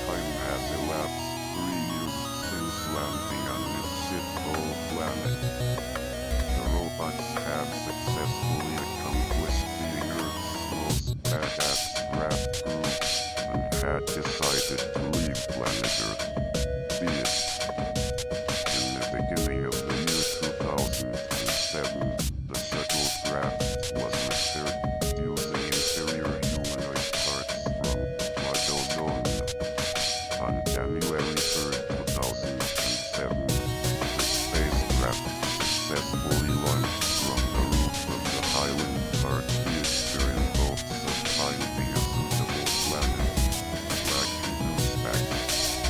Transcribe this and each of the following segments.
Time has elapsed 3 years since landing on this shithole planet. The robots have successfully accomplished being Earth's most badass rap group and had decided to leave planet Earth. Be it. In the beginning of the year 2007, the shuttlecraft was repaired using inferior humanoid parts from Wadodon. On January 3rd, 2007, the spacecraft successfully launched from the roof of the Highland Park Theater in hopes of finding a suitable planet. Like back.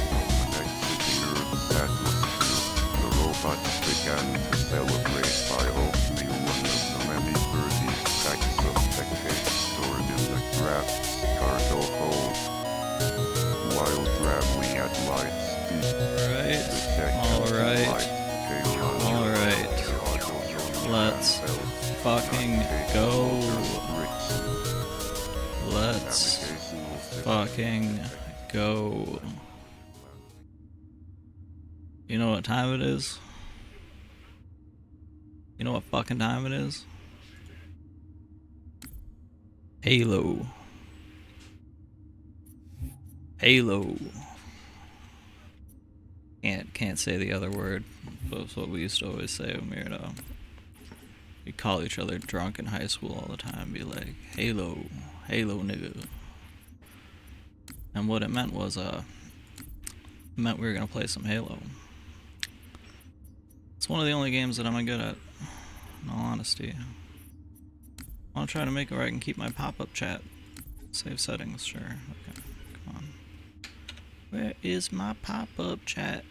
On exiting Earth's atmosphere, the robots began to celebrate by opening one of the many 30 packs of decades stored in the craft's cargo hold. While traveling at light speed, Alright. Let's fucking go. Let's fucking go. You know what time it is? You know what fucking time it is? Halo. Halo. Can't say the other word. That's what we used to always say when we'd call each other drunk in high school all the time. Be like, Halo, Halo nigga. And what it meant was, it meant we were gonna play some Halo. It's one of the only games that I'm good at, in all honesty. I wanna try to make it where I can keep my pop-up chat. Save settings, sure. Okay, come on. Where is my pop-up chat?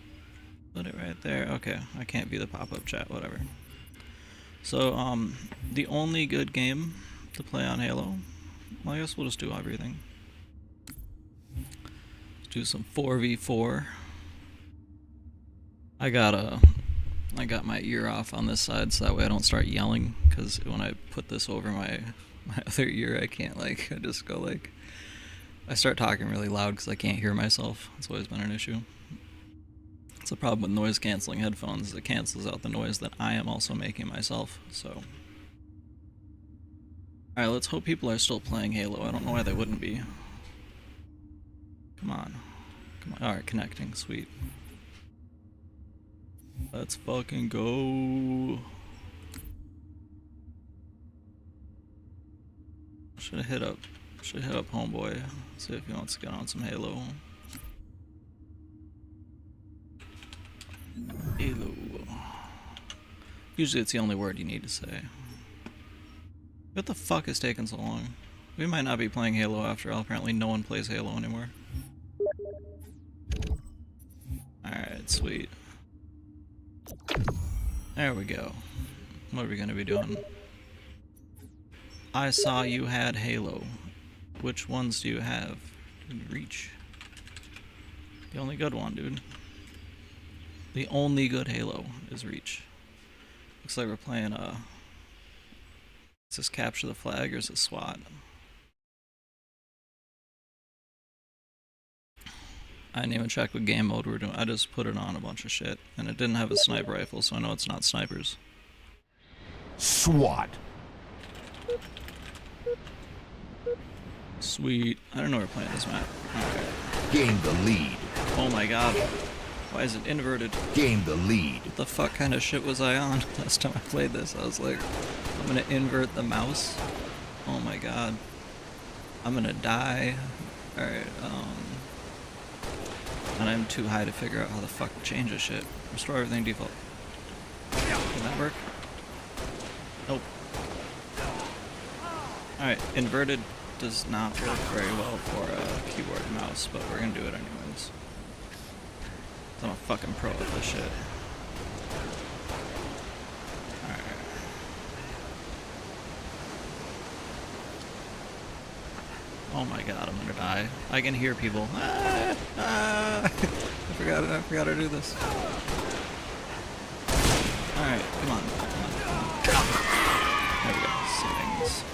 Put it right there. Okay, I can't view the pop-up chat, whatever. So, the only good game to play on Halo, well, I guess we'll just do everything. Let's do some 4v4. I got my ear off on this side so that way I don't start yelling, because when I put this over my other ear, I can't, like, I just go, like, I start talking really loud because I can't hear myself. It's always been an issue. It's a problem with noise canceling headphones. It cancels out the noise that I am also making myself, so. Alright, let's hope people are still playing Halo. I don't know why they wouldn't be. Come on. Come on. Alright, connecting. Sweet. Let's fucking go. Should hit up homeboy. See if he wants to get on some Halo. Halo. Usually it's the only word you need to say. What the fuck is taking so long? We might not be playing Halo after all. Apparently no one plays Halo anymore. Alright, sweet. There we go. What are we gonna be doing? I saw you had Halo. Which ones do you have? Dude, Reach. The only good one, dude. The only good Halo is Reach. Looks like we're playing, is this Capture the Flag or is it SWAT? I didn't even check what game mode we're doing. I just put it on a bunch of shit. And it didn't have a sniper rifle, so I know it's not snipers. SWAT. Sweet. I don't know we're playing this map. Okay. Gain the lead. Oh my god. Why is it inverted? Gain the lead. What the fuck kind of shit was I on last time I played this? I was like, I'm gonna invert the mouse. Oh my god. I'm gonna die. Alright, and I'm too high to figure out how the fuck to change this shit. Restore everything default. Did that work? Nope. Alright, inverted does not work very well for a keyboard and mouse, but we're gonna do it anyways. I'm a fucking pro at this shit. Alright. Oh my god, I'm gonna die. I can hear people. Ah, ah. I forgot how to do this. Alright, come on. There we go. Settings.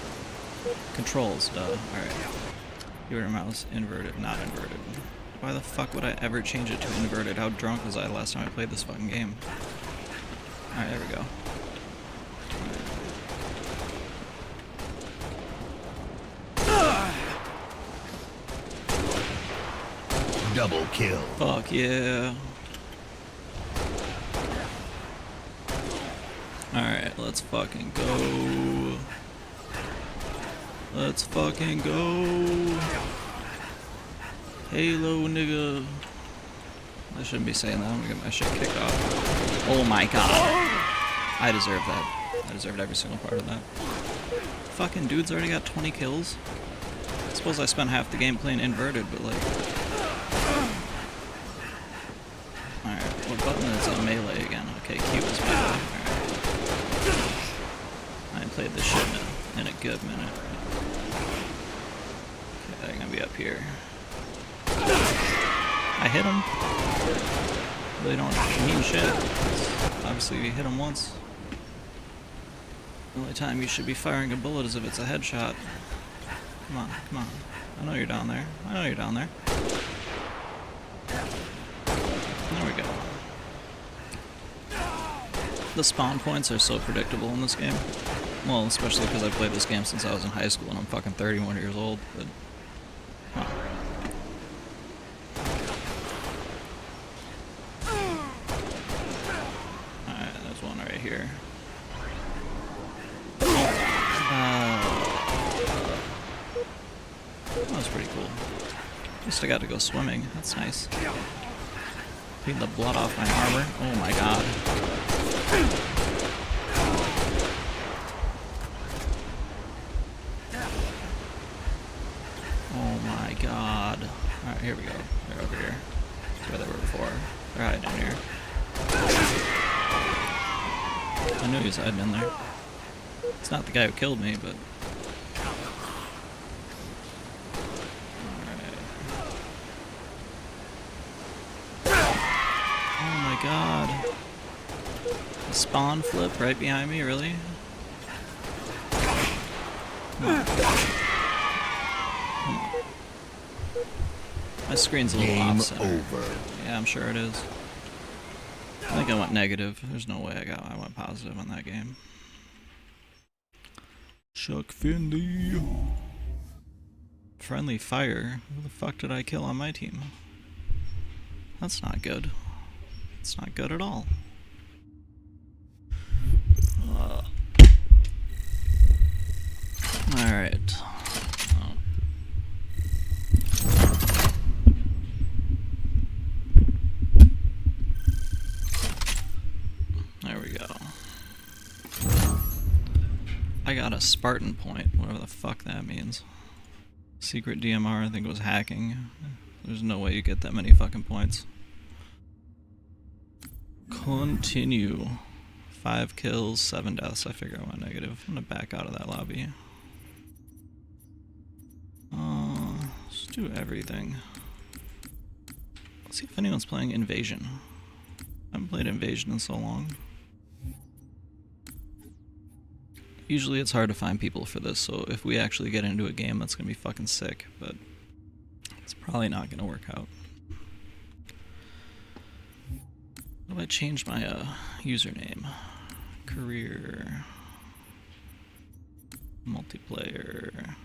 Controls, duh. Alright. Keyboard and mouse, inverted, not inverted. Why the fuck would I ever change it to inverted? How drunk was I last time I played this fucking game? Alright, there we go. Double kill. Fuck yeah. Alright, let's fucking go. Let's fucking go. Halo, nigga. I shouldn't be saying that. I'm gonna get my shit kicked off. Oh my god. I deserve that. I deserved every single part of that. Fucking dude's already got 20 kills. I suppose I spent half the game playing inverted, but like... Alright, what button is on melee again? Okay, Q is melee. Alright. I ain't played this shit in a good minute. Okay, they're gonna be up here. I hit him. Really don't mean shit. Obviously, you hit him once. The only time you should be firing a bullet is if it's a headshot. Come on, come on. I know you're down there. I know you're down there. There we go. The spawn points are so predictable in this game. Well, especially because I've played this game since I was in high school and I'm fucking 31 years old. But, huh. Alright, there's one right here. That was pretty cool. At least I got to go swimming. That's nice. Clean the blood off my armor. Oh my god. Oh my god. Alright, here we go. They're over here. That's where they were before. They're hiding in here. I knew he was hiding in there. It's not the guy who killed me, but... God. A spawn flip right behind me, really? Come on. Come on. My screen's a little off-center. Over. Yeah, I'm sure it is. I think I went negative. There's no way I went positive on that game. Chuck Finley. Friendly fire. Who the fuck did I kill on my team? That's not good. It's not good at all. Alright. Oh. There we go. I got a Spartan point, whatever the fuck that means. Secret DMR, I think it was hacking. There's no way you get that many fucking points. Continue. 5 kills, 7 deaths. I figure I went negative. I'm gonna back out of that lobby. Let's do everything. Let's see if anyone's playing Invasion. I haven't played Invasion in so long. Usually it's hard to find people for this, so if we actually get into a game, that's gonna be fucking sick, but it's probably not gonna work out. How do I change my username? Career. Multiplayer.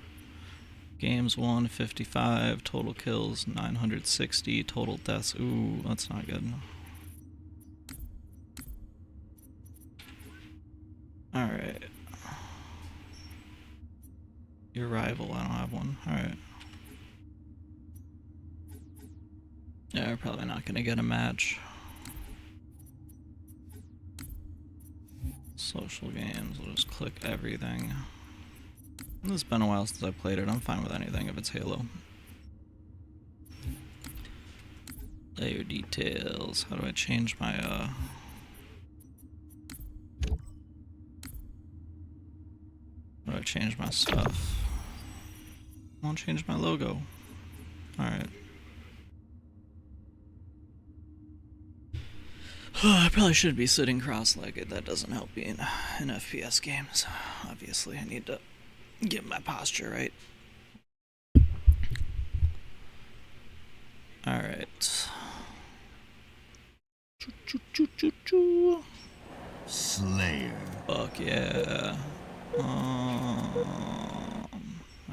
Games 155, total kills 960, total deaths. Ooh, that's not good. Alright. Your rival, I don't have one. Alright. Yeah, we're probably not gonna get a match. Social games, we'll just click everything. It's been a while since I played it, I'm fine with anything if it's Halo. Layer details, how do I change my, how do I change my stuff? I won't change my logo. Alright. I probably should be sitting cross-legged. That doesn't help me in FPS games. Obviously, I need to Get my posture right. Alright. Choo-choo-choo-choo-choo. Slayer. Fuck yeah. There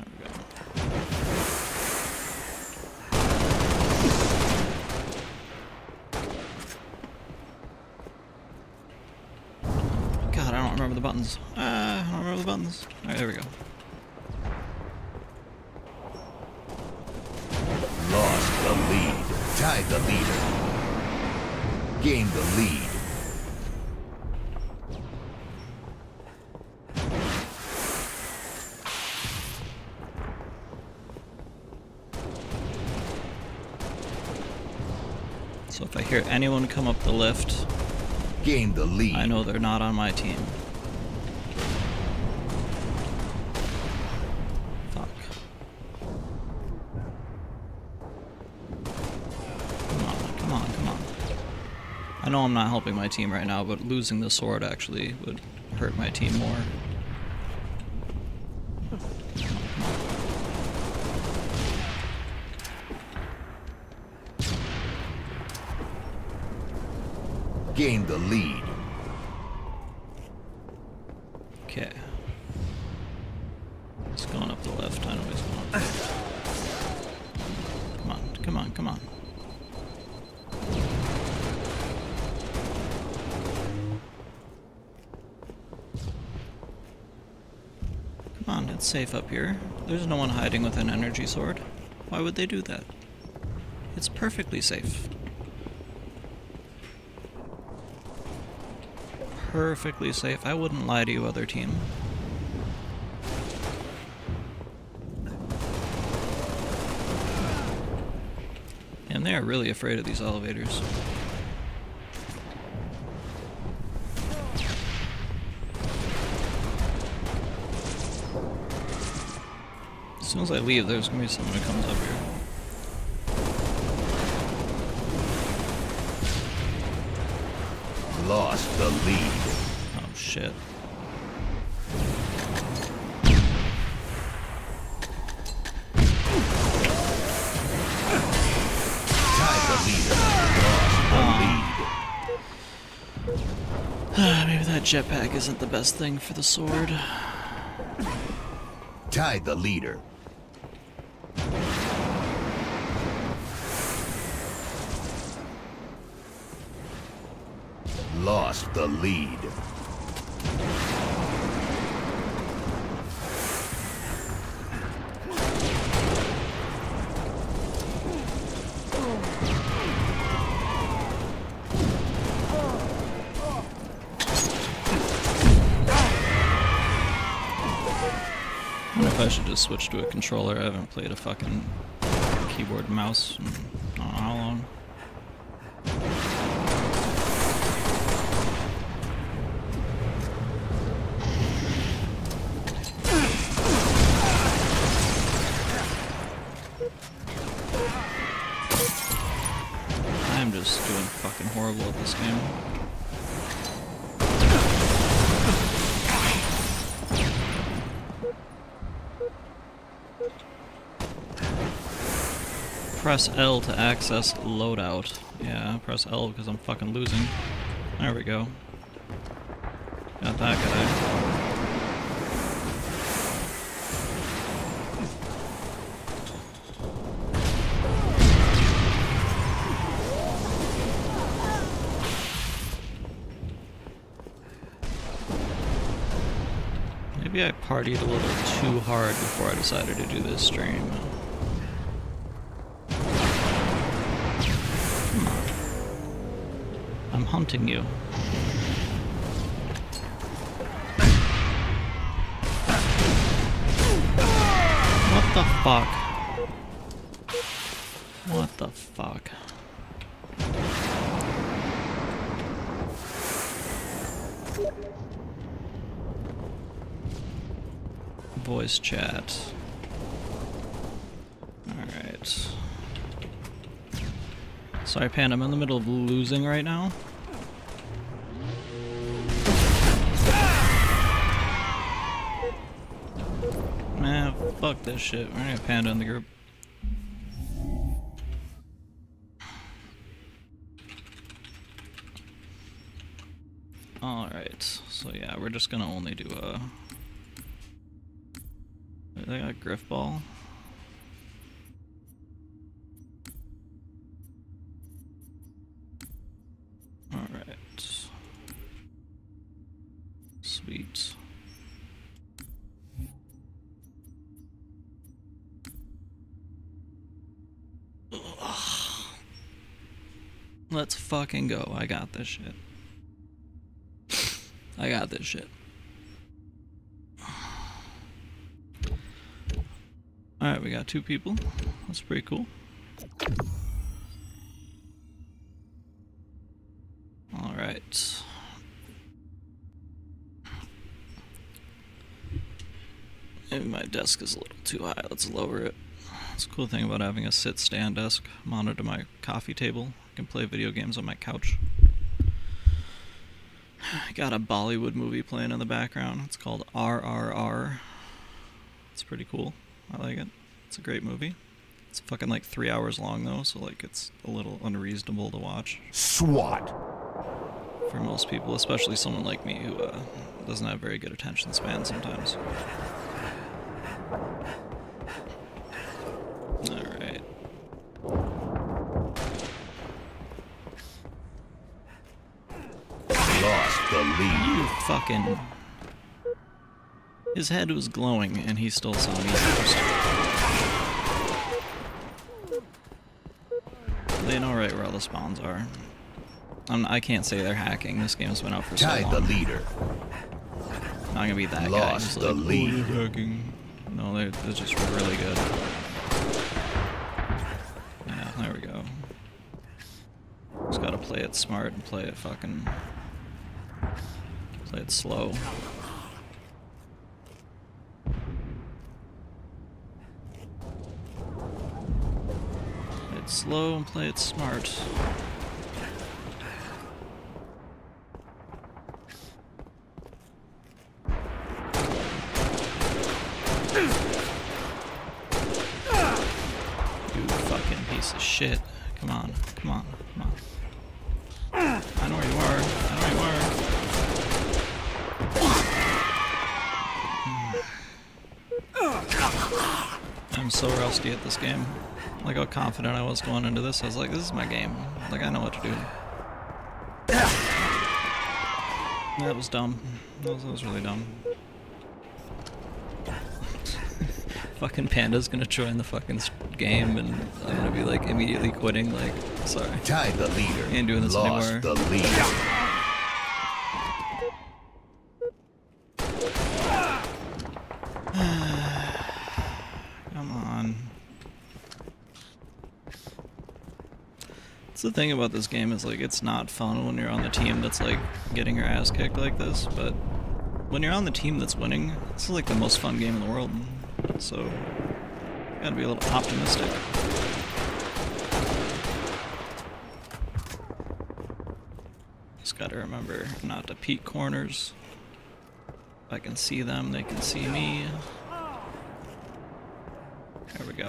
we go. God, I don't remember the buttons. I don't remember the buttons. Alright, there we go. Lost the lead. Tied the leader. Gained the lead. So if I hear anyone come up the lift, Gained the lead. I know they're not on my team. Fuck. Come on, come on, come on. I know I'm not helping my team right now, but losing the sword actually would hurt my team more. Gained the lead. Okay. He's going up the left. I know he's going up the left. Come on, come on, come on. Come on, it's safe up here. There's no one hiding with an energy sword. Why would they do that? It's perfectly safe. Perfectly safe. I wouldn't lie to you, other team. And they are really afraid of these elevators. As soon as I leave, there's gonna be someone who comes up here. Lost the lead. Oh shit. Tied the leader. Lost the lead. Maybe that jetpack isn't the best thing for the sword. Tied the leader. Lost the lead. I wonder if I should just switch to a controller. I haven't played a fucking keyboard and mouse in I don't know how long. I'm just doing fucking horrible at this game. Press L to access loadout. Yeah, press L because I'm fucking losing. There we go. Got that guy. Maybe I partied a little too hard before I decided to do this stream. Come on. I'm hunting you. What the fuck? What the fuck? Voice chat. Alright. Sorry, Pan, I'm in the middle of losing right now. Fuck this shit. We're gonna have Panda in the group. Alright, so yeah, we're just gonna only do a... They got a Griff Ball. Alright. Sweet. Ugh. Let's fucking go. I got this shit. I got this shit. Alright, we got 2 people. That's pretty cool. Alright. Maybe my desk is a little too high. Let's lower it. It's a cool thing about having a sit-stand desk mounted to my coffee table. I can play video games on my couch. I got a Bollywood movie playing in the background. It's called RRR. It's pretty cool. I like it. It's a great movie. It's fucking like 3 hours long though, so like it's a little unreasonable to watch. SWAT. For most people, especially someone like me who doesn't have very good attention span sometimes. Alright. Lost the lead. You fucking... His head was glowing and he still saw me first. They know right where all the spawns are. I can't say they're hacking. This game's been out for so long. Tied the leader. Not gonna be that guy. Lost the lead. Oh, they're hacking. No, they're just really good. Yeah, there we go. Just gotta play it smart and play it fucking... Play it slow. Play it slow and play it smart. You fucking piece of shit. Come on, come on, come on. I know where you are. I know where you are. I'm so rusty at this game. Like how confident I was going into this. I was like, this is my game. Like, I know what to do. That was dumb. That was really dumb. Fucking Panda's gonna join the fucking game and I'm gonna be like immediately quitting, like, sorry. Tied the leader. Ain't doing this Lost anymore. the lead. Come on. That's the thing about this game is like it's not fun when you're on the team that's like getting your ass kicked like this, but when you're on the team that's winning, this is like the most fun game in the world. So, you gotta be a little optimistic. Just gotta remember not to peek corners. If I can see them, they can see me. There we go.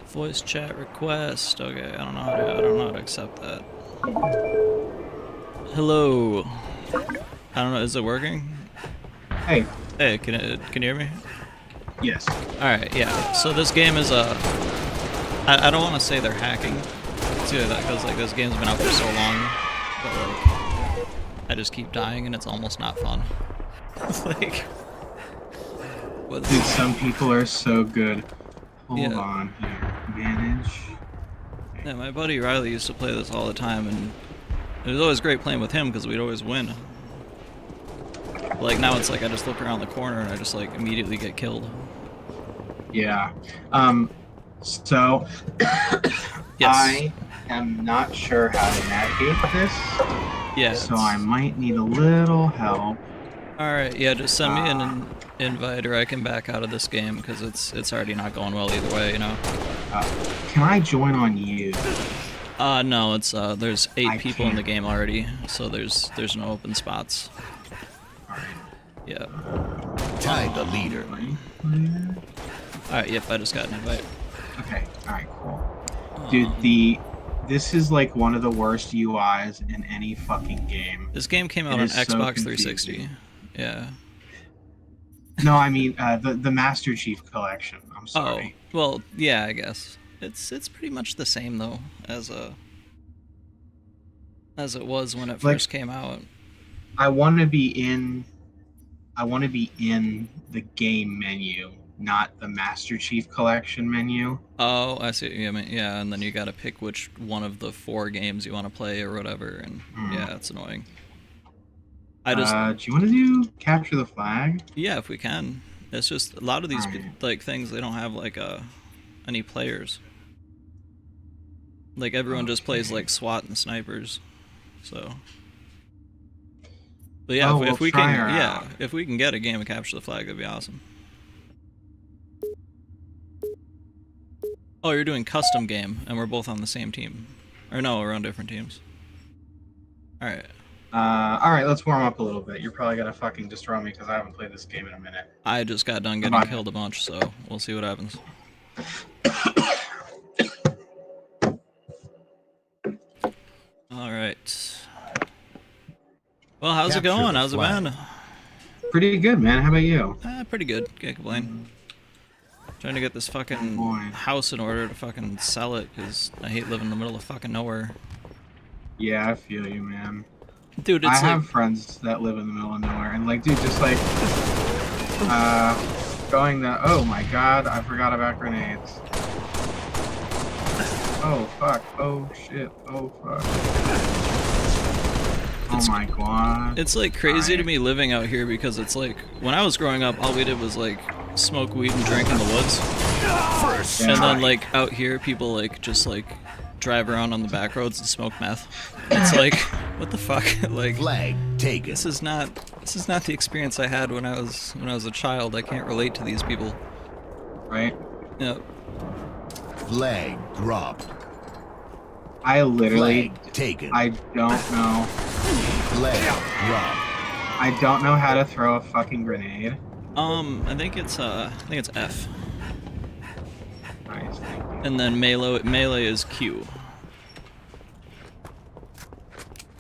Voice chat request. Okay, I don't know how to accept that. Hello. I don't know. Is it working? Hey. Hey, can you hear me? Yes. All right. Yeah. So this game is I don't want to say they're hacking. Too, because like this game's been out for so long, but like I just keep dying and it's almost not fun. Like. Dude, some people are so good. Hold Yeah. on here. Manage. Yeah, my buddy Riley used to play this all the time, and it was always great playing with him because we'd always win. Like now it's like I just look around the corner and I just like immediately get killed. Yeah. So Yes. I am not sure how to navigate this. Yeah. So I might need a little help. Alright, yeah, just send me an invite or I can back out of this game because it's already not going well either way, you know? Can I join on you? No, it's there's 8 people in the can't. game already, so there's no open spots. Alright. Yeah. Tie the leader. Alright, yep, I just got an invite. Okay, alright, cool. Dude, this is like one of the worst UIs in any fucking game. This game came out It on is so Xbox confusing. 360. Yeah. No, I mean the Master Chief Collection. I'm Oh, sorry. well, yeah, I guess. It's pretty much the same though as it was when it Like- first came out. I want to be in the game menu, not the Master Chief Collection menu. Oh, I see. Yeah, I mean, yeah, and then you got to pick which one of the 4 games you want to play or whatever, and yeah, it's annoying. I just Do you want to do capture the flag? yeah, if we can. It's just a lot of these Alright. like things they don't have like any players. Like everyone just plays like SWAT and snipers, so. But yeah, Oh, if we'll we try can, her yeah, out. if we can get a game of capture the flag, that'd be awesome. Oh, you're doing custom game, and we're both on the same team, or no, we're on different teams. All right. All right, let's warm up a little bit. You're probably gonna fucking destroy me because I haven't played this game in a minute. I just got done getting killed a bunch, so we'll see what happens. All right. Well, how's it Capture going? the How's it flag. been? Pretty good, man. How about you? Pretty good. Can't complain. Trying to get this fucking Boy. house in order to fucking sell it, because I hate living in the middle of fucking nowhere. Yeah, I feel you, man. Dude, I it's like... have friends that live in the middle of nowhere, and like, dude, just like, going the. Oh my god, I forgot about grenades. Oh fuck. Oh shit. Oh fuck. Oh my god. It's like crazy to Alright. me living out here because it's like when I was growing up, all we did was like smoke weed and drink in the woods. First And then strike. like out here, people like just like drive around on the back roads and smoke meth. It's like, what the fuck? Like Flag taken. this is not the experience I had when I was a child. I can't relate to these people. Right? Yeah. Flag dropped. I literally. Flag taken. I don't know. Flag dropped. I don't know how to throw a fucking grenade. I think it's F. Nice, thank you. And then melee is Q.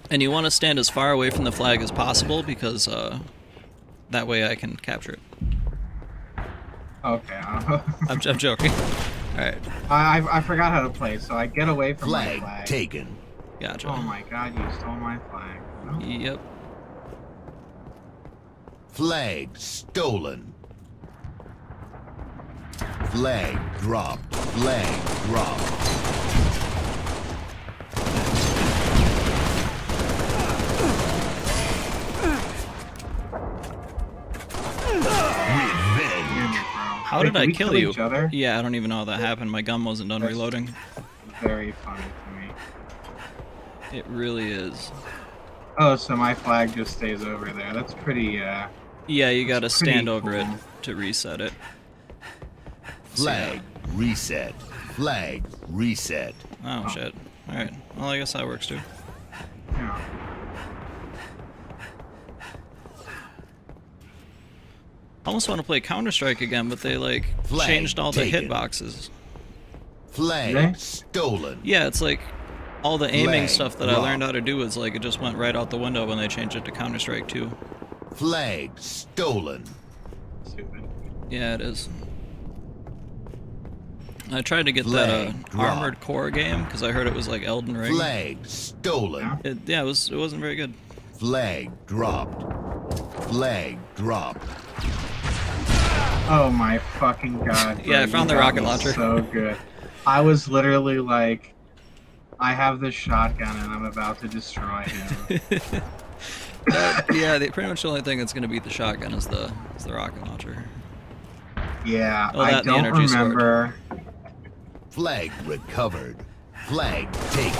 And you want to stand as far away from the flag as possible because that way I can capture it. Okay. I'm joking. Alright, I forgot how to play, so I get away from my Flag flag. taken. gotcha. Oh my god, you stole my flag. No? Yep. Flag stolen. Flag dropped. Flag dropped. Revenge. How Wait, did I we kill you? Each other? Yeah, I don't even know how that happened. My gun wasn't done That's- reloading. Very funny to me. It really is. Oh, so my flag just stays over there. That's pretty, Yeah, you gotta That's pretty stand over it cool. to reset it. Flag reset. Flag reset. Oh shit. Alright. Well, I guess that works too. yeah. I almost want to play Counter-Strike again, but they like Flag changed all the taken. hitboxes. Flag Okay. stolen. Yeah, it's like all the aiming Flag stuff that I dropped. learned how to do is like it just went right out the window when they changed it to Counter-Strike 2. Flag stolen. Stupid. Yeah, it is. I tried to get Flag that dropped. Armored Core game because I heard it was like Elden Ring. Flag stolen. Yeah, it wasn't very good. Flag dropped. Flag dropped. Oh my fucking god. Yeah, I bro, found you the got rocket me launcher. So good. I was literally like, I have this shotgun and I'm about to destroy him. Yeah, pretty much the only thing that's gonna beat the shotgun is the rocket launcher. Yeah, Oh, that I and the don't energy sword. remember. Flag recovered. Flag taken.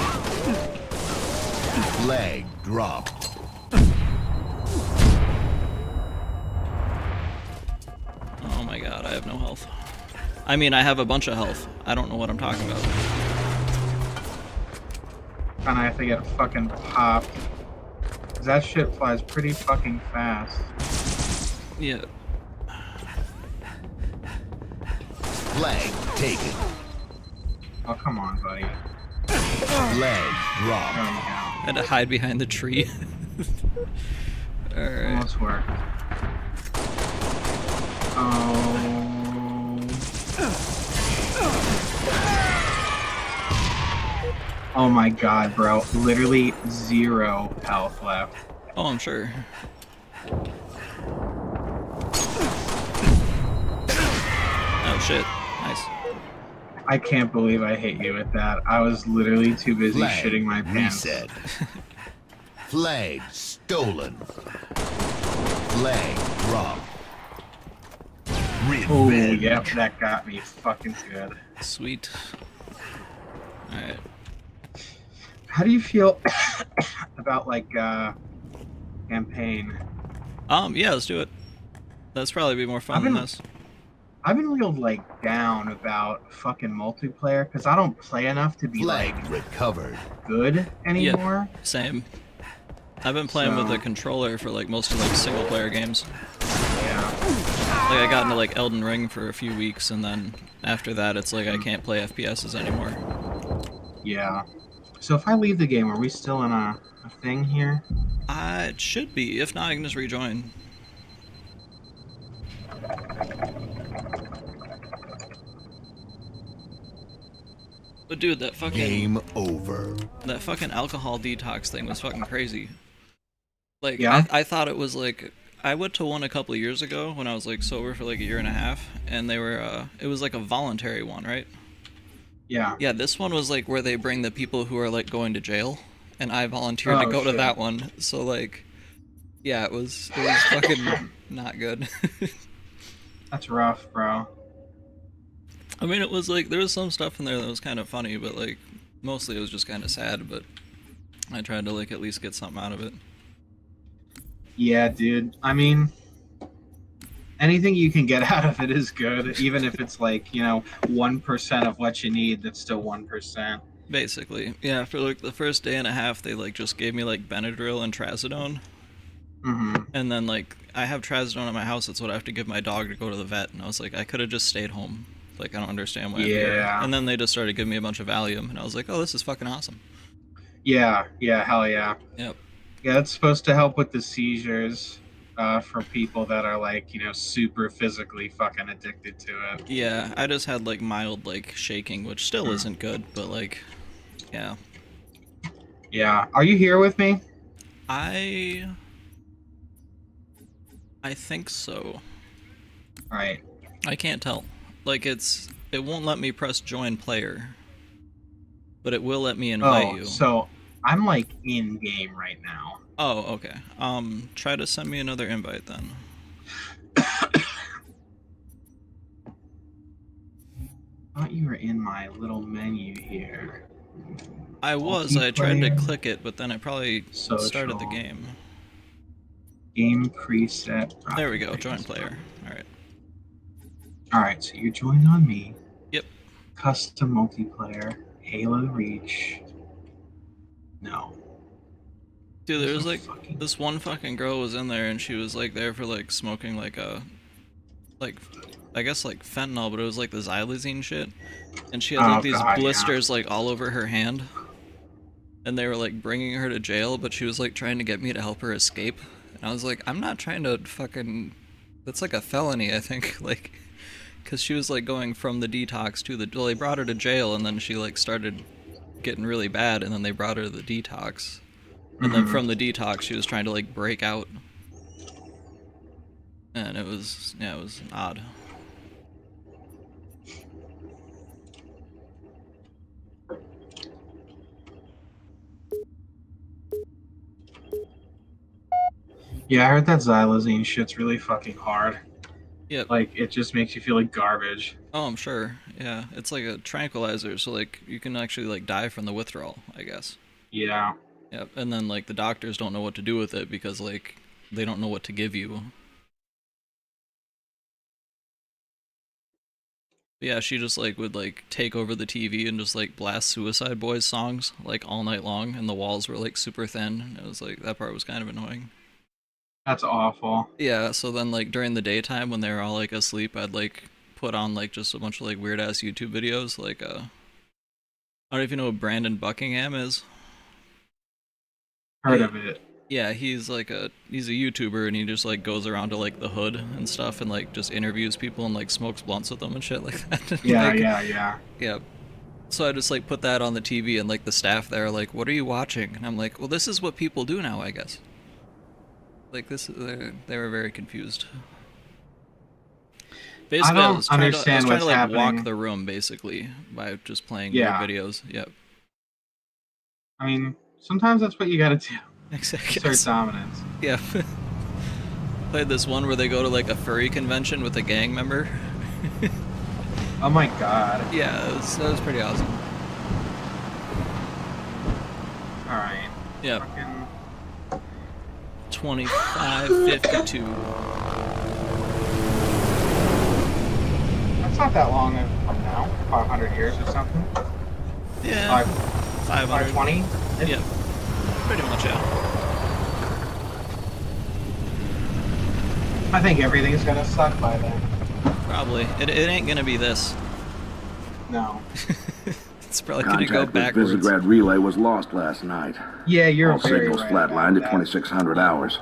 Flag dropped. god, I have no health. I mean, I have a bunch of health. I don't know what I'm talking about. And I have to get fucking popped. 'Cause that shit flies pretty fucking fast. Yeah. Flag taken. Oh, come on, buddy. Flag There dropped. we go. I had to hide behind the tree. Alright. Almost worked. Oh. Oh my god, bro. Literally 0 health left. Oh, I'm sure. Oh shit. Nice. I can't believe I hit you with that. I was literally too busy Flag shitting my pants. reset. Flag stolen. Flag dropped. Oh, Revenge. yep, that got me fucking good. Sweet. Alright. How do you feel about, like, campaign? Yeah, let's do it. That's probably be more fun than this. I've been real, like, down about fucking multiplayer, because I don't play enough to be, Flag like, recovered. good anymore. Same. I've been playing with So- a controller for like most of like single player games. Yeah. Like I got into like Elden Ring for a few weeks and then after that it's like I can't play FPSs anymore. Yeah. So if I leave the game, are we still in a thing here? It should be. If not, I can just rejoin. But dude, that fucking Game over. alcohol detox thing was fucking crazy. Like Yeah? I thought it was like I went to one a couple of years ago when I was like sober for like a year and a half, and they were it was like a voluntary one, right? Yeah. Yeah, this one was like where they bring the people who are like going to jail, and I volunteered to Oh, go to shit. that one. So like, yeah, it was fucking not good. That's rough, bro. I mean, it was like there was some stuff in there that was kind of funny, but like mostly it was just kind of sad. But I tried to like at least get something out of it. Yeah, dude. I mean, anything you can get out of it is good, even if it's like, 1% of what you need, that's still 1%. Basically, yeah. For like the first day and a half, they like just gave me like Benadryl and Trazodone, Mm-hmm. and then like I have Trazodone at my house. That's what I have to give my dog to go to the vet. And I was like, I could have just stayed home. Like I don't understand why I'm here. Yeah. And then they just started giving me a bunch of Valium, and I was like, oh, this is fucking awesome. Yeah, hell yeah. Yep. Yeah, it's supposed to help with the seizures for people that are like, super physically fucking addicted to it. Yeah, I just had like mild like shaking, which still isn't good, but like, yeah. Yeah. Are you here with me? I think so. All right. I can't tell. Like it won't let me press join player, but it will let me invite you. So I'm like in game right now. Oh, okay. Try to send me another invite then. I thought you were in my little menu here. I tried to Multiplayer. click it, but then it probably started the Social. game. Game preset. There we go, join player. Alright. Alright, so you joined on me. Yep. Custom multiplayer. Halo Reach. No. Dude, there was So like fucking- this one fucking girl was in there and she was like there for like smoking like I guess like fentanyl, but it was like the xylazine shit. And she had like Oh, these God, yeah. blisters like all over her hand. And they were like bringing her to jail, but she was like trying to get me to help her escape. And I was like, I'm not trying to fucking, that's like a felony, I think. Like, cause she was like going from the detox to well, they brought her to jail and then she like started getting really bad and then they brought her to the detox. And then from the detox, she was trying to like break out. And it was odd. Yeah, I heard that xylazine shit's really fucking hard. Yep. Like, it just makes you feel like garbage. Oh, I'm sure. Yeah, it's like a tranquilizer, so like you can actually like die from the withdrawal, I guess. Yeah. Yep. And then like the doctors don't know what to do with it because like they don't know what to give you. Yeah, she just like would like take over the TV and just like blast Suicide Boys songs like all night long, and the walls were like super thin. It was like that part was kind of annoying. That's awful. Yeah, so then like during the daytime when they were all like asleep, I'd like put on like just a bunch of like weird ass YouTube videos. Like I don't know if you know who Brandon Buckingham is. Heard of it. Yeah, he's a YouTuber, and he just like goes around to like the hood and stuff and like just interviews people and like smokes blunts with them and shit like that. Yeah, like, yeah. So I just like put that on the TV, and like the staff there are like, "What are you watching?" And I'm like, "Well, this is what people do now, I guess." Like this, they were very confused. Basically, I don't understand trying to like happening. walk the room basically by just playing Yeah. weird videos. Yep. I mean, sometimes that's what you gotta do. Exactly. Assert dominance. Yeah. Played this one where they go to like a furry convention with a gang member. Oh my god. Yeah, that was pretty awesome. Alright. Yeah. Fucking... 25:52. That's not that long from now. 500 years or something. Yeah. 500. 520? Yeah. Pretty much, yeah. I think everything's gonna suck by then. Probably. It ain't gonna be this. No. It's probably gonna go Contact with backwards. Visegrad Relay was lost last night. Yeah, you're All very signals right flatlined about at that. 2600 hours.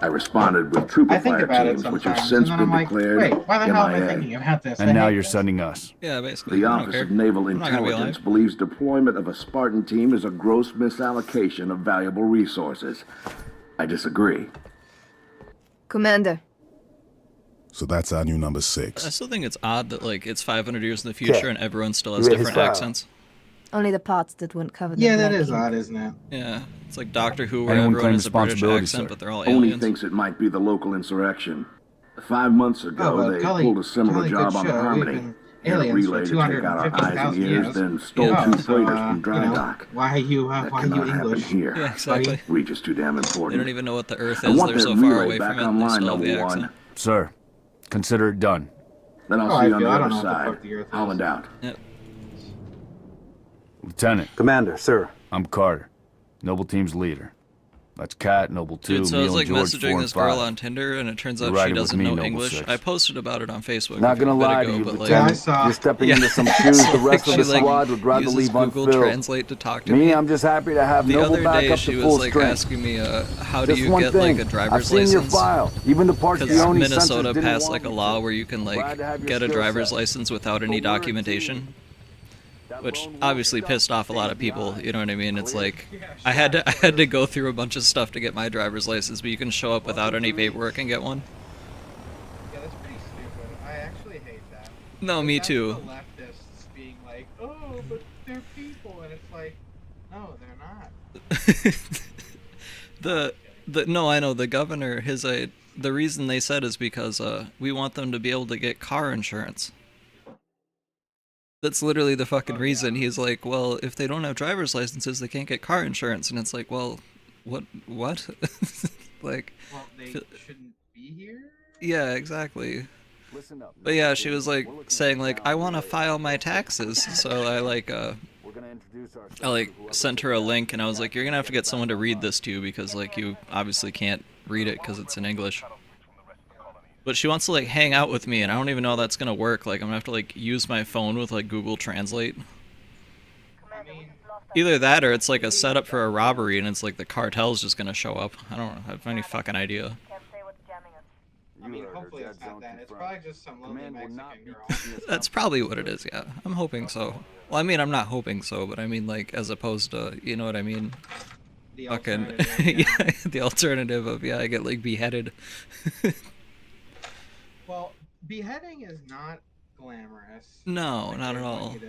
I responded with trooper I think fire about it teams, which sometimes, have since and then been I'm like, declared wait, why the hell am I MIA. thinking about this? And now you're sending us. Yeah, basically. The I don't Office care. of Naval I'm not gonna be Intelligence alive. believes deployment of a Spartan team is a gross misallocation of valuable resources. I disagree. Commander. So that's our new number I 6. still think it's odd that like it's 500 years in the future and everyone still has You read his different file? accents. Only the parts that weren't covered. Yeah, in that black is ink. odd, isn't it? Yeah, it's like Doctor Who where Anyone everyone claim has a British responsibility, accent, sir? but they're all Only aliens. thinks it might be the local insurrection. 5 months ago, but they golly- pulled a similar golly, job good on show. the We've Harmony. been Had a aliens for relay to take out our eyes and 250,000 ears, years. then stole Yeah. 2 So, freighters from dry you know, dock. why are you That English? happen here. Yeah, exactly. Region's too damn They important. don't even know what the Earth I is. want They're that so far relay away back from it. They online, still have the number accent. 1. Sir, consider it done. Then I'll Oh, see I you on feel- the I don't other know what the side. fuck the Earth is. Holland out. Yep. Lieutenant. Commander, sir. I'm Carter, Noble Team's leader. That's Cat, Noble 2, Dude, so I was Neil, like George, 4 messaging and this girl 5. on Tinder, and it turns You're out she riding with doesn't me, know Noble English. 6. I posted about it on Facebook Not a gonna bit lie ago, to you, but like, Lieutenant. I saw- You're stepping Yeah. into some shoes the rest of the She, like, squad would rather uses leave Google unfilled. Translate to talk to Me, me. I'm just happy to have The Noble other back day up she to was full like strength. asking me, how do Just you one get thing. like a I've driver's seen your license? file. Even the parts Because the only Minnesota censors didn't passed want like a me law to. where you can Glad like to have your get a skill driver's set. license without any But we're a documentation. team. That Which lone wolf obviously stuff pissed off a lot stays of people, behind. you know what I mean? It's like Yeah, I had to go through a bunch of stuff to get my driver's license, but you can show up without any paperwork and get one. Yeah, that's pretty stupid. I actually hate that. No, me That's too. The leftists being like, oh, but they're people, and it's like, no, they're not. No, I know the governor. The reason they said is because we want them to be able to get car insurance. That's literally the fucking reason. He's like, well, if they don't have driver's licenses, they can't get car insurance, and it's like, well, what? Like, Well, they shouldn't be here. yeah, exactly. Listen up. But yeah, she was like saying like, I want to file my taxes, so I like We're gonna introduce ourselves I like to whoever sent her a link, and I was like, you're gonna have to get someone to read this to you because like you obviously can't read it because it's in English. But she wants to like hang out with me, and I don't even know how that's gonna work. Like I'm gonna have to like use my phone with like Google Translate. I mean, Either that, or it's like a setup for a robbery, and it's like the cartel's just gonna show up. I don't have any fucking idea. I mean, You heard her, hopefully it's Dead not Zone that. It's confirmed. probably just some lonely Command will not Mexican be girl. taking this That's up. probably what it is. Yeah, I'm hoping so. Well, I mean, I'm not hoping so, but I mean like as opposed to, you know what I mean? The Fucking alternative, yeah, the alternative of I get like beheaded. Well, beheading is not glamorous. No, Like, not they at want all. you to-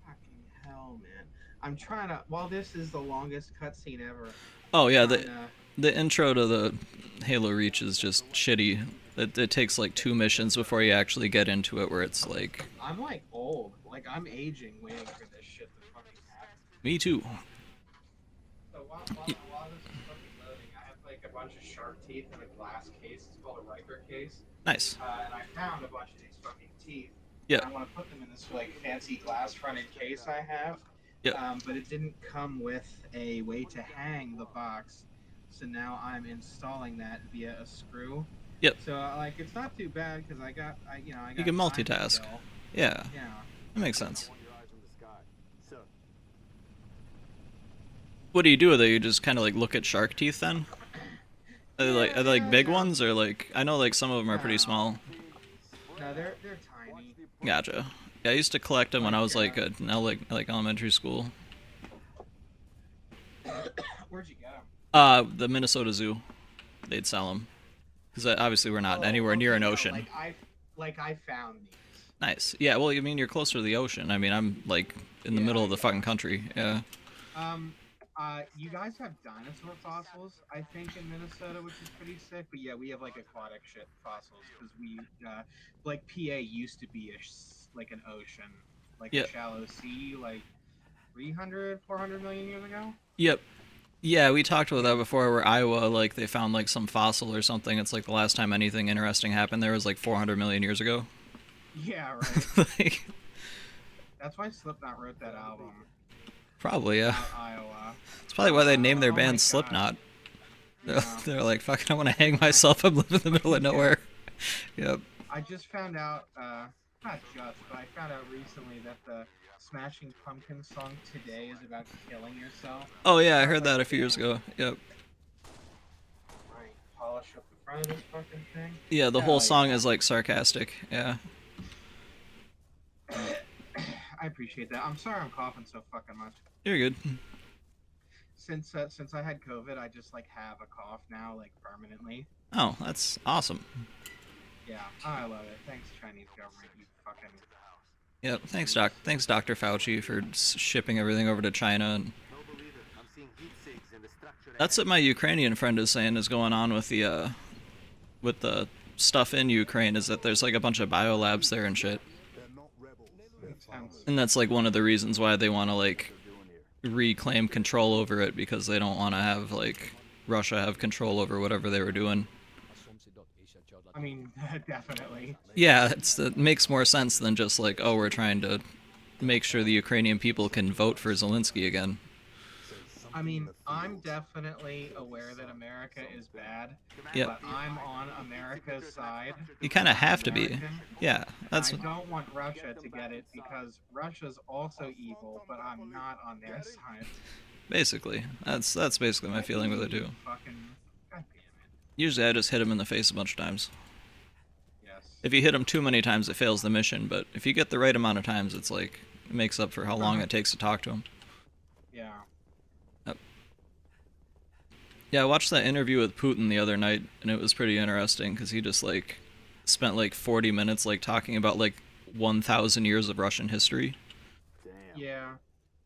Fucking hell, man. I'm trying to. While this is the longest cutscene ever. Oh yeah, I'm the trying to- the intro to the Halo Reach is just shitty. It takes like 2 missions before you actually get into it, where it's like, I'm like old. Like I'm aging, waiting for this shit to fucking happen. me too. So while this is fucking loading, I have like a bunch of shark teeth in a glass case. It's called a Riker case. Nice. And I found a bunch of these fucking teeth Yeah. I want to put them in this like fancy glass fronted case I have. Yep. But it didn't come with a way to hang the box, so now I'm installing that via a screw. Yep. So like it's not too bad because I got You time can to multitask. kill. Yeah. Yeah. That makes sense. What do you do with it? You just kind of like look at shark teeth then? Are they like big ones or like I know like some of them are pretty small. No, they're tiny. Gotcha. Yeah, I used to collect them when I was like in like elementary school. Where'd you get them? The Minnesota Zoo. They'd sell them because obviously we're not anywhere near an ocean. I found these. Nice. Yeah. Well, I mean you're closer to the ocean. I mean I'm like in the middle of the fucking country. Yeah. You guys have dinosaur fossils, I think, in Minnesota, which is pretty sick. But yeah, we have like aquatic shit fossils because we, like, PA used to be like an ocean, like a shallow sea, like 300, 400 million years ago. Yep. Yeah, we talked about that before. Where Iowa, like, they found like some fossil or something. It's like the last time anything interesting happened there was like 400 million years ago. Yeah, right. Like, that's why Slipknot wrote that album. Probably, yeah. Iowa. It's probably why they named their band Slipknot. They're like, fucking, I want to hang myself. I'm living in the middle of nowhere. Yep. I just found out, not just, but I found out recently that the Smashing Pumpkins song Today is about killing yourself. Oh yeah, I heard that a few years ago. Yep. Right, polish up the front of this fucking thing. Yeah, the whole song is like sarcastic. Yeah. I appreciate that. I'm sorry I'm coughing so fucking much. You're good. Since I had COVID, I just like have a cough now, like permanently. Oh, that's awesome. Yeah, I love it. Thanks, Chinese government. You fucking. Yep. Thanks, Dr. Fauci, for shipping everything over to China. And that's what my Ukrainian friend is saying is going on with the stuff in Ukraine. Is that there's like a bunch of biolabs there and shit. And that's like one of the reasons why they want to like reclaim control over it, because they don't want to have like Russia have control over whatever they were doing. I mean, definitely. Yeah, it makes more sense than just like, oh, we're trying to make sure the Ukrainian people can vote for Zelensky again. I mean, I'm definitely aware that America is bad, Yep. but I'm on America's side. You kind of have to be. Yeah, that's. I don't want Russia to get it because Russia's also evil, but I'm not on their side. Basically, that's basically my feeling with it too. Fucking, God damn it. Usually, I just hit him in the face a bunch of times. Yes. If you hit him too many times, it fails the mission. But if you get the right amount of times, it's like it makes up for how long it takes to talk to him. Yeah. Yeah, I watched that interview with Putin the other night, and it was pretty interesting because he just like spent like 40 minutes like talking about like 1,000 years of Russian history. Yeah.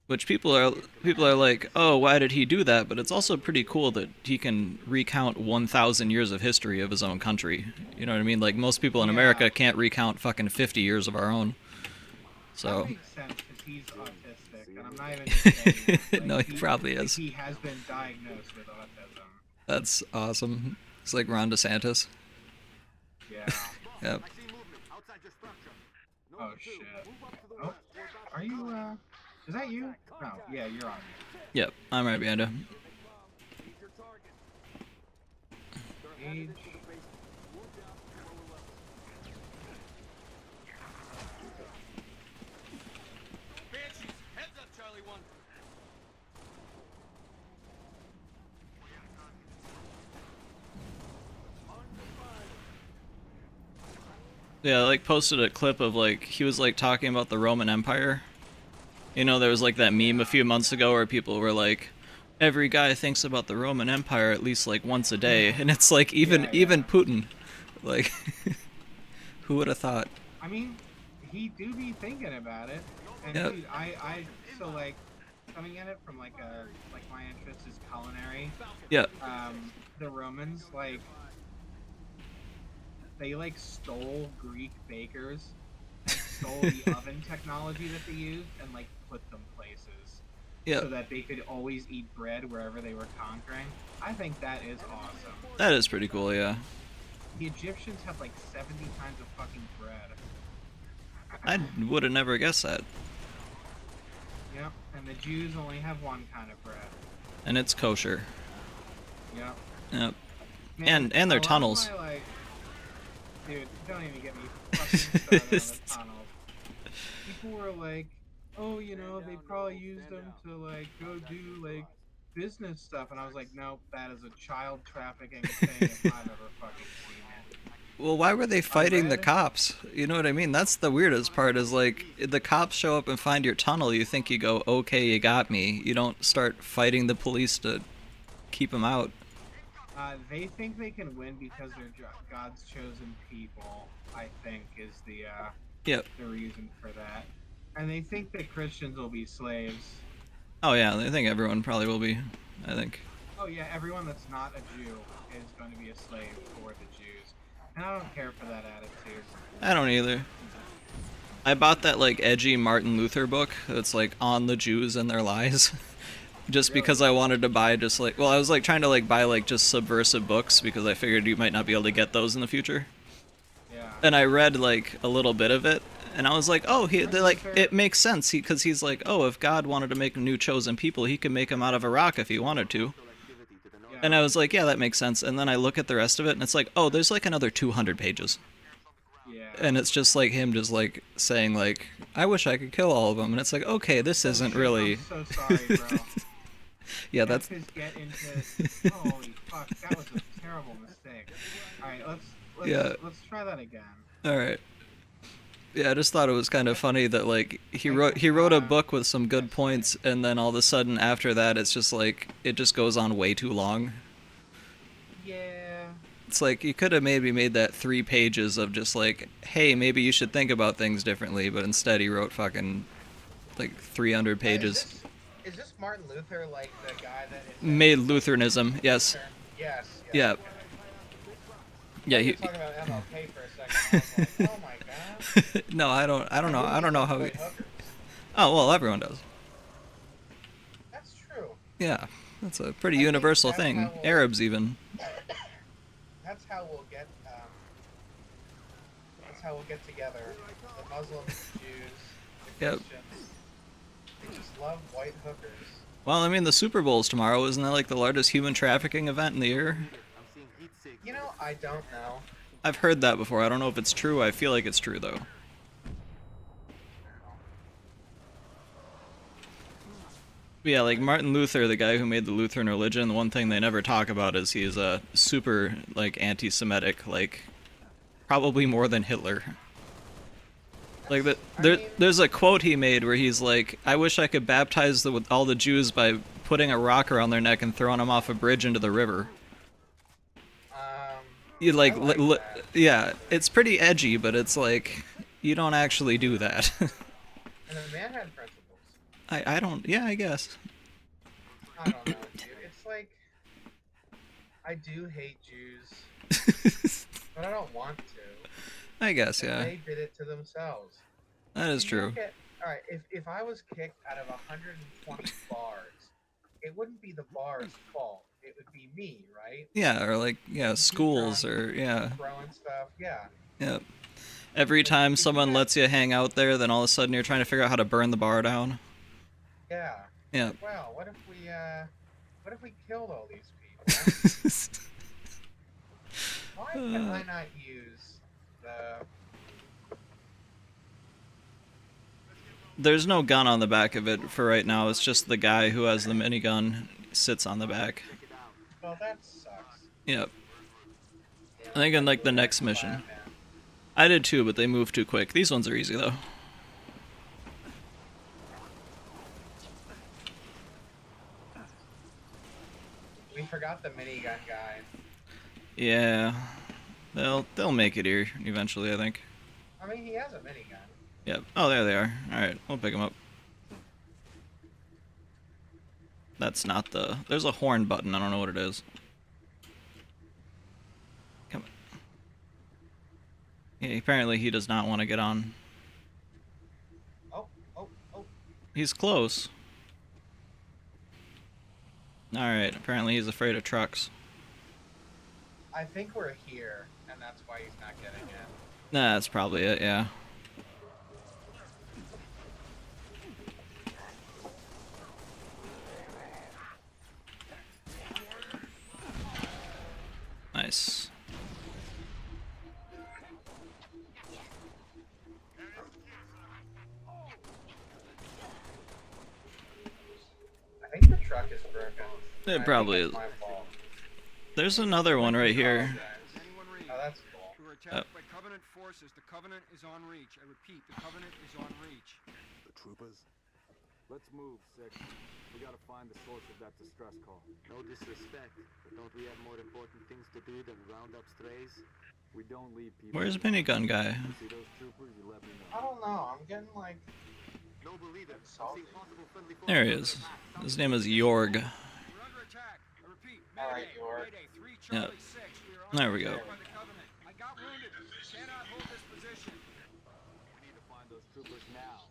Which people are like, oh, why did he do that? But it's also pretty cool that he can recount 1,000 years of history of his own country. You know what I mean? Like most people in America can't recount fucking 50 years of our own. So. That makes sense because he's autistic, and I'm not even just saying that. Like, no, he probably is. He has been diagnosed with autism. That's awesome. It's like Ron DeSantis. Yeah. Yep. Oh shit. Oh, are you? Is that you? No. Yeah, you're on me. Yep, I'm right behind him. Age. Yeah, I like posted a clip of like he was like talking about the Roman Empire. You know, there was like that meme a few months ago where people were like, every guy thinks about the Roman Empire at least like once a day, and it's like even Putin, like, who would have thought? I mean, he do be thinking about it, and Yep. dude, I so like coming at it from like my interest is culinary. Yeah. The Romans like. They like stole Greek bakers and stole the oven technology that they used and like put them places so that they could always eat bread wherever they were conquering. I think that is awesome. That is pretty cool, yeah. The Egyptians had like 70 kinds of fucking bread. I would have never guessed that. Yep, and the Jews only have one kind of bread. And it's kosher. Yep. Yep. Man, And their a lot of tunnels. my, like, dude, don't even get me fucking started on the tunnels. People were like, oh, you know, they probably used them to, like, go do, like, business stuff. And I was like, nope, that is a child trafficking thing if I've ever fucking seen it. Well, why were they fighting the read- cops? You know what I mean? That's the weirdest part is like, the cops show up and find your tunnel, you think you go, okay, you got me. You don't start fighting the police to keep them out. They think they can win because they're God's chosen people, I think, is the reason for that. And they think that Christians will be slaves. Oh yeah, I think everyone probably will be, I think. Oh yeah, everyone that's not a Jew is going to be a slave for the Jews. And I don't care for that attitude. I don't either. I bought that like edgy Martin Luther book that's like on the Jews and their lies. Just because I wanted to buy just like, well, I was like trying to like buy like just subversive books because I figured you might not be able to get those in the future. Yeah. And I read like a little bit of it, and I was like, oh, they're like, it makes sense because he's like, oh, if God wanted to make a new chosen people, he could make them out of a rock if he wanted to. Yeah. And I was like, yeah, that makes sense. And then I look at the rest of it, and it's like, oh, there's like another 200 pages. Yeah. And it's just like him just like saying like, I wish I could kill all of them. And it's like, okay, this isn't really... I'm so sorry, bro. Yeah, that's... Get into... Holy fuck, that was a terrible mistake. Alright, let's try that again. Alright. Yeah, I just thought it was kind of funny that like he wrote a book with some good points, and then all of a sudden after that it's just like it just goes on way too long. Yeah. It's like you could have maybe made that 3 pages of just like, hey, maybe you should think about things differently, but instead he wrote fucking like 300 pages. Is this Martin Luther, like the guy that is Made Lutheranism, yes. Yes. Yeah. Yeah, he... talking about MLK for a second. I was like, oh my god. No, I don't know how he... Oh, well, everyone does. That's true. Yeah, that's a pretty universal thing. Arabs even. That's how we'll get. That's how we'll get together. The Muslims, Jews, the Yep. Christians. They just love white hookers. Well, I mean, the Super Bowl's tomorrow. Isn't that like the largest human trafficking event in the year? You know, I don't know. I've heard that before. I don't know if it's true. I feel like it's true, though. But yeah, like Martin Luther, the guy who made the Lutheran religion, the one thing they never talk about is he's a super, like, anti-Semitic, like, probably more than Hitler. Like, there's a quote he made where he's like, I wish I could baptize all the Jews by putting a rock around their neck and throwing them off a bridge into the river. You like yeah, it's pretty edgy, but it's like, you don't actually do that. And the man had principles. I don't, yeah, I guess. I don't know, dude. It's like, I do hate Jews, but I don't want to. I guess, yeah. They did it to themselves. That is true. Alright, if I was kicked out of 120 bars, it wouldn't be the bar's fault. It would be me, right? Yeah, or like, yeah, schools, or, yeah. Throwing stuff, yeah. Yep. Every time someone lets you hang out there, then all of a sudden you're trying to figure out how to burn the bar down. Yeah. Yeah. Well, what if we killed all these people? Why can I not use the... There's no gun on the back of it for right now. It's just the guy who has the minigun sits on the back. Well, that sucks. Yep. I think in like the next mission. I did too, but they moved too quick. These ones are easy though. We forgot the minigun guy. Yeah. They'll make it here eventually, I think. I mean, he has a minigun. Yep. Oh, there they are. Alright, we'll pick them up. That's not the... There's a horn button. I don't know what it is. Come on. Yeah, apparently he does not want to get on. Oh. He's close. Alright, apparently he's afraid of trucks. I think we're here, and that's why he's not getting it. Nah, that's probably it, yeah. truck is broken. It probably is. My fault. There's another one right here. Oh, that's cool. We were attacked by Covenant forces. The Covenant is on reach. I repeat, the Covenant is on reach. The troopers? Let's move, Six. We gotta find the source of that distress call. No disrespect, but don't we have more important things to do than round up strays? We don't leave people. Where's minigun guy? See those troopers? You let me know. I don't know. I'm getting like. Noble leader, Salty. There he is. His name is Jorg. We're under attack. I repeat, All right, Mayday, York. Mayday, 3 Yeah. Charlie 6. We are There under we go. attack by the Covenant. I got wounded. Cannot hold this position. We need to find those troopers now.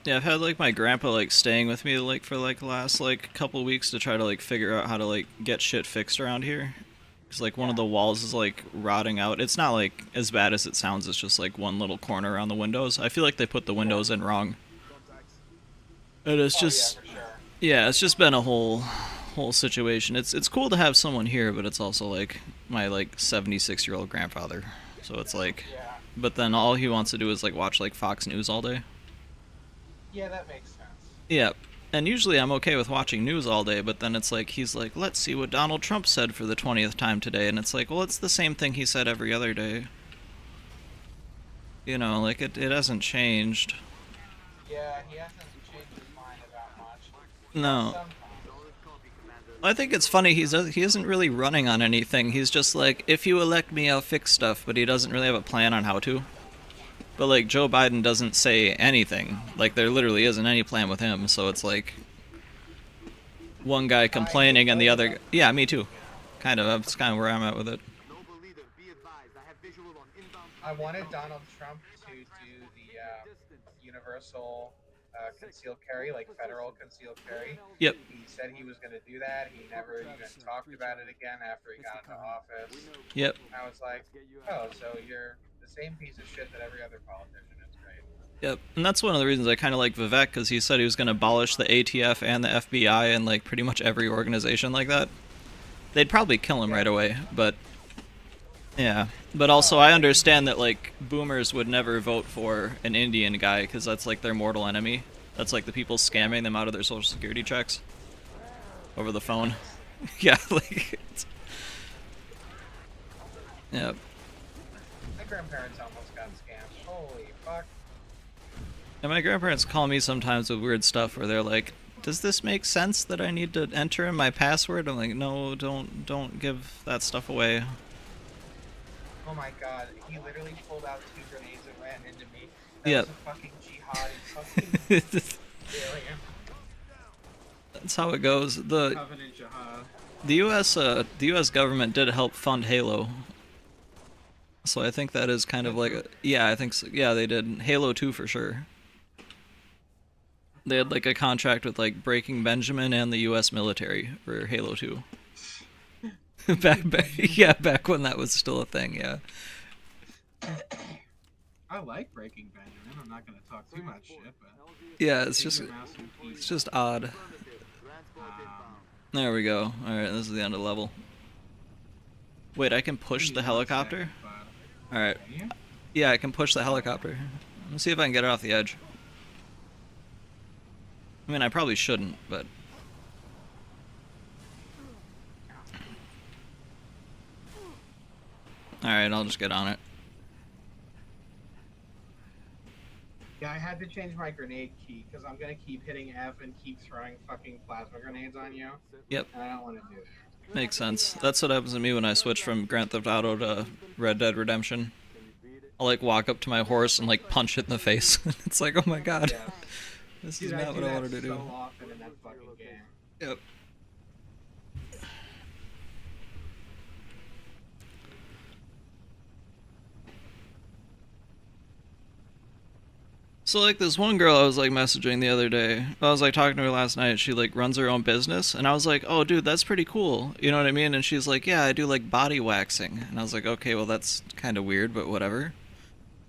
Yeah, I've had like my grandpa like staying with me like for like the last like couple weeks to try to like figure out how to like get shit fixed around here. Cause like one of the walls is like rotting out. It's not like as bad as it sounds. It's just like one little corner around the windows. I feel like they put the windows in wrong. And it's just Oh, yeah, for sure. yeah, it's just been a whole situation. It's cool to have someone here, but it's also like my like 76-year-old grandfather. So it's like, Yeah. but then all he wants to do is like watch like Fox News all day. Yeah, that makes sense. Yeah, and usually I'm okay with watching news all day, but then it's like, he's like, let's see what Donald Trump said for the 20th time today, and it's like, well, it's the same thing he said every other day. You know, like, it hasn't changed. Yeah, he hasn't changed his mind about much. No. Sometimes. I think it's funny, he isn't really running on anything, he's just like, if you elect me, I'll fix stuff, but he doesn't really have a plan on how to. But, like, Joe Biden doesn't say anything. Like, there literally isn't any plan with him, so it's like one guy complaining and the other... Yeah, me too. Kind of. That's kind of where I'm at with it. Noble leader, be advised. I have visual on inbound. I wanted Donald Trump to do the universal concealed carry, like federal concealed carry. Yep. He said he was going to do that. He never even talked about it again after he got into office. Yep. I was like, oh, so you're the same piece of shit that every other politician is, right? Yep. And that's one of the reasons I kind of like Vivek, because he said he was going to abolish the ATF and the FBI and, like, pretty much every organization like that. They'd probably kill him right away, but... Yeah. But also, I understand that, like, boomers would never vote for an Indian guy, because that's, like, their mortal enemy. That's, like, the people scamming them out of their social security checks. Over the phone. Yeah, like... Yep. My grandparents almost got scammed. Holy fuck. And my grandparents call me sometimes with weird stuff where they're like, does this make sense that I need to enter in my password? I'm like, no, don't give that stuff away. Oh my god, he literally pulled out 2 grenades and ran into me. That Yep. was a fucking jihadi fucking alien. That's how it goes. The Covenant jihad. the US government did help fund Halo. So I think that is kind of like a, yeah, I think so. Yeah, they did. Halo 2 for sure. They had like a contract with like Breaking Benjamin and the US military for Halo 2. back when that was still a thing, yeah. I like Breaking Benjamin. I'm not gonna talk too much shit, but Yeah, it's just odd. There we go. Alright, this is the end of the level. Wait, I can push the helicopter? Alright. Yeah, I can push the helicopter. Let's see if I can get it off the edge. I mean, I probably shouldn't, but... Alright, I'll just get on it. Yeah, I had to change my grenade key because I'm gonna keep hitting F and keep throwing fucking plasma grenades on you. Yep. And I don't want to do it. Makes sense. That's what happens to me when I switch from Grand Theft Auto to Red Dead Redemption. I'll like walk up to my horse and like punch it in the face. It's like, oh my god. Yeah. This Dude, is not do what I that wanted to do. so often in that fucking game. Yep. So like this one girl I was like messaging the other day, I was like talking to her last night, she like runs her own business, and I was like, oh dude, that's pretty cool, you know what I mean? And she's like, yeah, I do like body waxing, and I was like, okay, well that's kind of weird, but whatever.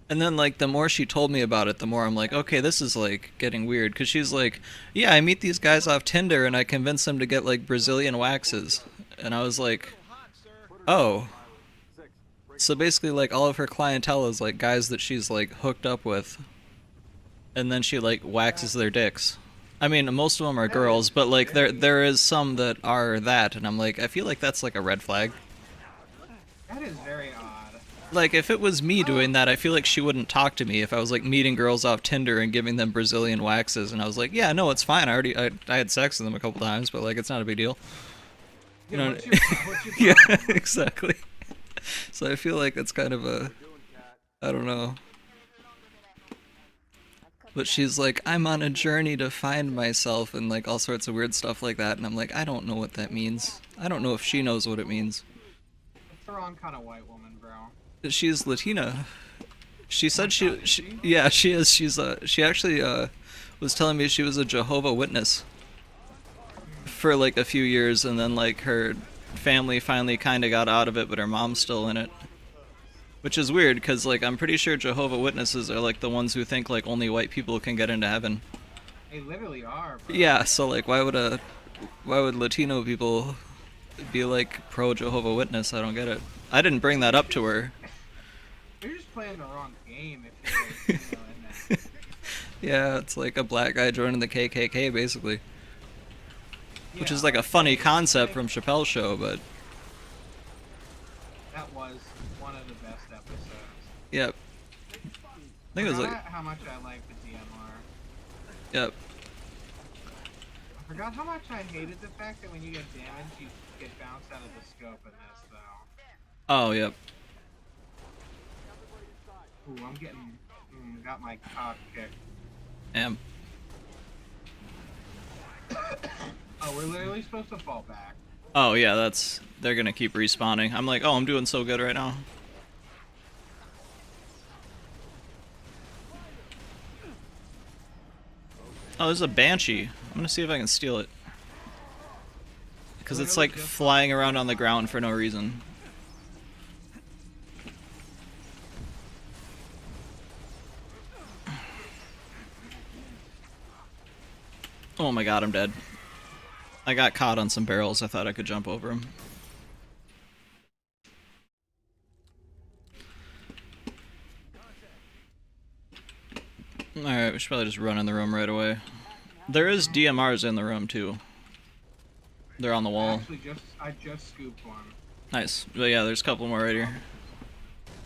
And then like the more she told me about it, the more I'm like, okay, this is like getting weird, because she's like, yeah, I meet these guys off Tinder and I convince them to get like Brazilian waxes, and I was like, oh. So basically, like, all of her clientele is like guys that she's like hooked up with, and then she like waxes their dicks. I mean, most of them are girls, but like there is some that are that, and I'm like, I feel like that's like a red flag. That is very odd. Like, if it was me doing that, I feel like she wouldn't talk to me if I was like meeting girls off Tinder and giving them Brazilian waxes, and I was like, yeah, no, it's fine. I had sex with them a couple times, but like, it's not a big deal. You know? What's your Yeah, problem? exactly. So I feel like it's kind of a, I don't know. But she's like, I'm on a journey to find myself, and like all sorts of weird stuff like that, and I'm like, I don't know what that means. I don't know if she knows what it means. It's the wrong kind of white woman, bro. She's Latina. She said she yeah, she is. She actually was telling me she was a Jehovah's Witness for like a few years, and then like her family finally kind of got out of it, but her mom's still in it. Which is weird, because like I'm pretty sure Jehovah's Witnesses are like the ones who think like only white people can get into heaven. They literally are, bro. Yeah, so like why would Latino people be like pro Jehovah's Witness? I don't get it. I didn't bring that up to her. You're just playing the wrong game if you're Latino in that. Yeah, it's like a black guy joining the KKK basically. Which Yeah, is like a funny concept from Chappelle's show, but that was one of the best episodes. yep. I think it was like How much I like the DMR. yep. I forgot how much I hated the fact that when you get damaged, you get bounced out of the scope in this, though. Oh, yep. Ooh, I'm getting... got my cock kicked. Am. Oh, we're literally supposed to fall back. Oh yeah, they're gonna keep respawning. I'm like, oh, I'm doing so good right now. Oh, there's a Banshee. I'm gonna see if I can steal it. Because it's like flying around on the ground for no reason. Oh my god, I'm dead. I got caught on some barrels. I thought I could jump over them. Alright, we should probably just run in the room right away. There is DMRs in the room too. They're on the wall. Actually, I just scooped one. Nice. But yeah, there's a couple more right here.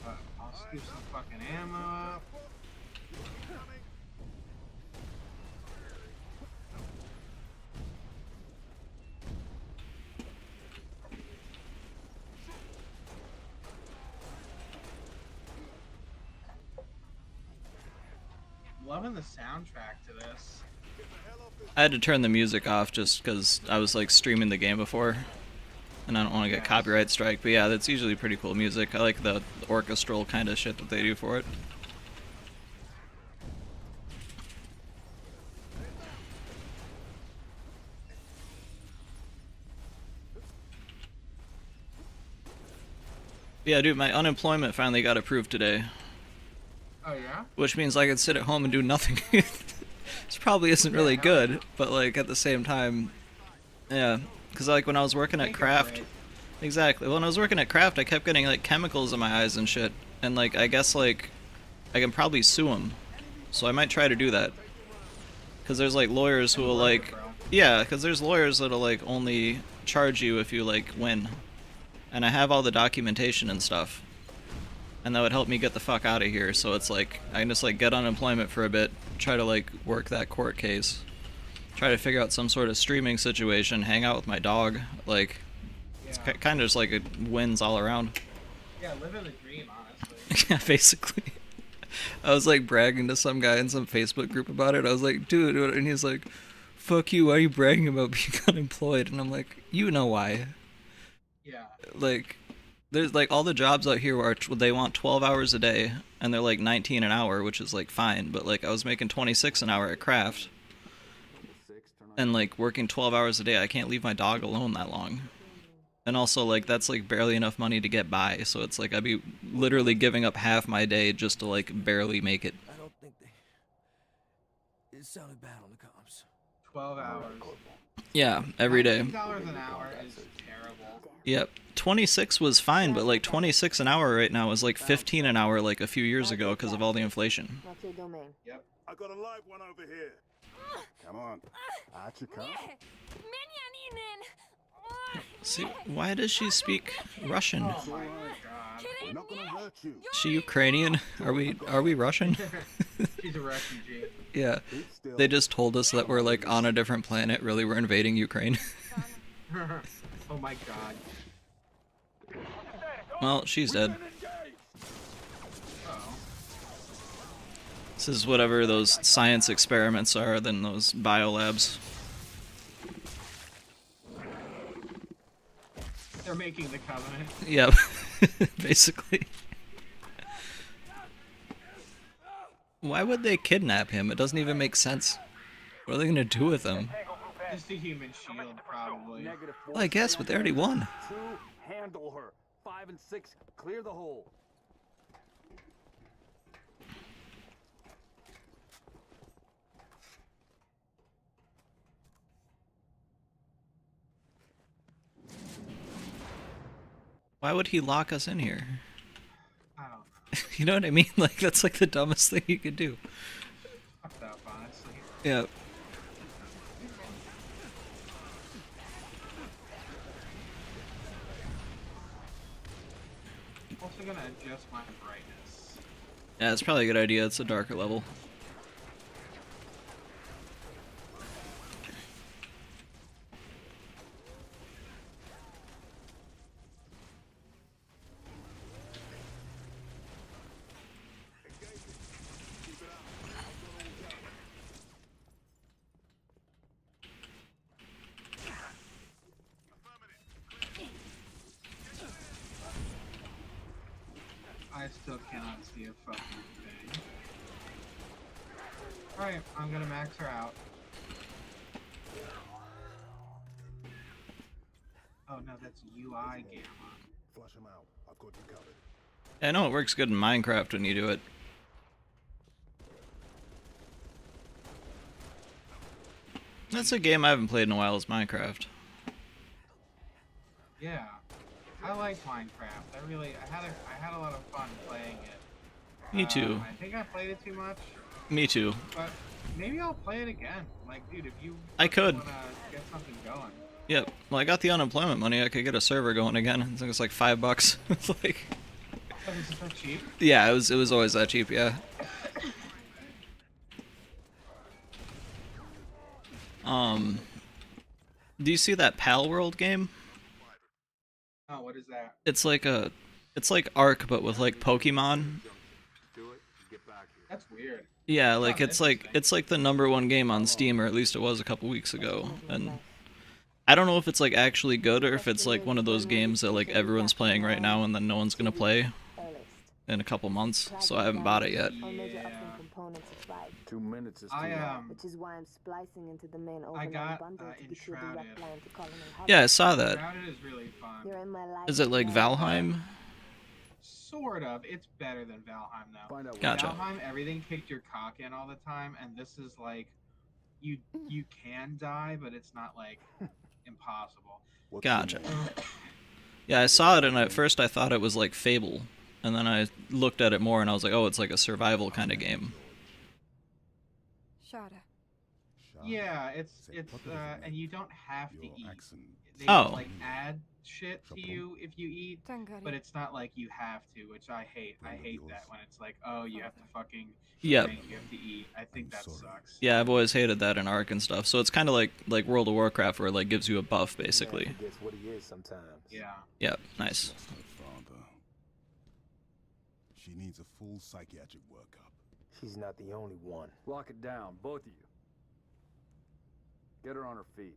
I'll scoop some fucking ammo up. Loving the soundtrack to this. I had to turn the music off just because I was like streaming the game before. And I don't want to get copyright strike, but yeah, that's usually pretty cool music. I like the orchestral kind of shit that they do for it. Yeah, dude, my unemployment finally got approved today. Oh yeah? Which means I can sit at home and do nothing. This probably isn't really good, but like at the same time, yeah. Because like when I was working at Kraft, exactly. When I was working at Kraft, I kept getting like chemicals in my eyes and shit, and like I guess like I can probably sue them, so I might try to do that. Because there's like lawyers who will like, yeah, because there's lawyers that'll like only charge you if you like win, and I have all the documentation and stuff. And that would help me get the fuck out of here, so it's like, I can just like get unemployment for a bit, try to like work that court case, try to figure out some sort of streaming situation, hang out with my dog, like, it's kind of just like it wins all around. Yeah, living the dream, honestly. Yeah, basically. I was like bragging to some guy in some Facebook group about it, I was like, dude, and he's like, fuck you, why are you bragging about being unemployed? And I'm like, you know why. Yeah. Like, there's like all the jobs out here where they want 12 hours a day and they're like 19 an hour, which is like fine, but like I was making 26 an hour at Kraft and like working 12 hours a day. I can't leave my dog alone that long. And also like that's like barely enough money to get by, so it's like I'd be literally giving up half my day just to like barely make it. I don't think they... It sounded bad on the comms. 12 hours. Yeah, every day. $19 an hour is terrible. Yep. 26 was fine, but like 26 an hour right now is like 15 an hour like a few years ago because of all the inflation. Not your domain. Yep. I got a live one over here. Come on. Achika. See, why does she speak Russian? Oh my god. We're not gonna hurt you. Is she Ukrainian? Are we Russian? She's a refugee. Yeah. They just told us that we're like on a different planet. Really, we're invading Ukraine. Oh my god. Well, she's dead. Uh-oh. This is whatever those science experiments are than those biolabs. They're making the covenant. Yep. Basically. Why would they kidnap him? It doesn't even make sense. What are they gonna do with him? Just a human shield, probably. Well, I guess, but they already won. 2, handle her. 5 and 6, clear the hole. Why would he lock us in here? I don't know. You know what I mean? Like, that's like the dumbest thing you could do. Fucked up, honestly. Yeah. Also gonna adjust my brightness. Yeah, it's probably a good idea. It's a darker level. I still cannot see a fucking thing. Alright, I'm gonna max her out. Oh no, that's UI gamma. Flush him out. I've got you covered. I know it works good in Minecraft when you do it. That's a game I haven't played in a while, is Minecraft. Yeah. I like Minecraft. I had a lot of fun playing it. Me too. I think I played it too much, Me too. but maybe I'll play it again. Like, dude, if you I could. wanna get something going. Yep. Well, I got the unemployment money. I could get a server going again. I think it's like $5. It's like, Oh, this is so cheap. yeah, it was always that cheap. Yeah. Do you see that Pal World game? Oh, what is that? It's like Ark, but with like Pokemon. Do it, get back here. That's weird. Yeah, like Sounds interesting. it's like the #1 game on Steam, or at least it was a couple weeks ago. And I don't know if it's like actually good or if it's like one of those games that like everyone's playing right now and then no one's gonna play in a couple months. So I haven't bought it yet. Yeah. 2 minutes is too I long. Which is why I'm splicing into the main I got bundle to get you a Enshrouded. direct line to Colonel Howard. Yeah, I saw that. Shrouded is really fun. You're in my life. Is it like Valheim? Sort of. It's better than Valheim though. Find out what Gotcha. Valheim, everything kicked your cock in all the time, and this is like, you can die, but it's not like impossible. What's Gotcha. your name? Yeah, I saw it and at first I thought it was like Fable. And then I looked at it more and I was like, oh, it's like a survival kind of game. Shada. Yeah, it's Say, what does it and mean? you don't have to Your eat. accent. They Oh. like add shit to you if you eat, but it's not like you have to, which I hate. I hate that when it's like, oh, you have to fucking Yep. drink, you have to eat. I think that sorry. sucks. Yeah, I've always hated that in Ark and stuff. So it's kind of like World of Warcraft where it like gives you a buff basically. Man forgets what he is sometimes. Yeah. Yep, nice. That's her father. She needs a full psychiatric workup. She's not the only one. Lock it down, both of you. Get her on her feet.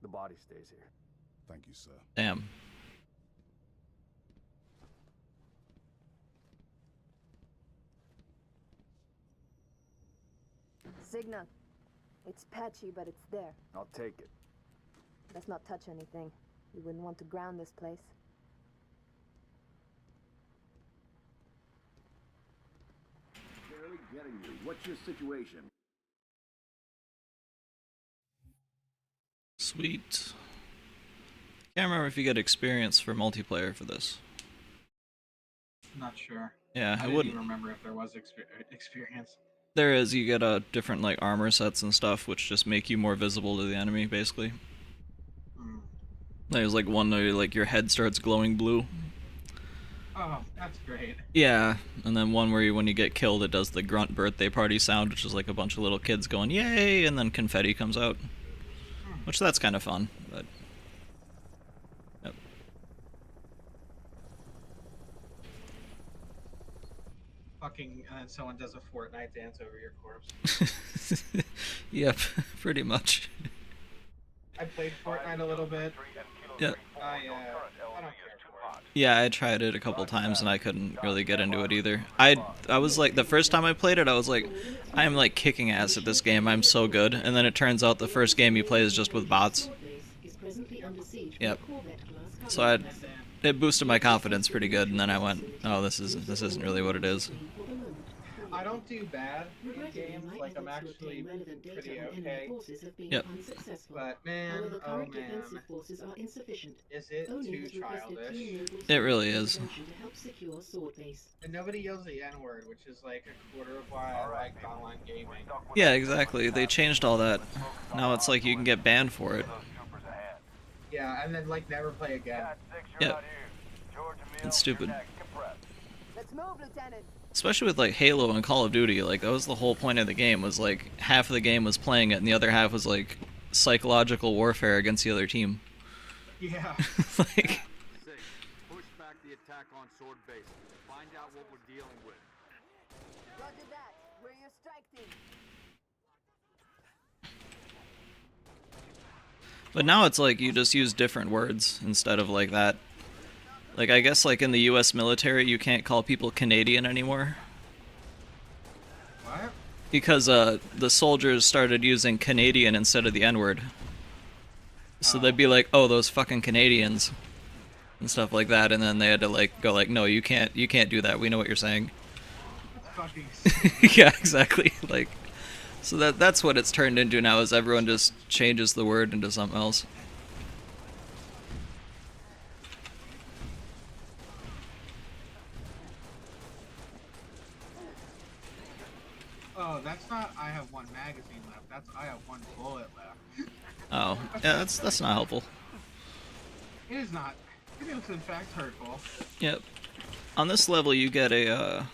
The body stays here. Thank you, sir. Damn. Signal. It's patchy, but it's there. I'll take it. Let's not touch anything. You wouldn't want to ground this place. Barely getting you. What's your situation? Sweet. Can't remember if you get experience for multiplayer for this. Not sure. Yeah, I it didn't wouldn't. even remember if there was experience. There is. You get different like armor sets and stuff, which just make you more visible to the enemy, basically. Hmm. There's like one where like your head starts glowing blue. Oh, that's great. Yeah, and then one where when you get killed, it does the grunt birthday party sound, which is like a bunch of little kids going yay, and then confetti comes out, which that's kind of fun. But yep. Fucking, and then someone does a Fortnite dance over your corpse. Yep, pretty much. I played Fortnite a little bit. Yeah. I don't care for it. Yeah, I tried it a couple times and I couldn't really get into it either. I was like, the first time I played it, I was like, I am like kicking ass at this game. I'm so good. And then it turns out the first game you play is just with bots. Yep. So it boosted my confidence pretty good, and then I went, oh, this isn't really what it is. I don't do bad in games, like I'm actually pretty okay. Yep. But man, oh man, is it too childish? It really is. And nobody yells the N-word, which is like a quarter of why I like online gaming. Yeah, exactly. They changed all that. Now it's like you can get banned for it. Yeah, and then like never play again. Yep. It's stupid. Let's move, Lieutenant. Especially with like Halo and Call of Duty, like that was the whole point of the game, was like half of the game was playing it and the other half was like psychological warfare against the other team. Yeah. Like, Push back the attack on Sword Base. Find out what we're dealing with. Roger that. We're your strike team. but now it's like you just use different words instead of like that. Like, I guess like in the US military you can't call people Canadian anymore. What? Because the soldiers started using Canadian instead of the N-word. So they'd be like, oh, those fucking Canadians and stuff like that, and then they had to like go like, no, you can't do that, we know what you're saying. Fucking Yeah, exactly. Like, so that's what it's turned into now, is everyone just changes the word into something else. Oh, that's not I have one magazine left. That's I have one bullet left. Oh, yeah, that's not helpful. It is not. It is in fact hurtful. Yep. On this level you get a,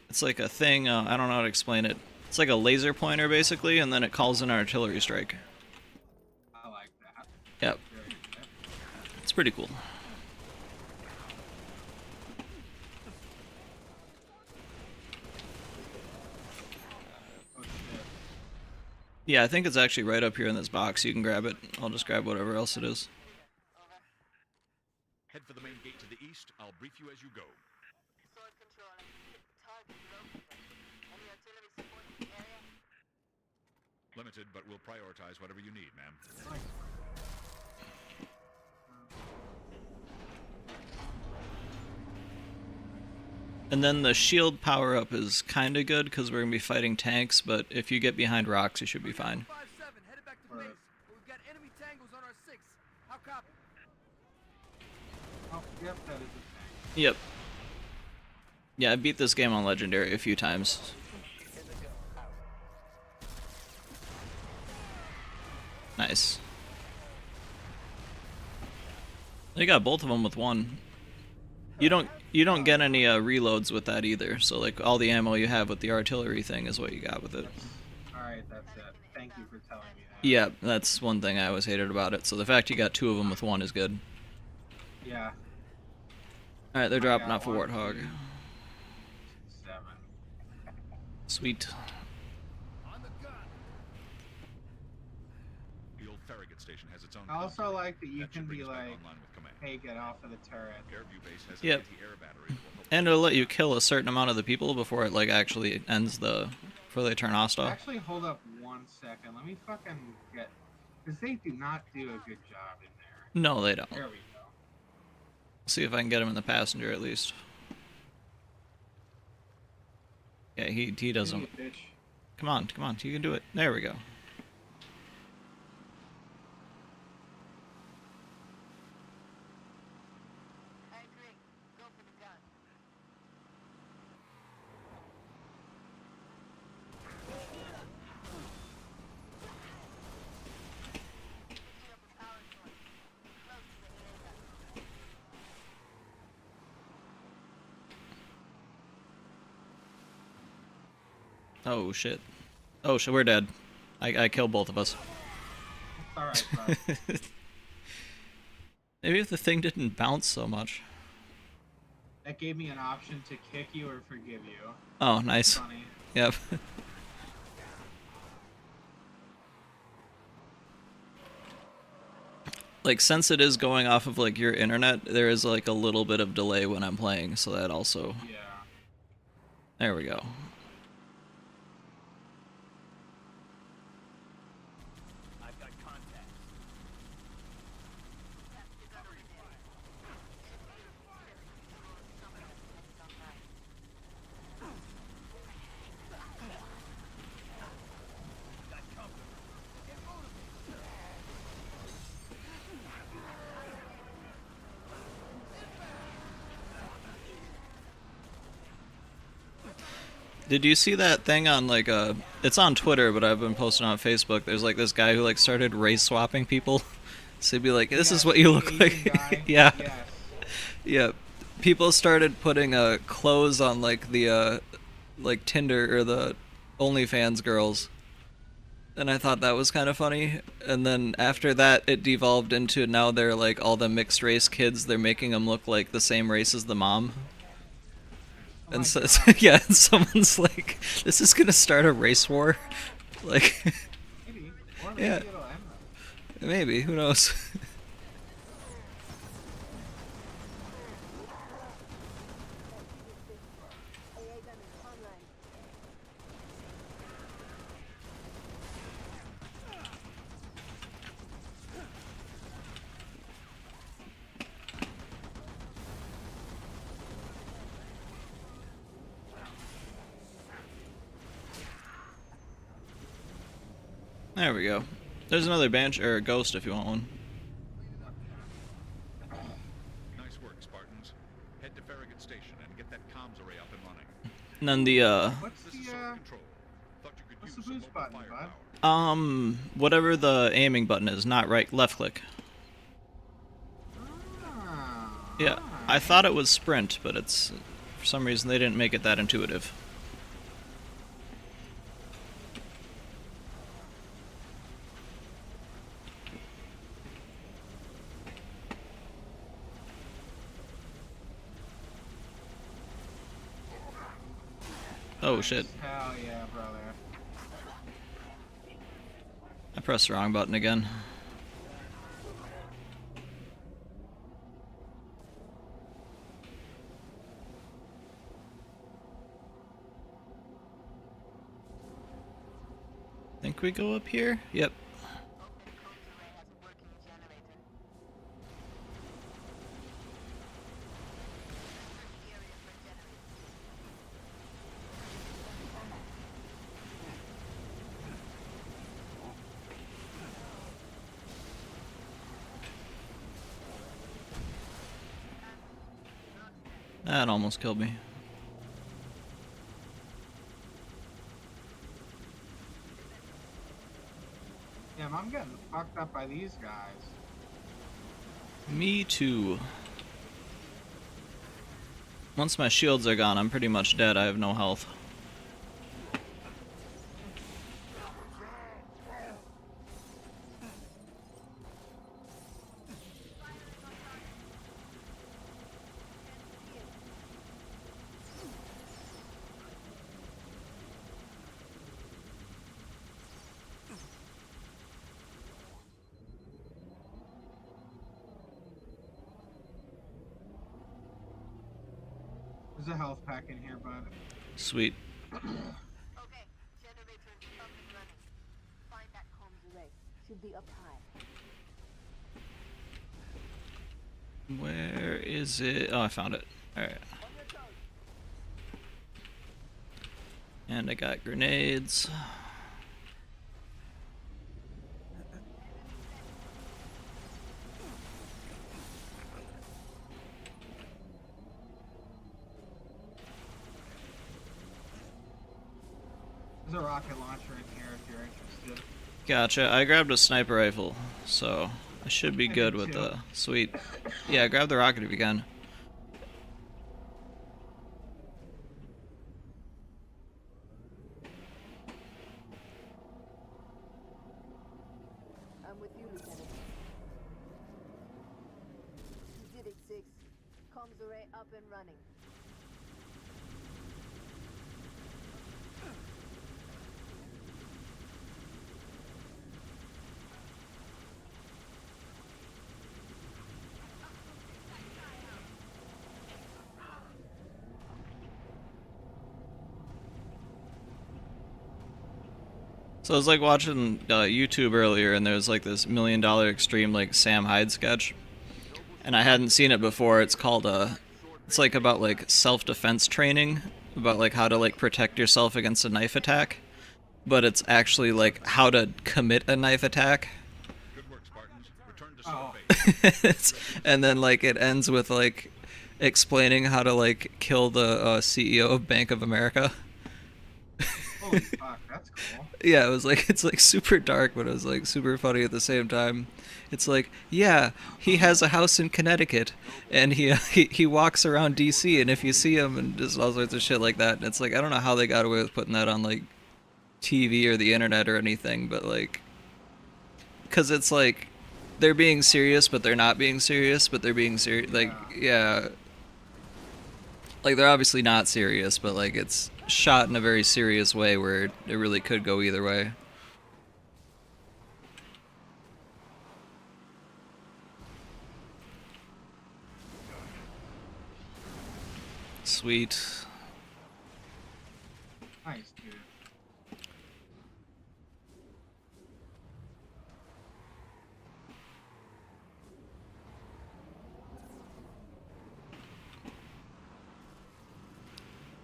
it's like a thing, I don't know how to explain it. It's like a laser pointer basically, and then it calls an artillery strike. I like that. Yep. It's pretty cool. Oh shit. Yeah, I think it's actually right up here in this box. You can grab it. I'll just grab whatever else it is. Head for the main gate to the east. I'll brief you as you go. Sword control. Target located. Any artillery support in the area? Limited, but we'll prioritize whatever you need, ma'am. And then the shield power-up is kind of good because we're going to be fighting tanks, but if you get behind rocks, you should be fine. 5-7, headed back to base. We've got enemy tangles on our 6. How copy? Oh, yep, that is a tank. Yep. Yeah, I beat this game on Legendary a few times. Nice. You got both of them with one. You don't get any reloads with that either. So like all the ammo you have with the artillery thing is what you got with it. Alright, that's it. Thank you for telling me that. Yeah, that's one thing I always hated about it. So the fact you got two of them with one is good. Yeah. All right, they're dropping got off a one, Warthog. 2, 7. Sweet. The old Farragut station has its own. I also like that you That can should bring be us back like, online with command. hey, get off of the turret. Airview base has Yep. an anti-air battery that will help. And it'll let you kill a certain amount of the people before it like actually ends before they turn hostile. Actually, hold up 1 second. Let me fucking get, because they do not do a good job in there. No, they don't. There we go. See if I can get him in the passenger at least. Yeah, he doesn't. Bitch. Come on, you can do it. There we go. Oh shit. Oh shit, we're dead. I killed both of us. Alright, bud. Maybe if the thing didn't bounce so much. That gave me an option to kick you or forgive you. Oh, nice. Funny. Yep. Like, since it is going off of, like, your internet, there is, like, a little bit of delay when I'm playing, so that also... Yeah. There we go. I've got contacts. Did you see that thing on, like, it's on Twitter, but I've been posting on Facebook. There's, like, this guy who, like, started race swapping people. So he'd be like, this is what you look like. Yeah. Yes. Yeah. People started putting, clothes on, like, the, like, Tinder or the OnlyFans girls. And I thought that was kind of funny. And then after that, it devolved into now they're, like, all the mixed race kids. They're making them look like the same race as the mom. And so, yeah, and someone's like, this is gonna start a race war? Like, Maybe. Or maybe yeah. it'll end them. Maybe, who knows? There we go. There's another bench or a ghost if you want one. Nice work, Spartans. Head to Farragut Station and get that comms array up and running. And then the What's This is the, Solar Control. Thought you could what's use the some boost local button, firepower. whatever the aiming button is, not right, left click. Ah, Yeah, I thought it was sprint, but it's, for some reason they didn't make it that intuitive. Oh shit. Hell yeah, brother. I pressed the wrong button again. Think we go up here? Yep. That almost killed me. Damn, I'm getting fucked up by these guys. Me too. Once my shields are gone, I'm pretty much dead. I have no health. There's a health pack in here, bud. Sweet. Okay, generator is up and running. Find that comms array. Should be up high. Where is it? Oh, I found it. Alright. And I got grenades. There's a rocket launcher in here if you're interested. Gotcha. I grabbed a sniper rifle, so I should be I good did with too. the sweet. Yeah, grab the rocket if you can. comms array up and running. So I was like watching YouTube earlier, and there was like this $1 Million Extreme like Sam Hyde sketch, and I hadn't seen it before. It's called it's like about like self-defense training, about like how to like protect yourself against a knife attack, but it's actually like how to commit a knife attack. Good work, Spartans. Return to It's- and then like it ends with like explaining how to like kill the CEO of Bank of America. Holy fuck, that's cool. Yeah, it was like, it's like super dark, but it was like super funny at the same time. It's like, yeah, he has a house in Connecticut, and he walks around DC, and if you see him, and just all sorts of shit like that. And it's like, I don't know how they got away with putting that on like TV or the internet or anything, but like, because it's like they're being serious, but they're not being serious, but they're being serious. Like, yeah, like they're obviously not serious, but like it's shot in a very serious way where it really could go either way. Sweet. Nice, dude.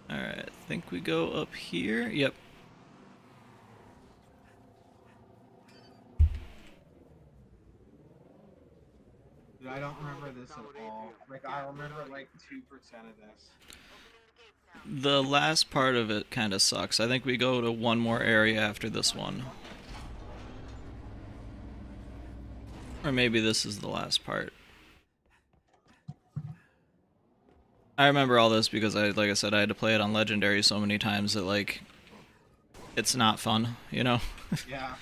Alright, I think we go up here. Yep. Dude, I don't remember this at all. Like, I remember like 2% of this. The last part of it kind of sucks. I think we go to one more area after this one. Or maybe this is the last part. I remember all this because like I said, I had to play it on Legendary so many times that like, it's not fun, you know? Yeah.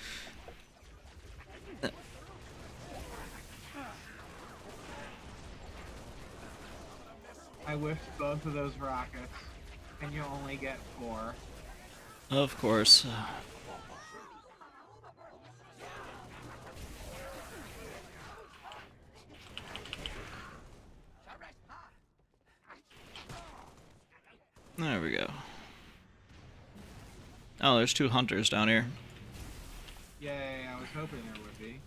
I whiffed both of those rockets, and you only get 4. Of course. There we go. Oh, there's 2 hunters down here. Yay, I was hoping there would be.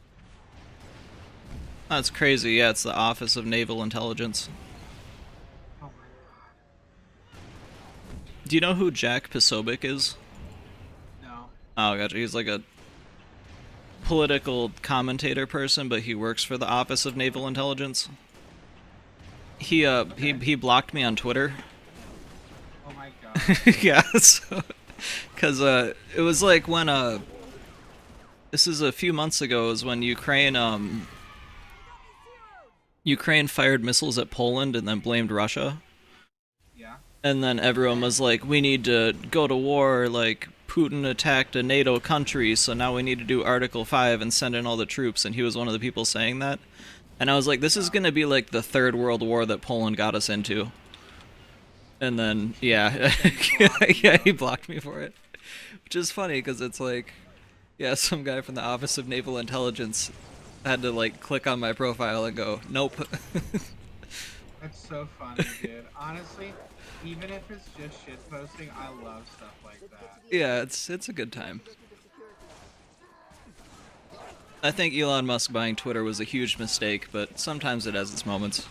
That's crazy. Yeah, it's the Office of Naval Intelligence. Oh my Do you know who Jack Posobiec is? god. No. Oh, gotcha. He's like a political commentator person, but he works for the Office of Naval Intelligence. He blocked me on Twitter. Oh my god. Yeah, so, because it was like when this is a few months ago, is when Ukraine fired missiles at Poland and then blamed Russia. Yeah. And then everyone was like, we need to go to war, like Putin attacked a NATO country, so now we need to do Article 5 and send in all the troops, and he was one of the people saying that. And I was like, this is gonna be like the Third World War that Poland got us into. And then, yeah, yeah, he blocked me for it. Which is funny, because it's like, yeah, some guy from the Office of Naval Intelligence had to, like, click on my profile and go, nope. That's so funny, dude. Honestly, even if it's just shitposting, I love stuff like that. Yeah, it's a good time. I think Elon Musk buying Twitter was a huge mistake, but sometimes it has its moments.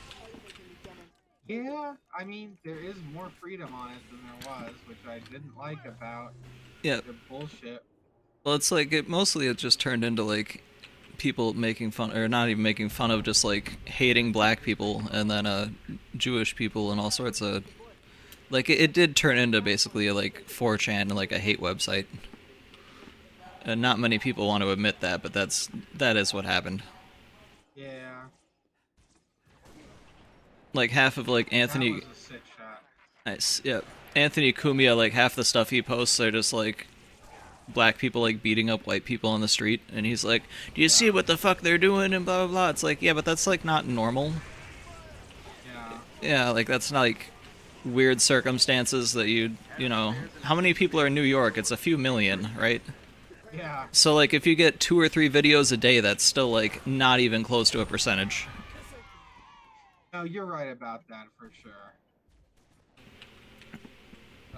Yeah, I mean, there is more freedom on it than there was, which I didn't like about Yeah. the bullshit. Well, it's like, it just turned into, like, people making fun, or not even making fun of, just, like, hating black people, and then, Jewish people, and all sorts of, like, it did turn into basically, like, 4chan, like, a hate website. And not many people want to admit that, but that is what happened. Yeah. Like, half of, like, Anthony... That was a sick shot. Nice, yeah. Anthony Cumia, like, half the stuff he posts are just, like, black people, like, beating up white people on the street, and he's like, do you see what the fuck they're doing, and blah, blah, blah. It's like, yeah, but that's, like, not normal. Yeah. Yeah, like that's not like weird circumstances that you know, how many people are in New York? It's a few million, right? Yeah. So like if you get 2 or 3 videos a day, that's still like not even close to a percentage. No, you're right about that for sure.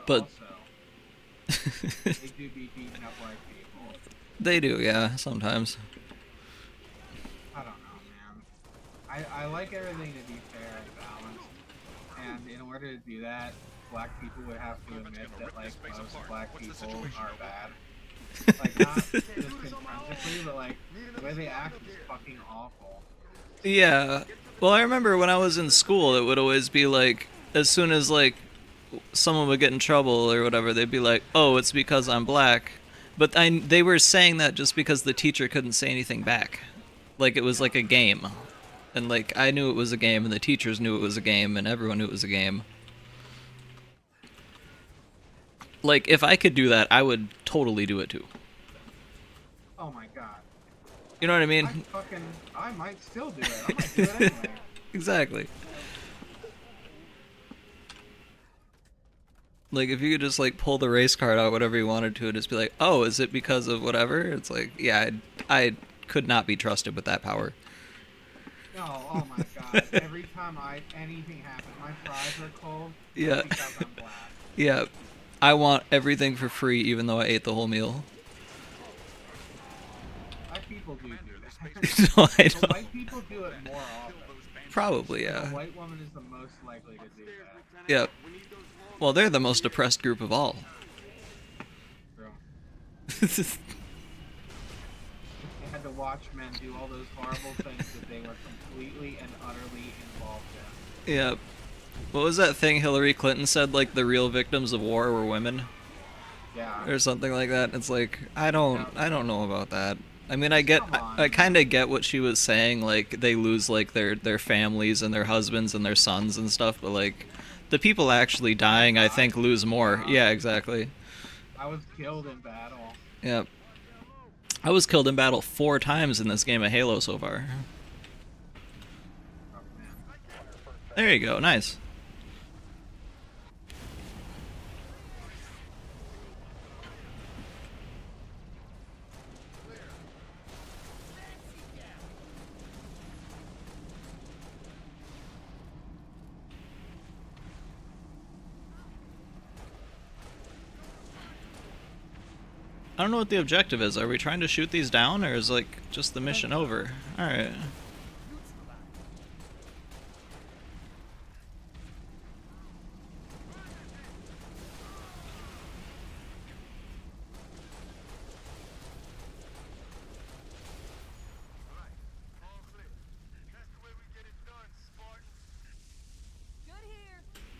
But also, they do be beating up white people. They do, yeah, sometimes. I don't know, man. I like everything to be fair and balanced, and in order to do that, black people would have to admit that like most black people are bad. Like not just intrinsically, but like the way they act is fucking awful. Yeah. Well, I remember when I was in school, it would always be like, as soon as like someone would get in trouble or whatever, they'd be like, "Oh, it's because I'm black." But they were saying that just because the teacher couldn't say anything back, like it was like a game, and like I knew it was a game, and the teachers knew it was a game, and everyone knew it was a game. Like if I could do that, I would totally do it too. Oh my god. You know what I mean? I might still do it. I might do it anyway. Exactly. Like, if you could just, like, pull the race card out whatever you wanted to and just be like, oh, is it because of whatever? It's like, yeah, I could not be trusted with that power. No, oh my god. Every time anything happens, my fries are cold. Yeah. Because I'm black. Yeah. I want everything for free even though I ate the whole meal. White people do that. No, I But don't. white people do it more often. Probably, A yeah. white woman is the most likely to do that. Yep. Well, they're the most oppressed group of all. True. They had to watch men do all those horrible things that they were completely and utterly involved in. Yeah. What was that thing Hillary Clinton said, like, the real victims of war were women? Yeah. Or something like that. It's like, I don't know about that. I mean, I kind of get what she was saying, like, they lose, like, their families and their husbands and their sons and stuff, but, like, the people actually dying, I think, lose more. Yeah, exactly. I was killed in battle. Yep. I was killed in battle 4 times in this game of Halo so far. There you go, nice. I don't know what the objective is. Are we trying to shoot these down, or is, like, just the mission over? Alright.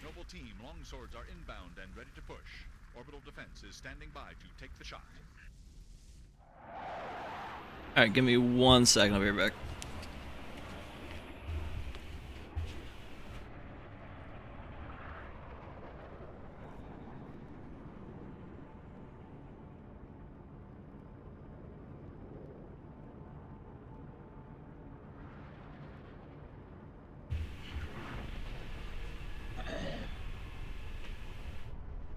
Noble team, longswords are inbound and ready to push. Orbital defense is standing by to take the shot. Alright, give me 1 second, I'll be right back.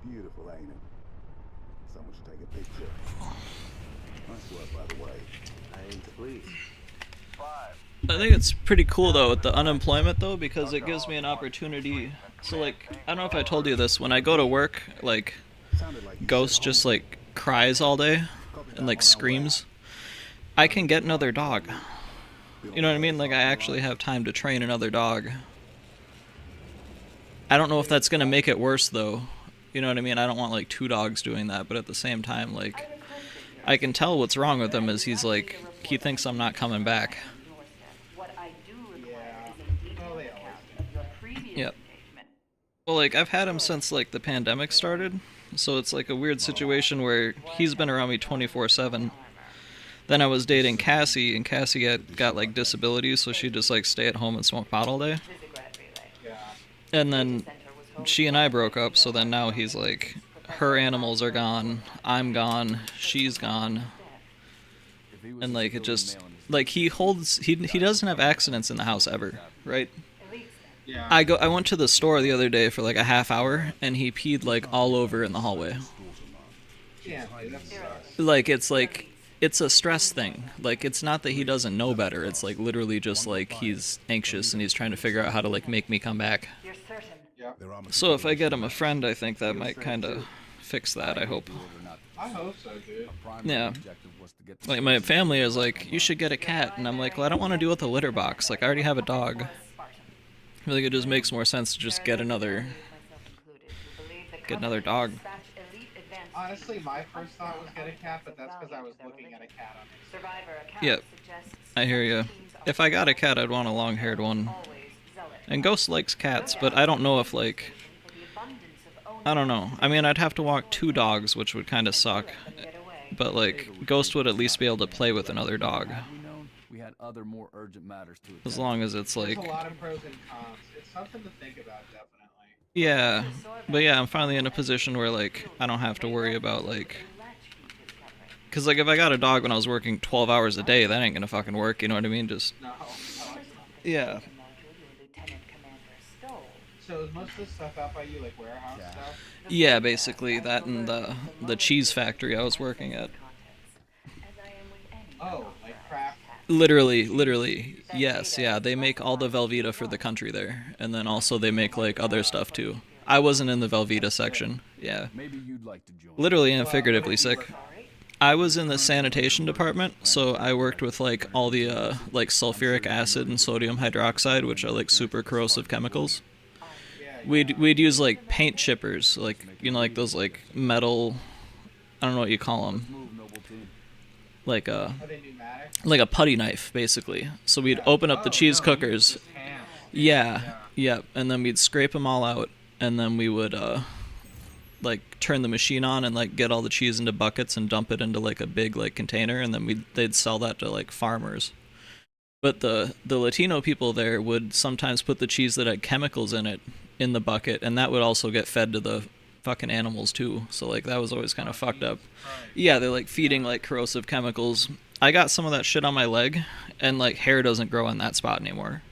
Beautiful, ain't it? Someone should take a picture. Nice work, by the way. I ain't pleased. I think it's pretty cool though with the unemployment though, because it gives me an opportunity. So like, I don't know if I told you this, when I go to work, like, Ghost just like cries all day and like screams. I can get another dog. You know what I mean? Like, I actually have time to train another dog. I don't know if that's gonna make it worse though. You know what I mean? I don't want like 2 dogs doing that, but at the same time, like, I can tell what's wrong with him is he's like, he thinks I'm not coming back. Yep. Well, like, I've had him since, like, the pandemic started, so it's, like, a weird situation where he's been around me 24/7. Then I was dating Cassie, and Cassie got like, disabilities, so she'd just, like, stay at home and smoke pot all day. And then she and I broke up, so then now he's, like, her animals are gone, I'm gone, she's gone. And, like, it just, like, he doesn't have accidents in the house ever, right? Yeah. I went to the store the other day for like a half hour, and he peed like all over in the hallway. Yeah, dude, that sucks. Like it's a stress thing. Like it's not that he doesn't know better. It's like literally just like he's anxious and he's trying to figure out how to like make me come back. You're certain? Yep. So if I get him a friend, I think that might kind of fix that. I hope. I hope so, dude. Yeah. Like my family is like, you should get a cat, and I'm like, well, I don't want to deal with a litter box. Like I already have a dog. I feel like it just makes more sense to just get another dog. Honestly, my first thought was get a cat, but that's because I was looking at a cat on Instagram. Yep. I hear you. If I got a cat, I'd want a long-haired one. And Ghost likes cats, but I don't know if, like... I don't know. I mean, I'd have to walk 2 dogs, which would kind of suck. But, like, Ghost would at least be able to play with another dog. We had other more urgent matters to As long as it's, like... There's a lot of pros and cons. It's something to think about, definitely. Yeah. But yeah, I'm finally in a position where, like, I don't have to worry about, like... Because, like, if I got a dog when I was working 12 hours a day, that ain't gonna fucking work, you know what I mean? Just... No. Yeah. So is most of this stuff out by you, like warehouse stuff? Yeah, basically that and the cheese factory I was working at. Oh, like craft. Literally, yes, yeah. They make all the Velveeta for the country there, and then also they make like other stuff too. I wasn't in the Velveeta section. Yeah. Maybe you'd like to join. Literally and figuratively sick. I was in the sanitation department, so I worked with like all the like sulfuric acid and sodium hydroxide, which are like super corrosive chemicals. We'd use like paint chippers, like you know, like those like metal, I don't know what you call them, like a putty knife basically. So we'd open up the cheese cookers, yeah, and then we'd scrape them all out, and then we would like turn the machine on and like get all the cheese into buckets and dump it into like a big like container, and then they'd sell that to like farmers. But the Latino people there would sometimes put the cheese that had chemicals in it in the bucket, and that would also get fed to the fucking animals too. So like that was always kind of fucked up. Yeah, they're like feeding like corrosive chemicals. I got some of that shit on my leg, and like hair doesn't grow in that spot anymore.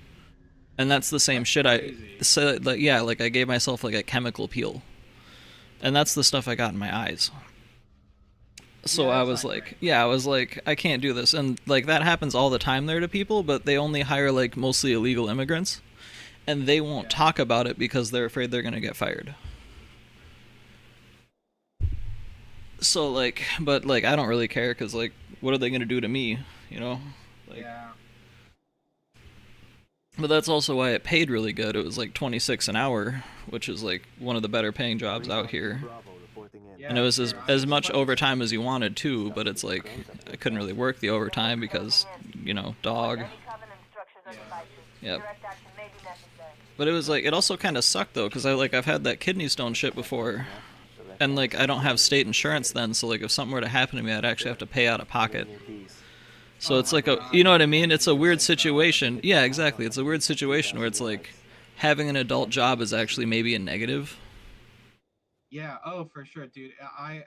And that's the same shit like I gave myself like a chemical peel. And that's the stuff I got in my eyes. So I was like, I can't do this. And like that happens all the time there to people, but they only hire like mostly illegal immigrants. And they won't talk about it because they're afraid they're going to get fired. So like, but like I don't really care because like, what are they going to do to me, you know? Like, but that's also why it paid really good. It was like 26 an hour, which is like one of the better paying jobs out here. And it was as much overtime as you wanted too, but it's like I couldn't really work the overtime because, you know, dog. Yep. But it was like, it also kind of sucked though, because I've had that kidney stone shit before, and like I don't have state insurance then, so like if something were to happen to me, I'd actually have to pay out of pocket. So it's like you know what I mean? It's a weird situation. Yeah, exactly. It's a weird situation where it's like having an adult job is actually maybe a negative. Yeah, oh, for sure, dude.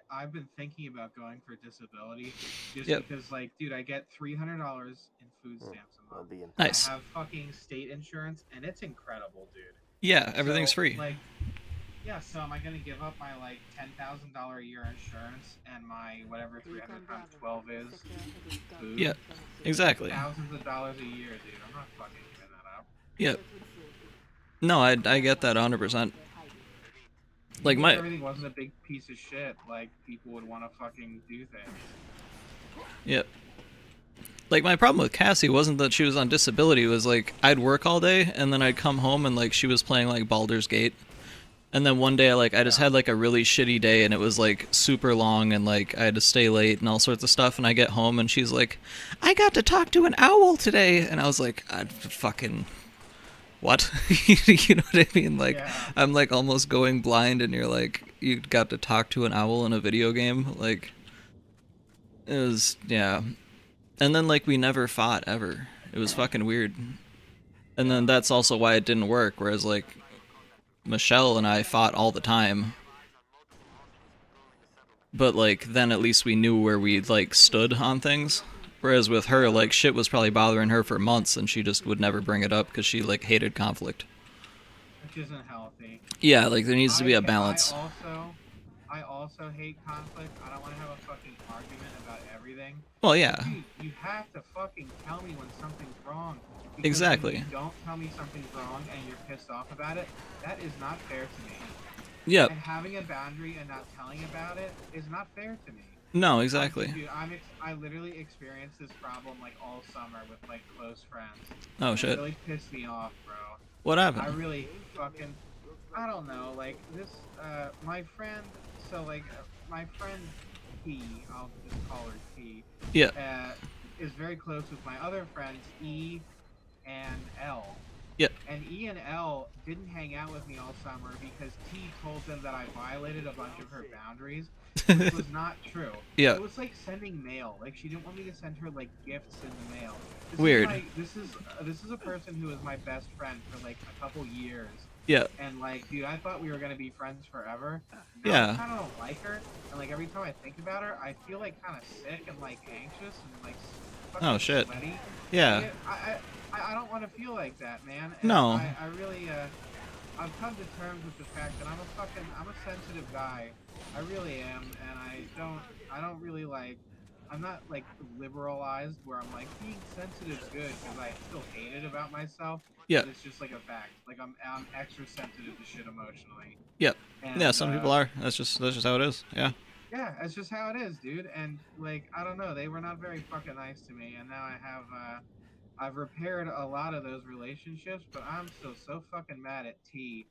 I've been thinking about going for disability just because, like, dude, I get $300 in food stamps a month. Nice. I have fucking state insurance, and it's incredible, dude. Yeah, everything's free. Like, yeah, so am I going to give up my, like, $10,000 a year insurance and my whatever 300 times 12 is food? Yeah, exactly. Thousands of dollars a year, dude. I'm not fucking giving that up. Yep. No, I get that 100%. Like if everything wasn't a big piece of shit, like people would want to fucking do things. Yep. Like my problem with Cassie wasn't that she was on disability. It was like I'd work all day and then I'd come home and like she was playing like Baldur's Gate, and then one day like I just had like a really shitty day and it was like super long and like I had to stay late and all sorts of stuff, and I get home and she's like, I got to talk to an owl today, and I was like, I'd fucking. What? You know what I mean? Like, I'm like almost going blind and you're like, you got to talk to an owl in a video game? Like, it was, yeah. And then like we never fought ever. It was fucking weird. And then that's also why it didn't work, whereas like Michelle and I fought all the time. But like then at least we knew where we like stood on things. Whereas with her, like, shit was probably bothering her for months, and she just would never bring it up because she, like, hated conflict. which isn't healthy. Yeah, like there needs to be a balance. I also hate conflict. I don't want to have a fucking argument about everything. Well, yeah. Dude, you have to fucking tell me when something's wrong. Exactly. If you don't tell me something's wrong and you're pissed off about it, that is not fair to me. Yep. And having a boundary and not telling about it is not fair to me. No, exactly. Dude, I literally experienced this problem like all summer with like close friends. Oh shit. It really pissed me off, bro. What happened? I really fucking, I don't know, like this, my friend, so like, my friend T, I'll just call her T. Yeah. Is very close with my other friends, E and L. Yep. And E and L didn't hang out with me all summer because T told them that I violated a bunch of her boundaries, which was not true. Yeah. It was like sending mail. Like she didn't want me to send her like gifts in the mail. Weird. This is a person who was my best friend for like a couple years. Yeah. And like, dude, I thought we were gonna be friends forever. Now Yeah. I kind of don't like her, and like every time I think about her, I feel like kind of sick and like anxious and like fucking Oh shit. sweaty. Yeah. I don't want to feel like that, man. And No. I really I've come to terms with the fact that I'm a sensitive guy. I really am, and I don't really like. I'm not like liberalized where I'm like being sensitive is good because I still hate it about myself. Yeah. But it's just like a fact. Like I'm extra sensitive to shit emotionally. Yep. And, Yeah, some people are. That's just how it is. Yeah. Yeah, it's just how it is, dude. And like I don't know, they were not very fucking nice to me, and now I have I've repaired a lot of those relationships, but I'm still so fucking mad at T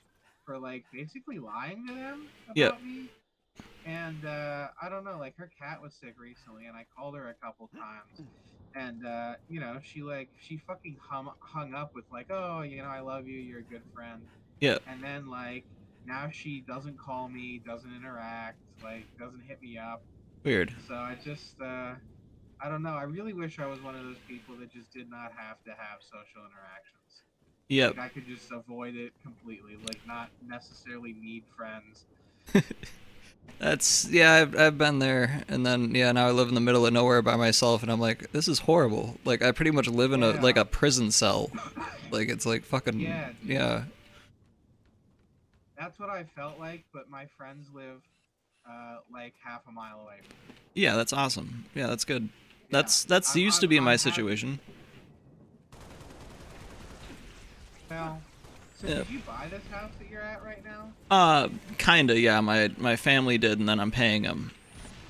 for like basically lying to them about me. And I don't know, like her cat was sick recently, and I called her a couple times, and you know, she fucking hung up with like, oh, you know, I love you, you're a good friend. Yeah. And then like now she doesn't call me, doesn't interact, like doesn't hit me up. Weird. So I just I don't know. I really wish I was one of those people that just did not have to have social interactions. Yep. Like I could just avoid it completely, like not necessarily need friends. That's, yeah, I've been there, and then, yeah, now I live in the middle of nowhere by myself, and I'm like, this is horrible. Like, I pretty much live in a prison cell. Like, it's like fucking, yeah. That's what I felt like, but my friends live, like half a mile away from me. Yeah, that's awesome. Yeah, that's good. Yeah. That's used to be my situation. Well, so did you buy this house that you're at right now? Kinda, yeah. My family did, and then I'm paying them.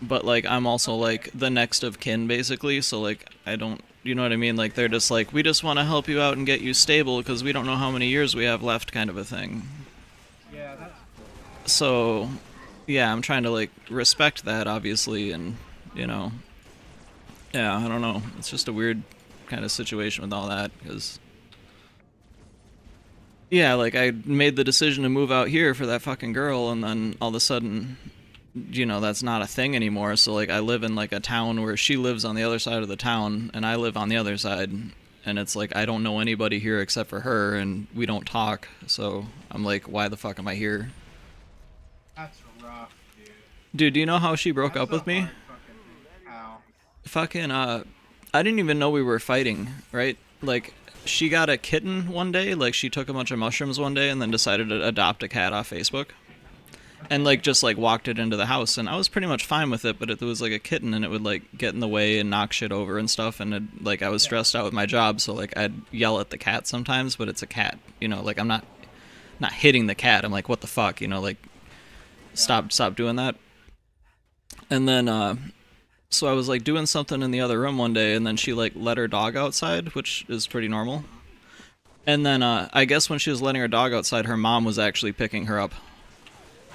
But like, I'm also like the next of kin, basically. So like, I don't, you know what I mean? Like, they're just like, we just want to help you out and get you stable because we don't know how many years we have left, kind of a thing. Yeah, that's cool. So, yeah, I'm trying to like respect that, obviously, and you know, yeah, I don't know. It's just a weird kind of situation with all that because. Yeah, like, I made the decision to move out here for that fucking girl, and then all of a sudden, you know, that's not a thing anymore, so, like, I live in, like, a town where she lives on the other side of the town, and I live on the other side, and it's like, I don't know anybody here except for her, and we don't talk, so I'm like, why the fuck am I here? That's rough, dude. Dude, do you know how she broke up with me? How? Fucking, I didn't even know we were fighting, right? Like, she got a kitten one day, like she took a bunch of mushrooms one day and then decided to adopt a cat off Facebook. And like just like walked it into the house, and I was pretty much fine with it, but it was like a kitten and it would like get in the way and knock shit over and stuff, and it, like I was stressed out with my job, so like I'd yell at the cat sometimes, but it's a cat, you know, like I'm not hitting the cat. I'm like, what the fuck, you know, like stop doing that. And then so I was like doing something in the other room one day, and then she like let her dog outside, which is pretty normal. And then I guess when she was letting her dog outside, her mom was actually picking her up.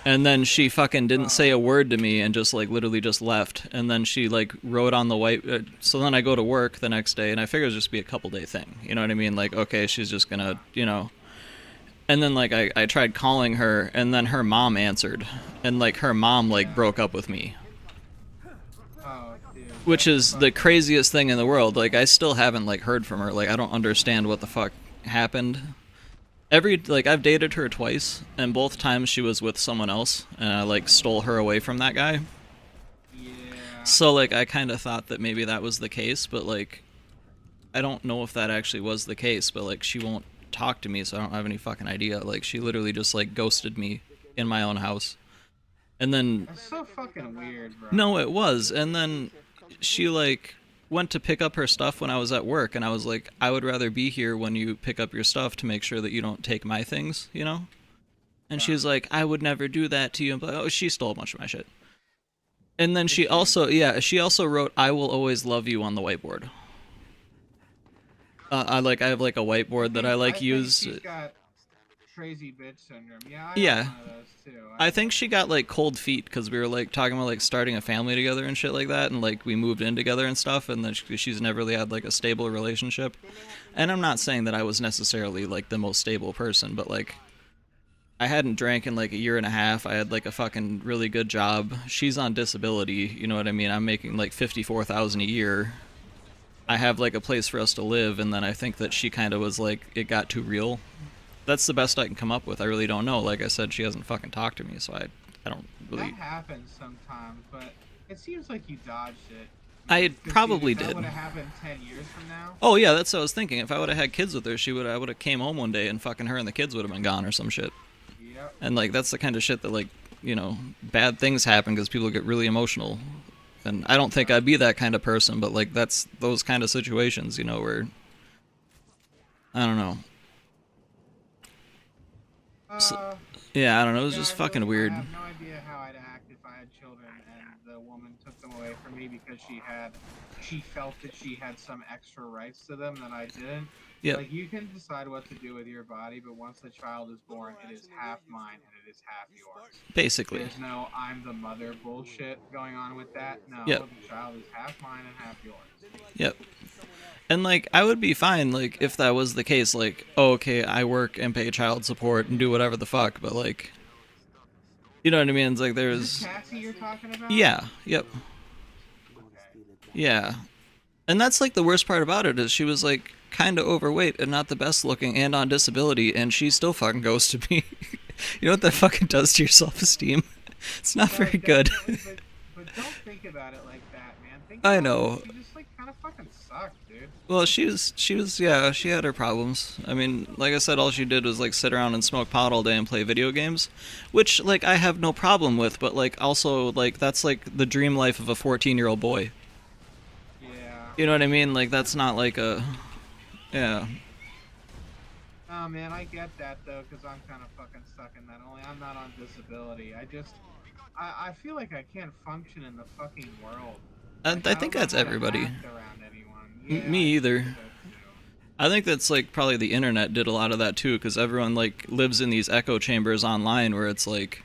And then she fucking didn't say a word to me and just like literally just left. And then she like wrote on the white. So then I go to work the next day, and I figure it was just be a couple day thing. You know what I mean? Like, okay, she's just gonna, you know. And then like I tried calling her, and then her mom answered, and like her mom like broke up with me. Which is the craziest thing in the world. Like, I still haven't, like, heard from her. Like, I don't understand what the fuck happened. I've dated her twice, and both times she was with someone else, and I, like, stole her away from that guy. Yeah. So, like, I kind of thought that maybe that was the case, but, like, I don't know if that actually was the case, but, like, she won't talk to me, so I don't have any fucking idea. Like, she literally just, like, ghosted me in my own house. And then... That's so fucking weird, bro. No, it was. And then she, like, went to pick up her stuff when I was at work, and I was like, I would rather be here when you pick up your stuff to make sure that you don't take my things, you know? And she was like, I would never do that to you. I'm like, oh, she stole a bunch of my shit. And then she also, she also wrote, I will always love you on the whiteboard. I have like a whiteboard that I like use. She's got crazy bitch syndrome. Yeah, Yeah. have one of those too. I think she got like cold feet because we were like talking about like starting a family together and shit like that, and like we moved in together and stuff, and then she's never really had like a stable relationship. And I'm not saying that I was necessarily like the most stable person, but like I hadn't drank in like a year and a half. I had like a fucking really good job. She's on disability, you know what I mean? I'm making like $54,000 a year. I have like a place for us to live, and then I think that she kind of was like, it got too real. That's the best I can come up with. I really don't know. Like I said, she hasn't fucking talked to me, so I don't really... That happens sometimes, but it seems like you dodged it. I probably That did. would have happened 10 years from now. Oh yeah, that's what I was thinking. If I would have had kids with her, I would have came home one day and fucking her and the kids would have been gone or some shit. Yep. And like that's the kind of shit that like, you know, bad things happen because people get really emotional. And I don't think I'd be that kind of person, but like that's those kind of situations, you know, where I don't know. So, yeah, I don't know. It was just fucking weird. I have no idea how I'd act if I had children and the woman took them away from me because she felt that she had some extra rights to them that I didn't. Yep. Like, you can decide what to do with your body, but once the child is born, it is half mine and it is half yours. Basically. There's no I'm the mother bullshit going on with that. No, Yep. the child is half mine and half yours. Yep. And like I would be fine like if that was the case, like, oh, okay, I work and pay child support and do whatever the fuck, but like, you know what I mean? It's like there's... Is this Cassie you're talking about? Yeah, yep. Yeah. And that's like the worst part about it is she was like kind of overweight and not the best looking and on disability, and she still fucking ghosted me. You know what that fucking does to your self-esteem? It's not very good. But don't think about it like that, man. I know. She just like kind of fucking sucked, dude. Well, she was, yeah, she had her problems. I mean, like I said, all she did was, like, sit around and smoke pot all day and play video games, which, like, I have no problem with, but, like, also, like, that's, like, the dream life of a 14-year-old boy. Yeah. You know what I mean? Like, that's not, like, a... Yeah. Oh, man, I get that, though, because I'm kind of fucking stuck in that. Only I'm not on disability. I feel like I can't function in the fucking world. I think that's everybody. Yeah, Me either. I think that's like probably the internet did a lot of that too, because everyone like lives in these echo chambers online where it's like,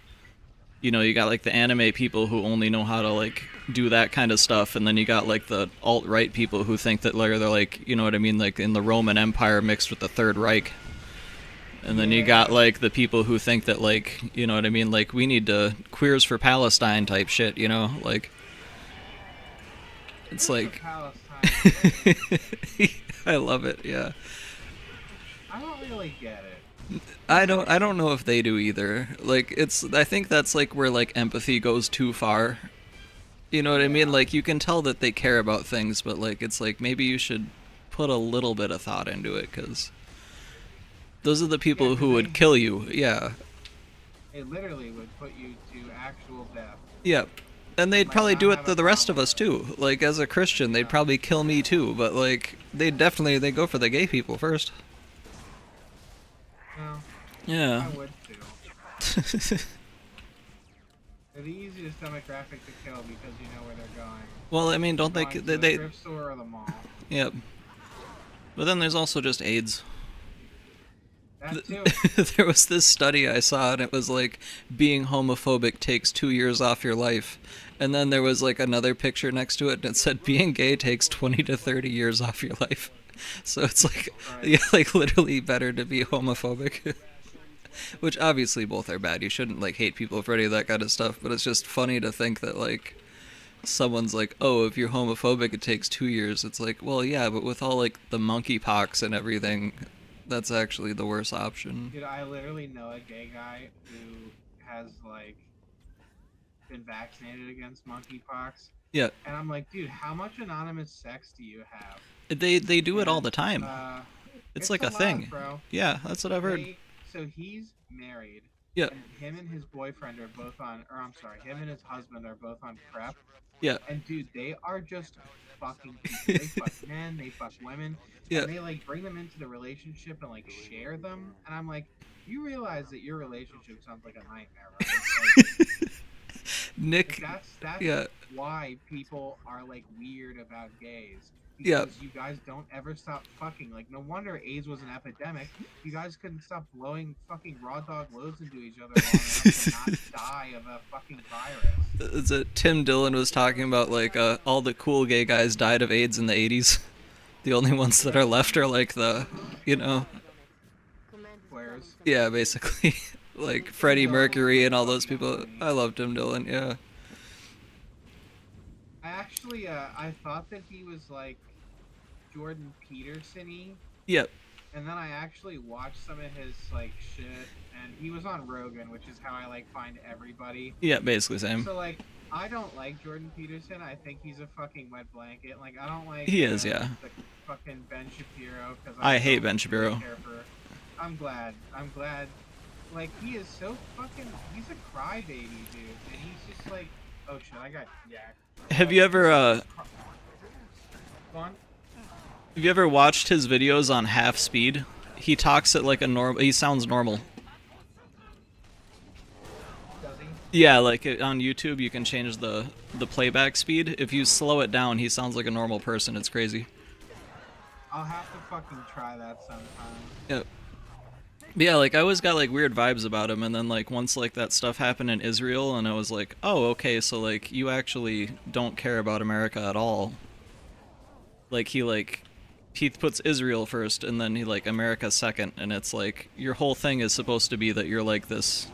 you know, you got like the anime people who only know how to like do that kind of stuff, and then you got like the alt-right people who think that they're like, you know what I mean, like in the Roman Empire mixed with the Third Reich. And then you got like the people who think that like, you know what I mean, like we need to queers for Palestine type shit, you know, like it's like I love it, yeah. I don't really get it. I don't know if they do either. Like I think that's like where like empathy goes too far. You know what I mean? Like you can tell that they care about things, but like it's like maybe you should put a little bit of thought into it, cuz those are the people who would kill you. Yeah. It literally would put you to actual death. Yep. And they'd probably do it to the rest of us too. Like as a Christian, they'd probably kill me too, but like they go for the gay people first. No. Yeah. I would too. They're the easiest demographic to kill because you know where they're going. Well, I mean, don't they The thrift store or the mall. Yep. But then there's also just AIDS. That too. There was this study I saw, and it was like being homophobic takes 2 years off your life, and then there was like another picture next to it, and it said being gay takes 20 to 30 years off your life. So it's like, yeah, like literally better to be homophobic. Which obviously both are bad. You shouldn't like hate people for any of that kind of stuff, but it's just funny to think that like someone's like, oh, if you're homophobic it takes 2 years. It's like, well, yeah, but with all like the monkeypox and everything, that's actually the worst option. Dude, I literally know a gay guy who has like been vaccinated against monkeypox. Yeah. And I'm like, dude, how much anonymous sex do you have? They do it all the time. It's like a lot, thing. bro. Yeah, that's what I've heard. So he's married. Yeah. And him and his boyfriend are both on, or I'm sorry, him and his husband are both on prep. Yeah. And dude, they are just fucking people. They fuck men, they fuck women, Yeah. and they like bring them into the relationship and like share them. And I'm like, you realize that your relationship sounds like a nightmare, right? Like, Nick. That's why people are like weird about gays. Yeah. Because you guys don't ever stop fucking. Like, no wonder AIDS was an epidemic. You guys couldn't stop blowing fucking raw dog loads into each other long enough to not die of a fucking virus. Is it Tim Dillon was talking about like all the cool gay guys died of AIDS in the 80s. The only ones that are left are like the, you know. Squares. Yeah, basically. Like Freddie Mercury and all those people. I love Tim Dillon, yeah. I actually, I thought that he was like Jordan Peterson-y. Yep. And then I actually watched some of his like shit, and he was on Rogan, which is how I like find everybody. Yeah, basically same. So like, I don't like Jordan Peterson. I think he's a fucking wet blanket. Like, I don't like. He is, yeah. The fucking Ben Shapiro. Cause I hate Ben Shapiro. I'm glad. Like, he is so fucking. He's a crybaby, dude, and he's just like, oh shit, I got yacked. Have you ever Go on. Have you ever watched his videos on half speed? He talks at like a normal. He sounds normal. Does he? Yeah, like on YouTube, you can change the playback speed. If you slow it down, he sounds like a normal person. It's crazy. I'll have to fucking try that sometime. Yep. But yeah, like I always got like weird vibes about him, and then like once like that stuff happened in Israel, and I was like, oh, okay, so like you actually don't care about America at all. Like he puts Israel first, and then he like America second, and it's like your whole thing is supposed to be that you're like this.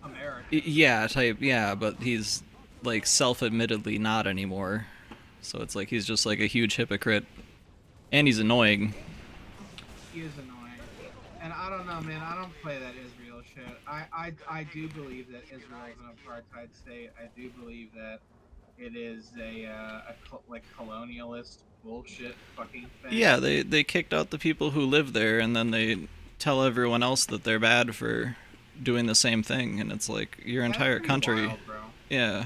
America. Yeah, type. Yeah, but he's like self-admittedly not anymore. So it's like he's just like a huge hypocrite, and he's annoying. He is annoying. And I don't know, man. I don't play that Israel shit. I do believe that Israel is an apartheid state. I do believe that it is like colonialist bullshit fucking thing. Yeah, they kicked out the people who live there, and then they tell everyone else that they're bad for doing the same thing, and it's like your entire country. Wild, bro. Yeah.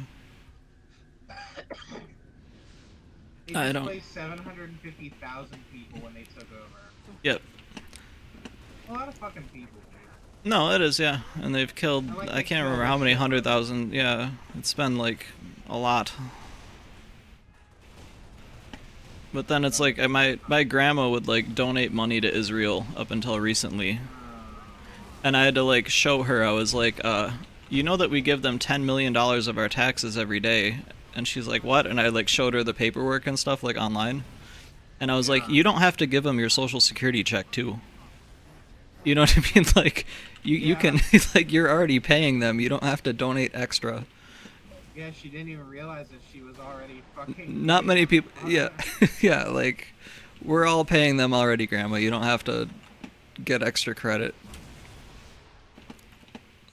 They I don't. displaced 750,000 people when they took over. Yep. A lot of fucking people, dude. No, it is, yeah. And they've killed, And, like, I they can't kill remember how this many shit. 100,000. Yeah, it's been like a lot. But then it's like my grandma would like donate money to Israel up until recently. And I had to like show her, I was like, you know that we give them $10 million of our taxes every day. And she's like, what? And I like showed her the paperwork and stuff like online. And I was like, you don't have to give them your social security check too. You know what I mean? Like, you can, like, you're already paying them. You don't have to donate extra. Yeah, she didn't even realize that she was already fucking. Not many people, yeah. Yeah, like, we're all paying them already, Grandma. You don't have to get extra credit.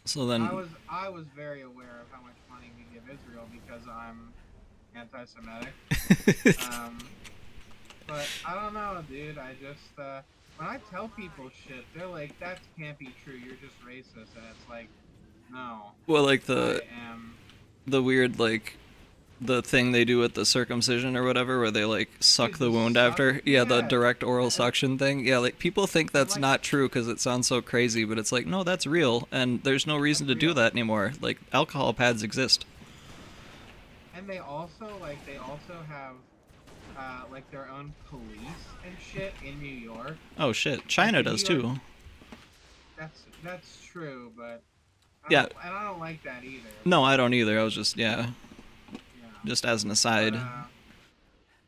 So then. I was very aware of how much money we give Israel because I'm anti-Semitic. But I don't know, dude. I just when I tell people shit, they're like, "That can't be true. You're just racist," and it's like, no. Well, like I am. the weird like the thing they do with the circumcision or whatever, where they like suck the wound after. Yeah, the direct oral suction thing. Yeah, like people think that's not true because it sounds so crazy, but it's like, no, that's real, and there's no reason to do that anymore. Like alcohol pads exist. And they also have like their own police and shit in New York. Oh shit, China does too. That's true, but yeah, and I don't like that either. No, I don't either. I was just just as an aside. But,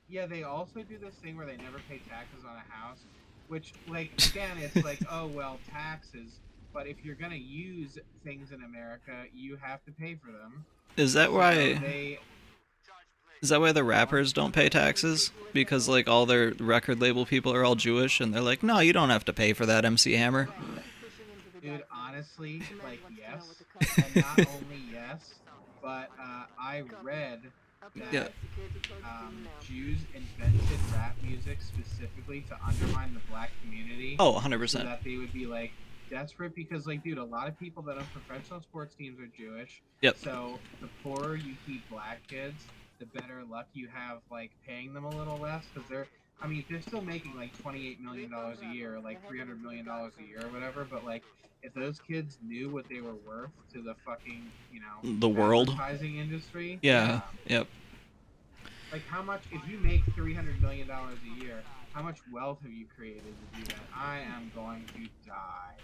yeah, they also do this thing where they never pay taxes on a house, which like again, it's like, oh well, taxes. But if you're gonna use things in America, you have to pay for them. Is that why? Is that why the rappers don't pay taxes? Because like all their record label people are all Jewish, and they're like, no, you don't have to pay for that, MC Hammer. Dude, honestly, like yes, and not only yes, but I read that Jews invented rap music specifically to undermine the black community. Oh, So 100%. that they would be like desperate because, like, dude, a lot of people that own professional sports teams are Jewish. Yep. So the poorer you keep black kids, the better luck you have, like, paying them a little less because they're still making like $28 million a year, or like $300 million a year or whatever. But like, if those kids knew what they were worth to the fucking, the world advertising industry, yeah. Yep. Like, how much, if you make $300 million a year, how much wealth have you created to do that? I am going to die.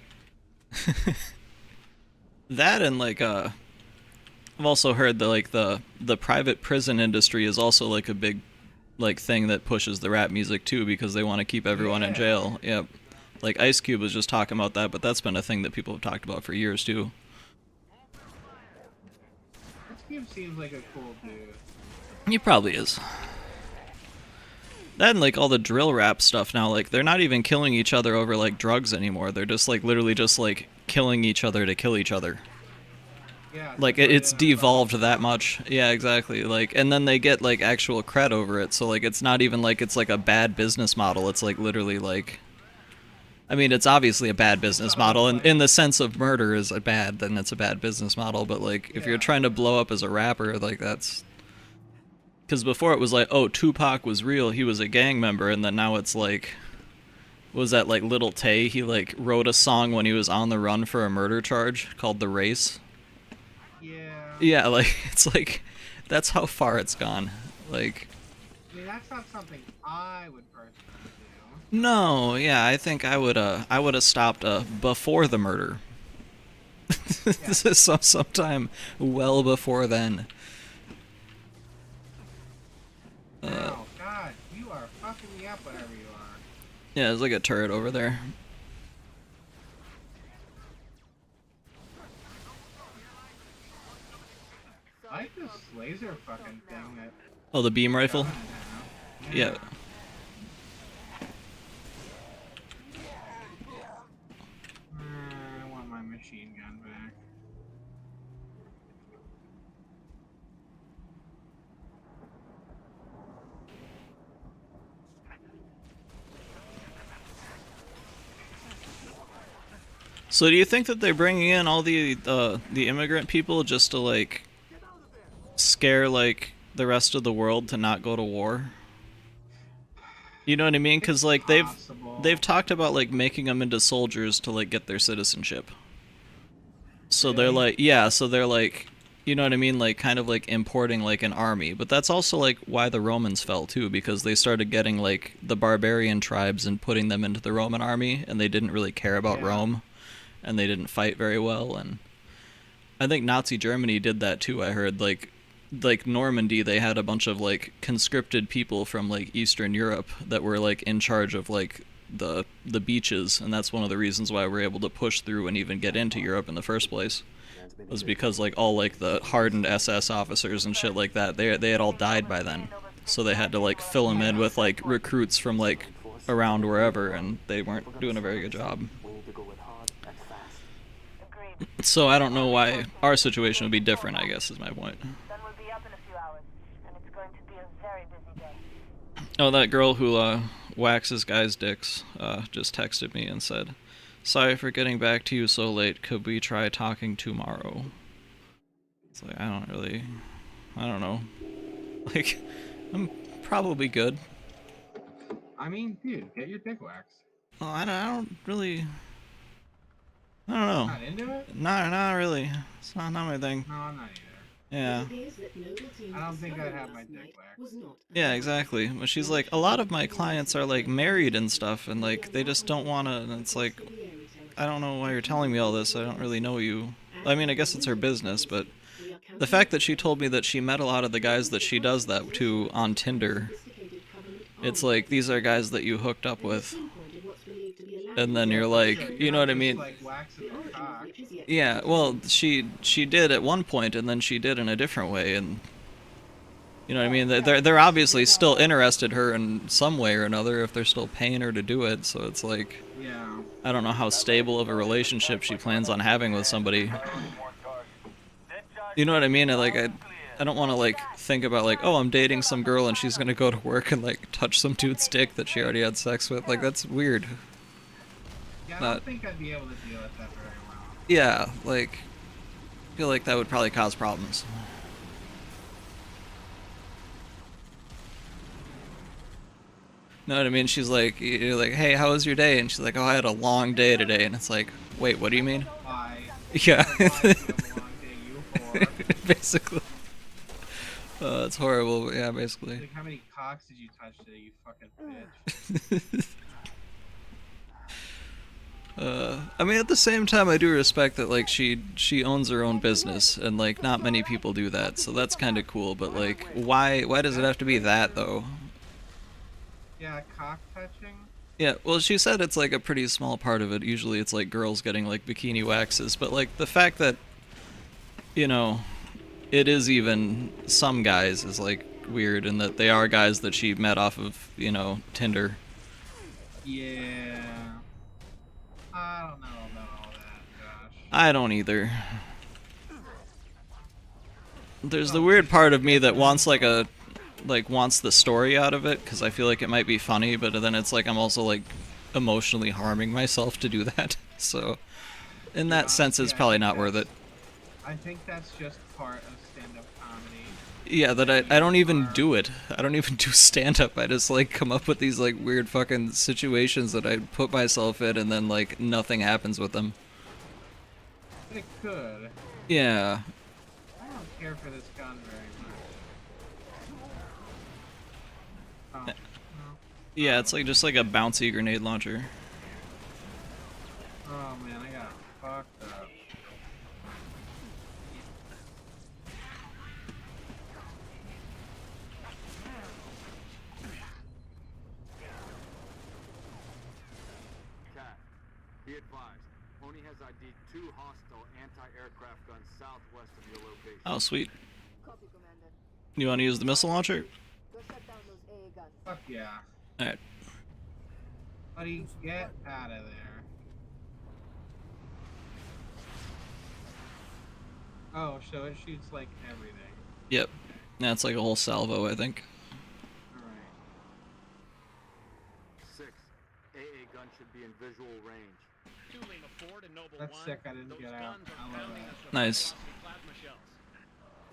That and like I've also heard that like the private prison industry is also like a big like thing that pushes the rap music too, because they want to keep everyone in jail. Yep. Like Ice Cube was just talking about that, but that's been a thing that people have talked about for years too. Ice Cube seems like a cool dude. He probably is. That and like all the drill rap stuff now, like they're not even killing each other over like drugs anymore. They're just like literally just like killing each other to kill each other. Yeah. Like it's devolved that much. Yeah, exactly. Like, and then they get like actual cred over it. So like it's not even like it's like a bad business model. It's like literally like, I mean, it's obviously a bad business model, and in the sense of murder is a bad, then it's a bad business model. But like if you're trying to blow up as a rapper, like that's. Because before it was like, oh, Tupac was real, he was a gang member, and then now it's like, was that like Lil Tay? He like wrote a song when he was on the run for a murder charge called The Race. Yeah. Yeah, like, it's like, that's how far it's gone. Like... I mean, that's not something I would personally do. No, yeah, I think I would have stopped before the murder. This is sometime well before then. Oh, God, you are fucking me up whatever you are. Yeah, there's like a turret over there. I like this laser fucking thing that... Oh, the beam rifle? Yeah. I want my machine gun back. So do you think that they're bringing in all the immigrant people just to like scare like the rest of the world to not go to war? You know what I mean? Because like they've talked about like making them into soldiers to like get their citizenship. So they're like, yeah, so they're like, you know what I mean, like kind of like importing like an army. But that's also like why the Romans fell too, because they started getting like the barbarian tribes and putting them into the Roman army, and they didn't really care about Rome. And they didn't fight very well, and I think Nazi Germany did that too. I heard like Normandy, they had a bunch of like conscripted people from like Eastern Europe that were like in charge of like the beaches, and that's one of the reasons why we're able to push through and even get into Europe in the first place. Was because like all like the hardened SS officers and shit like that, they had all died by then, so they had to like fill them in with like recruits from like around wherever, and they weren't doing a very good job. So I don't know why our situation would be different, I guess, is my point. Sun will be up in a few hours, and it's going to be a very busy day. Oh, that girl who waxes guys' dicks just texted me and said, "Sorry for getting back to you so late. Could we try talking tomorrow?" It's like, I don't know. Like, I'm probably good. I mean, dude, get your dick waxed. Well, I don't really... I don't know. Not into it? Not really. It's not my thing. No, I'm not either. Yeah. I don't think I'd have my dick waxed. Yeah, exactly. But she's like, a lot of my clients are like married and stuff, and like they just don't want to. And it's like, I don't know why you're telling me all this. I don't really know you. I mean, I guess it's her business, but the fact that she told me that she met a lot of the guys that she does that to on Tinder, it's like these are guys that you hooked up with. And then you're like, you know what I mean? Yeah, well, she did at one point, and then she did in a different way, and you know what I mean? They're obviously still interested in her in some way or another if they're still paying her to do it. So it's like, I don't know how stable of a relationship she plans on having with somebody. You know what I mean? I don't want to like think about like, oh, I'm dating some girl and she's gonna go to work and like touch some dude's dick that she already had sex with. Like that's weird. Yeah, I don't think I'd be able to deal with that very well. Yeah, like I feel like that would probably cause problems. Know what I mean? She's like, you're like, hey, how was your day? And she's like, oh, I had a long day today. And it's like, wait, what do you mean? Why? Yeah. Why do you have a long day, you whore? Basically. It's horrible, but yeah, basically. Like, how many cocks did you touch today, you fucking bitch? I mean, at the same time, I do respect that, like, she owns her own business, and, like, not many people do that, so that's kind of cool, but, like, why does it have to be that, though? Yeah, cock touching? Yeah, well, she said it's, like, a pretty small part of it. Usually it's, like, girls getting, like, bikini waxes, but, like, the fact that, you know, it is even some guys is, like, weird, and that they are guys that she met off of, you know, Tinder. Yeah. I don't know about all that, Josh. I don't either. There's the weird part of me that wants wants the story out of it because I feel like it might be funny, but then it's like I'm also like emotionally harming myself to do that. So in that sense, it's probably not worth it. I think that's just part of stand-up comedy. Yeah, that I don't even do it. I don't even do stand-up. I just like come up with these like weird fucking situations that I put myself in, and then like nothing happens with them. But it could. Yeah. I don't care for this gun very much. Oh, no. Yeah, it's like just like a bouncy grenade launcher. Oh man, I got fucked up. Cat, be advised. Pony has ID'd 2 hostile anti-aircraft guns southwest of your location. Oh, sweet. Copy, Commander. You want to use the missile launcher? Go shut down those AA guns. Fuck yeah. Alright. Buddy, get out of there. Oh, so it shoots like everything. Yep. That's like a whole salvo, I think. Alright. 6. AA gun should be in visual range. That's sick, I didn't get out. I love that. Nice.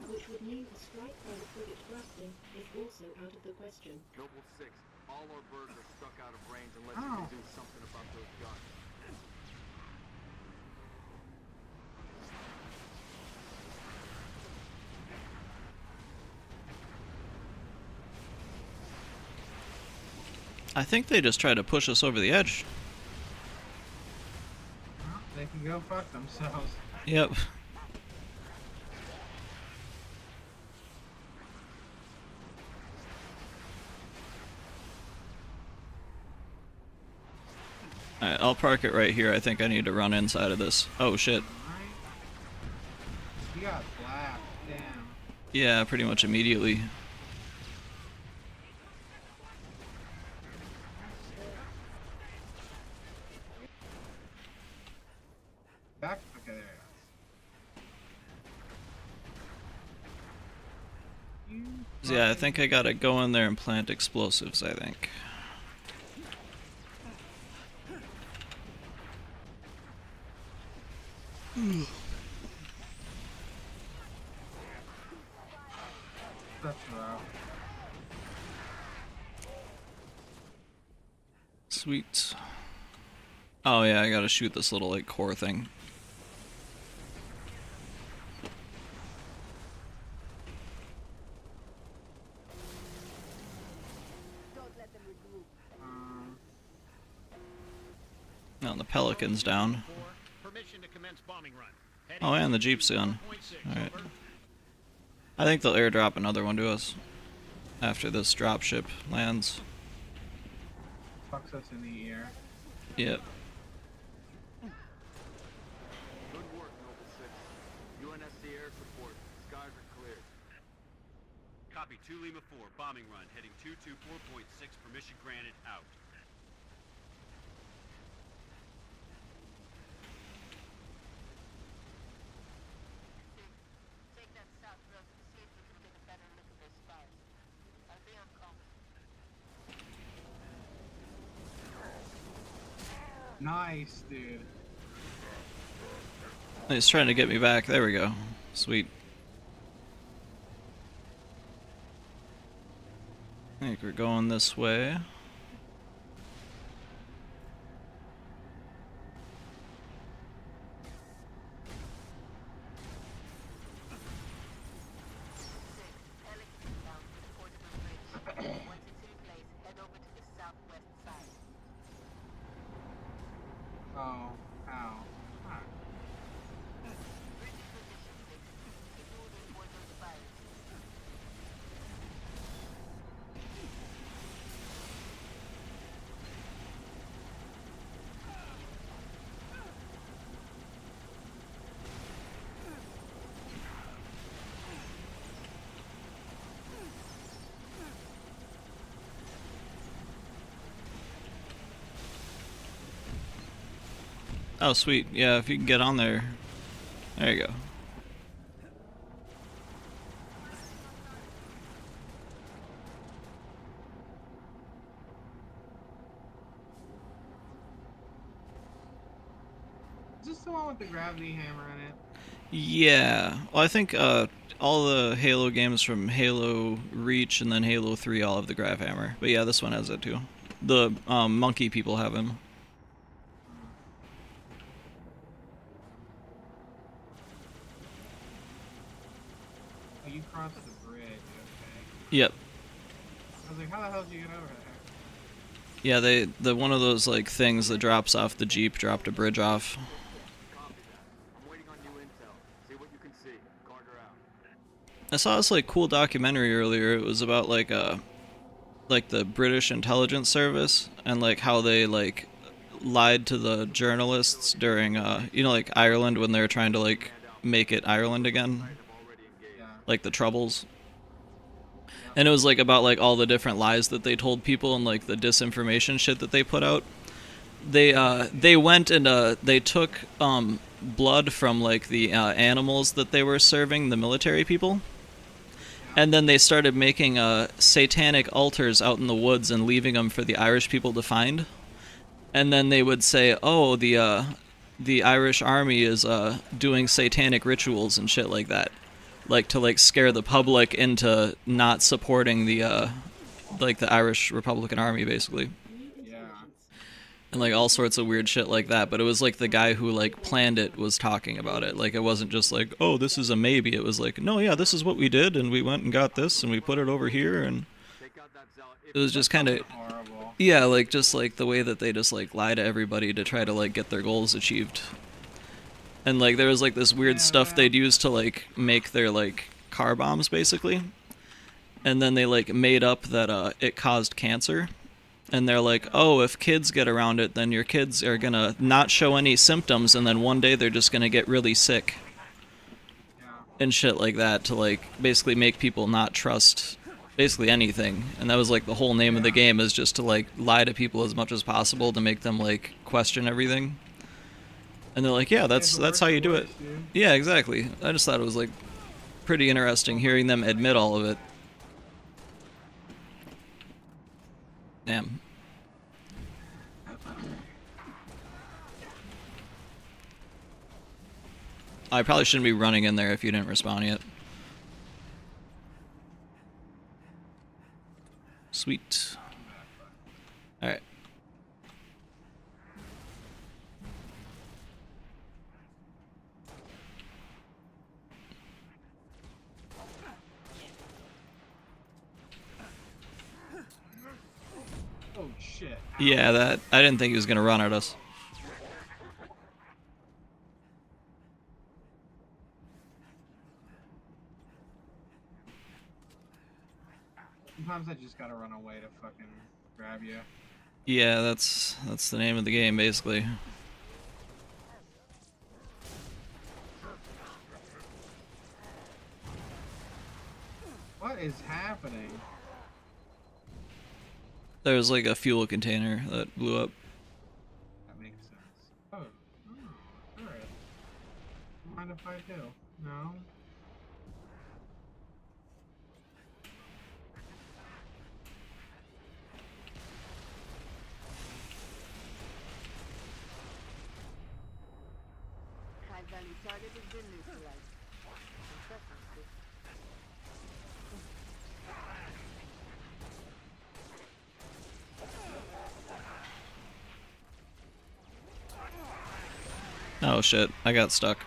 Which would mean a strike by the frigate thrusting is also out of the question. Noble 6. All our birds are stuck out of range unless you can do something about those guns. I think they just tried to push us over the edge. Well, they can go fuck themselves. Yep. Alright, I'll park it right here. I think I need to run inside of this. Oh shit. You got black, damn. Yeah, pretty much immediately. Back? Okay, there you go. Yeah, I think I gotta go in there and plant explosives, I think. That's rough. Sweet. Oh yeah, I gotta shoot this little like core thing. Now the Pelican's down. Oh, and the Jeep's done. Alright. I think they'll airdrop another one to us after this dropship lands. Fucks us in the ear. Yep. Good work, Noble 6. UNSC air support. Skies are clear. Copy 2 Lima 4, bombing run, heading 224.6, permission granted, out. Take that south road to see if we can Nice, dude. He's trying to get me back. There we go. Sweet. I think we're going this way. Oh, ow. Huh. Oh, sweet. Yeah, if you can get on there. There you go. Is this the one with the gravity hammer in it? Yeah. Well, I think all the Halo games from Halo Reach and then Halo 3 all have the grav hammer. But yeah, this one has it too. The monkey people have him. Oh, you crossed the bridge, okay. Yep. I was like, how the hell did you get over there? Yeah, the one of those like things that drops off the Jeep dropped a bridge off. I saw this like cool documentary earlier. It was about like the British intelligence service and like how they like lied to the journalists during you know, like Ireland when they were trying to like make it Ireland again, like the Troubles. And it was like about like all the different lies that they told people and like the disinformation shit that they put out. They went and they took blood from like the animals that they were serving the military people. And then they started making satanic altars out in the woods and leaving them for the Irish people to find. And then they would say, "Oh, the Irish army is doing satanic rituals and shit like that, like to like scare the public into not supporting the like the Irish Republican Army, basically." And like all sorts of weird shit like that, but it was like the guy who like planned it was talking about it. Like it wasn't just like, "Oh, this is a maybe." It was like, "No, yeah, this is what we did, and we went and got this, and we put it over here," and it was just kind of, yeah, like just like the way that they just like lie to everybody to try to like get their goals achieved. And like there was like this weird stuff they'd use to like make their like car bombs basically, and then they like made up that it caused cancer. And they're like, "Oh, if kids get around it, then your kids are gonna not show any symptoms, and then one day they're just gonna get really sick." And shit like that to like basically make people not trust basically anything. And that was like the whole name of the game, is just to like lie to people as much as possible to make them like question everything. And they're like, "Yeah, that's how you do it." Yeah, exactly. I just thought it was like pretty interesting hearing them admit all of it. Damn. I probably shouldn't be running in there if you didn't respawn yet. Sweet. Alright. Oh shit. Yeah, that I didn't think he was gonna run at us. Sometimes I just gotta run away to fucking grab you. Yeah, that's the name of the game basically. What is happening? There was like a fuel container that blew up. That makes sense. Oh, alright. Mind if I do? No? Oh shit, I got stuck.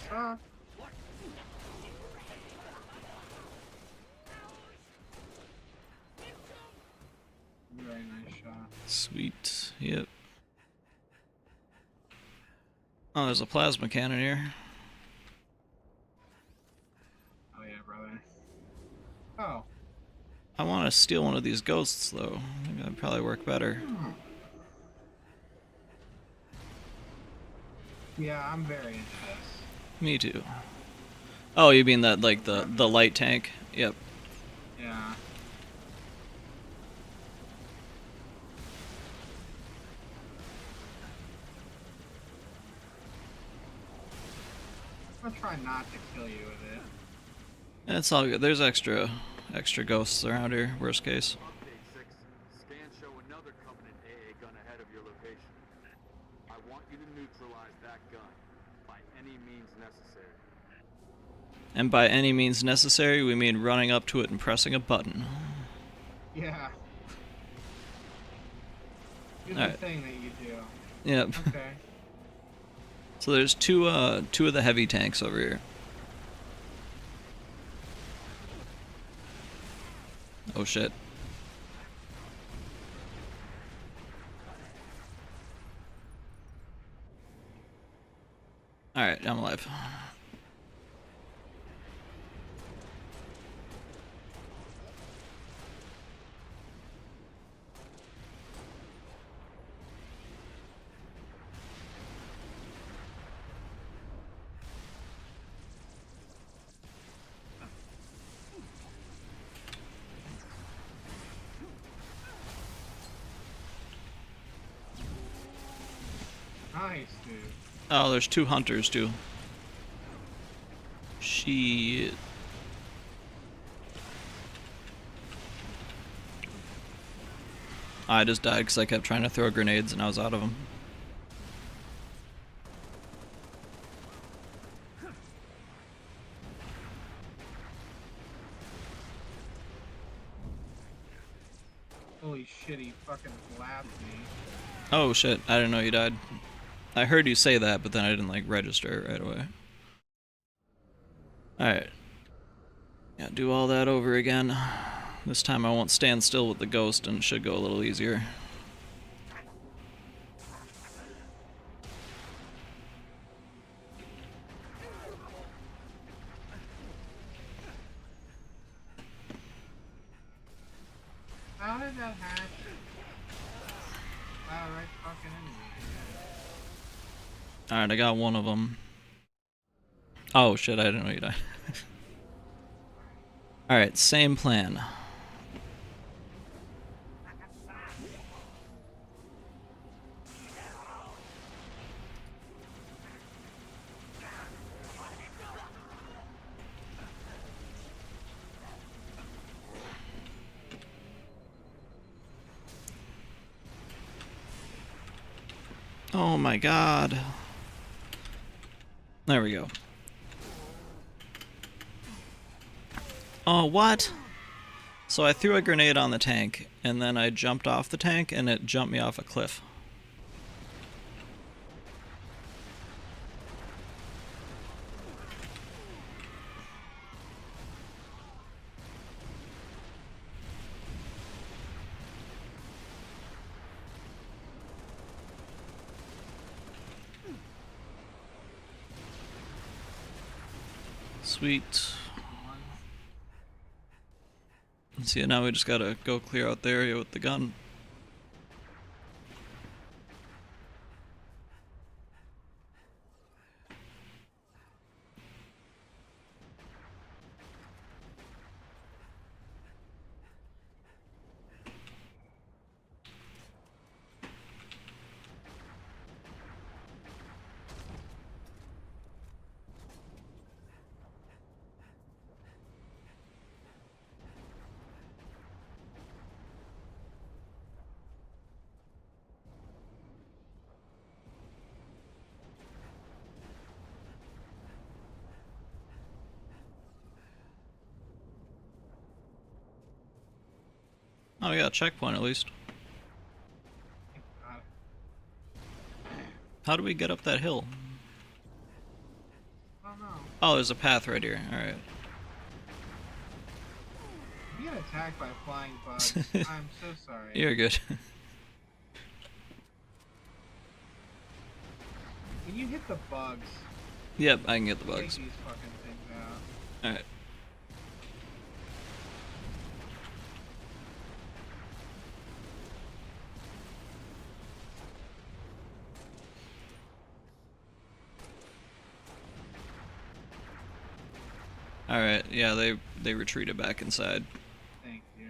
Suck. Very nice shot. Sweet. Yep. Oh, there's a plasma cannon here. Oh yeah, brother. Oh. I want to steal one of these ghosts, though. I think that'd probably work better. Yeah, I'm very into this. Me too. Oh, you mean that, like, the light tank? Yep. Yeah. I'm gonna try not to kill you with it. It's all good. There's extra ghosts around here, worst case. Update 6. Scans show another Covenant AA gun ahead of your location. I want you to neutralize that gun by any means necessary. And by any means necessary, we mean running up to it and pressing a button. Yeah. Do the Alright. thing that you do. Yep. Okay. So there's two of the heavy tanks over here. Oh shit. Alright, I'm alive. Nice, dude. Oh, there's two hunters too. Shit. I just died because I kept trying to throw grenades and I was out of them. Holy shit, he fucking blabbed me. Oh shit, I didn't know you died. I heard you say that, but then I didn't like register it right away. Alright. Yeah, do all that over again. This time I won't stand still with the ghost and it should go a little easier. How did that happen? Wow, right fucking enemy. Alright, I got one of them. Oh shit, I didn't know you died. Alright, same plan. Oh my god. There we go. Oh, what? So I threw a grenade on the tank, and then I jumped off the tank, and it jumped me off a cliff. Sweet. See, now we just gotta go clear out the area with the gun. Oh, we got a checkpoint at least. God. How do we get up that hill? I don't know. Oh, there's a path right here. Alright. I'm being attacked by flying bugs. I'm so sorry. You're good. Can you hit the bugs? Yep, I can get the Take bugs. these fucking things out. Alright. Alright, yeah, they retreated back inside. Thank you.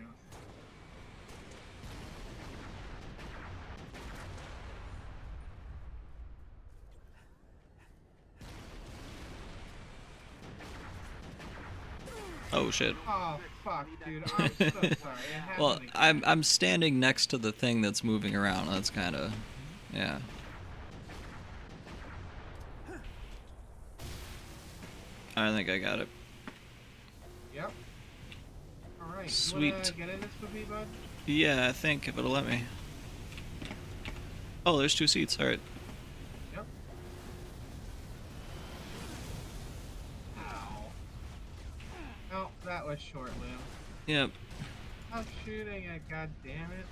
Oh shit. Oh fuck, dude. I'm so sorry. It happened Well, again. I'm standing next to the thing that's moving around. That's kind of, yeah. I think I got it. Yep. Alright. Sweet. You wanna get in this with me, bud? Yeah, I think if it'll let me. Oh, there's 2 seats. All right. Yep. Ow. Oh, that was short-lived. Yep. Stop shooting it, god damn it.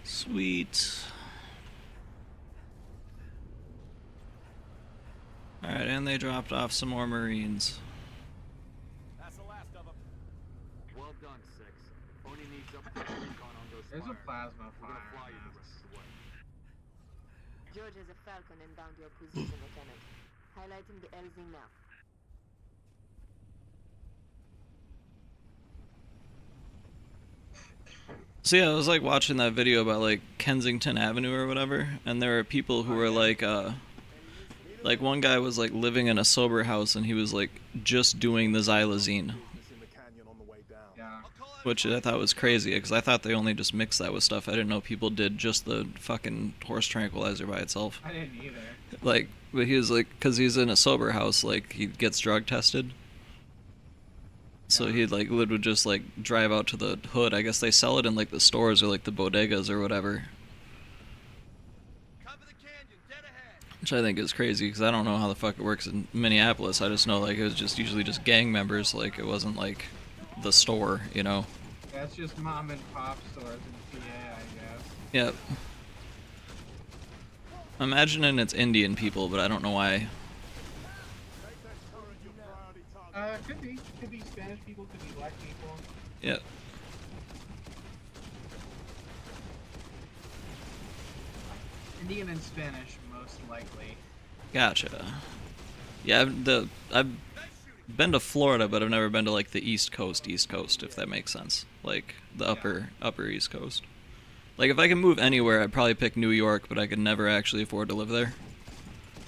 Sweet. All right, and they dropped off some more Marines. That's the last of them. Well done, 6. Only needs up to recon on those There's a fires. plasma We're gonna fly fire. you the rest of the way. George has a Falcon inbound your position, Lieutenant. Highlighting the LZ map. So yeah, I was like watching that video about like Kensington Avenue or whatever, and there are people who were like one guy was like living in a sober house and he was like just doing the xylazine, Yeah. which I thought was crazy because I thought they only just mixed that with stuff. I didn't know people did just the fucking horse tranquilizer by itself. I didn't either. Like, but he was like, because he's in a sober house, like he gets drug tested. So he like would just like drive out to the hood. I guess they sell it in like the stores or like the bodegas or whatever. Which I think is crazy because I don't know how the fuck it works in Minneapolis. I just know like it was just usually just gang members. Like it wasn't like the store, you know. That's just mom and pop stores in PA, I guess. Yep. I'm imagining it's Indian people, but I don't know why. Could be. Could be Spanish people, could be black people. Yep. Indian and Spanish, most likely. Gotcha. Yeah, I've been to Florida, but I've never been to like the East Coast, if that makes sense. Like the upper East Coast. Like if I could move anywhere, I'd probably pick New York, but I could never actually afford to live there.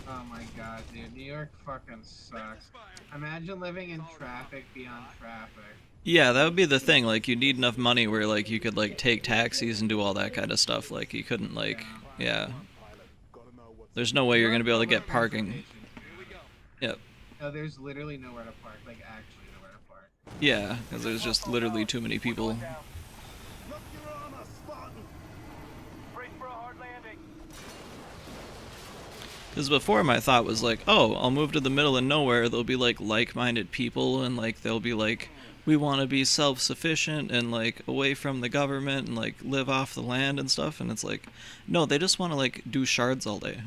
Oh my god, dude. New York fucking sucks. Imagine living in traffic beyond traffic. Yeah, that would be the thing. Like you need enough money where like you could like take taxis and do all that kind of stuff. Like you couldn't like, yeah. There's no way you're gonna be able to get parking. Yep. No, there's literally nowhere to park. Like actually nowhere to park. Yeah, because there's just literally too many people. Because before my thought was like, oh, I'll move to the middle of nowhere, there'll be like-minded people, and like they'll be like, we want to be self-sufficient and like away from the government and like live off the land and stuff, and it's like, no, they just want to like do shards all day.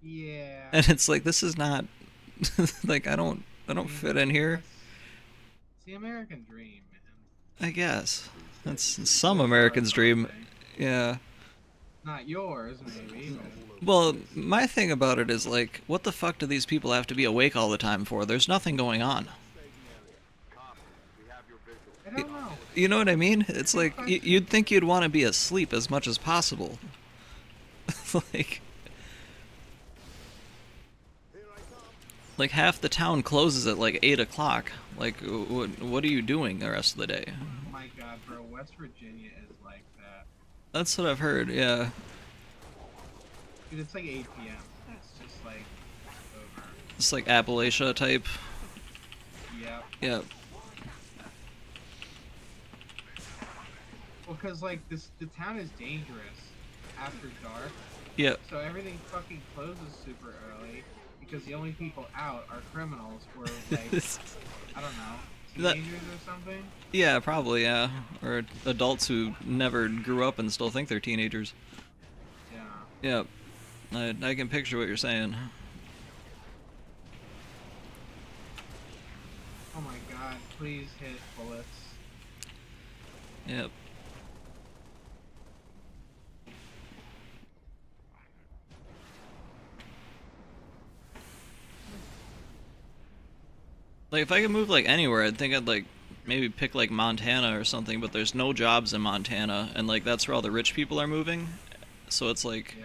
Yeah. And it's like, this is not, like, I don't fit in here. It's the American dream, man. I guess. That's some American's dream. Yeah. Not yours, maybe. But... Well, my thing about it is, like, what the fuck do these people have to be awake all the time for? There's nothing going on. I don't know. You know what I mean? It's like, you'd think you'd want to be asleep as much as possible. Like half the town closes at like 8 o'clock. Like, what are you doing the rest of the day? Oh my god, bro. West Virginia is like that. That's what I've heard, yeah. Dude, it's like 8 p.m. It's just like over. It's like Appalachia type. Yep. Yep. Well, cause like the town is dangerous after dark. Yep. So everything fucking closes super early because the only people out are criminals or like I don't know, teenagers or something. Yeah, probably, yeah. Or adults who never grew up and still think they're teenagers. Yeah. Yep. I can picture what you're saying. Oh my god, please hit bullets. Yep. Like, if I could move, like, anywhere, I'd think I'd, like, maybe pick, like, Montana or something, but there's no jobs in Montana, and, like, that's where all the rich people are moving. So it's like,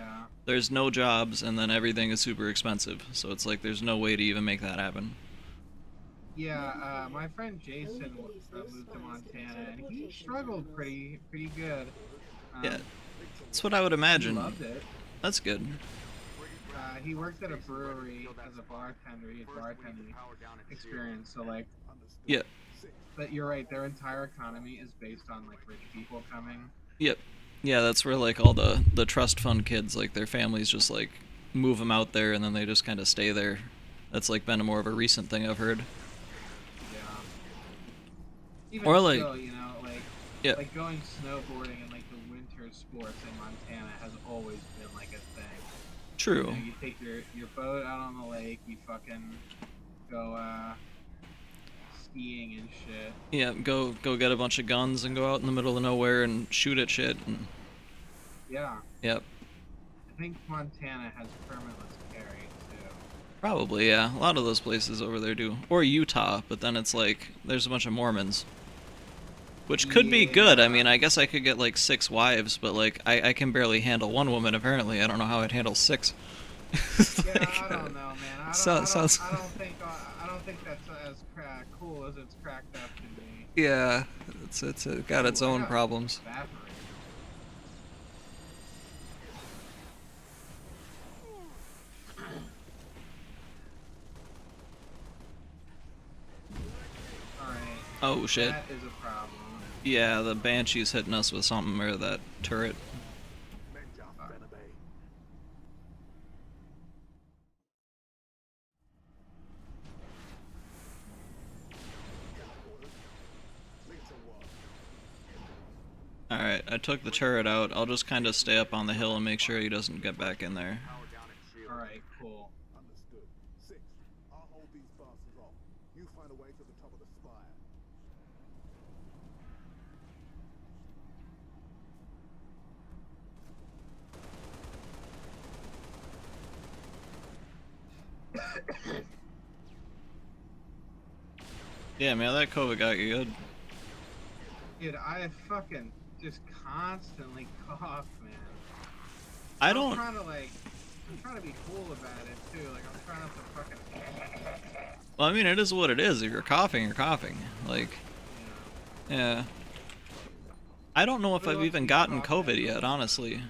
there's no jobs, and then everything is super expensive. So it's like, there's no way to even make that happen. Yeah, my friend Jason moved to Montana, and he struggled pretty good. Yeah, that's what I would imagine. He loved it. That's good. He worked at a brewery as a bartender. He had bartending experience, so like. Yeah. But you're right. Their entire economy is based on like rich people coming. Yep. Yeah, that's where like all the trust fund kids, like their families just like move them out there, and then they just kind of stay there. That's like been more of a recent thing I've heard. Yeah. Even Or like, still, you know, like, yeah. like going snowboarding and like the winter sports in Montana has always been like a thing. True. You know, you take your boat out on the lake, you fucking go skiing and shit. Yeah, go get a bunch of guns and go out in the middle of nowhere and shoot at shit. And... Yeah. Yep. I think Montana has permitless carry too. Probably, yeah. A lot of those places over there do. Or Utah, but then it's like there's a bunch of Mormons. Which could be good. I mean, I guess I could get like 6 wives, but like I can barely handle 1 woman apparently. I don't know how I'd handle 6. Yeah, I don't know, man. I don't think that's as cool as it's cracked up to be. Yeah, it's got its own problems. Alright. Oh shit. That is a problem. Yeah, the Banshee's hitting us with something, or that turret. Alright, I took the turret out. I'll just kind of stay up on the hill and make sure he doesn't get back in there. Alright, cool. Understood. 6. I'll hold these bastards off. You find a way to the top of the spire. Yeah, man, that COVID got you good. Dude, I fucking just constantly cough, man. I don't... I'm trying to be cool about it, too. Like, I'm trying not to fucking... Well, I mean, it is what it is. If you're coughing, you're coughing. Like, yeah. I don't know if I've even gotten COVID yet, honestly.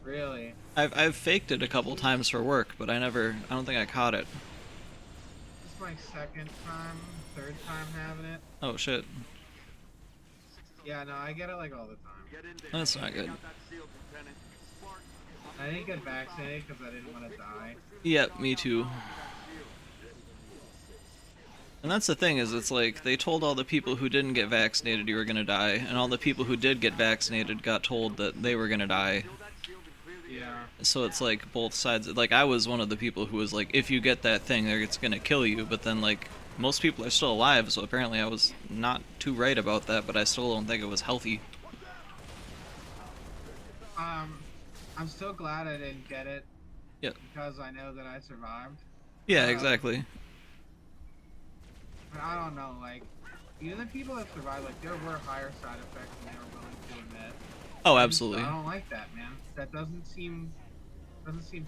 Really? I've faked it a couple times for work, but I don't think I caught it. This is my 2nd time, 3rd time having it. Oh, shit. Yeah, no, I get it like all the time. That's not good. I didn't get vaccinated because I didn't want to die. Yep, me too. And that's the thing, is it's like, they told all the people who didn't get vaccinated you were gonna die, and all the people who did get vaccinated got told that they were gonna die. Yeah. So it's like, both sides, like, I was one of the people who was like, if you get that thing, it's gonna kill you, but then, like, most people are still alive, so apparently I was not too right about that, but I still don't think it was healthy. I'm still glad I didn't get it. Yep. Because I know that I survived. Yeah, exactly. But I don't know, like, even the people that survived, like, there were higher side effects than they were willing to admit. Oh, absolutely. I don't like that, man. That doesn't seem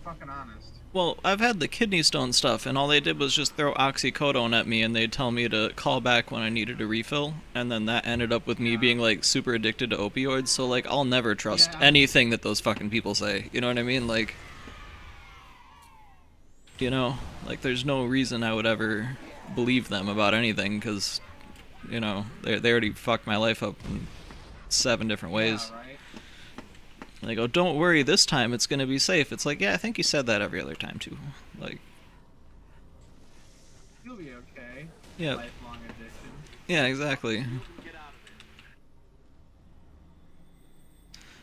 fucking honest. Well, I've had the kidney stone stuff, and all they did was just throw oxycodone at me, and they'd tell me to call back when I needed a refill, and then that ended up with me being, like, super addicted to opioids, so, like, I'll never trust anything that those fucking people say, you know what I mean? Like, You know, like there's no reason I would ever believe them about anything, because, you know, they already fucked my life up in 7 different ways. Yeah, right. And they go, don't worry, this time it's gonna be safe. It's like, yeah, I think you said that every other time too. Like, you'll be okay. yeah. Lifelong addiction. Yeah, exactly.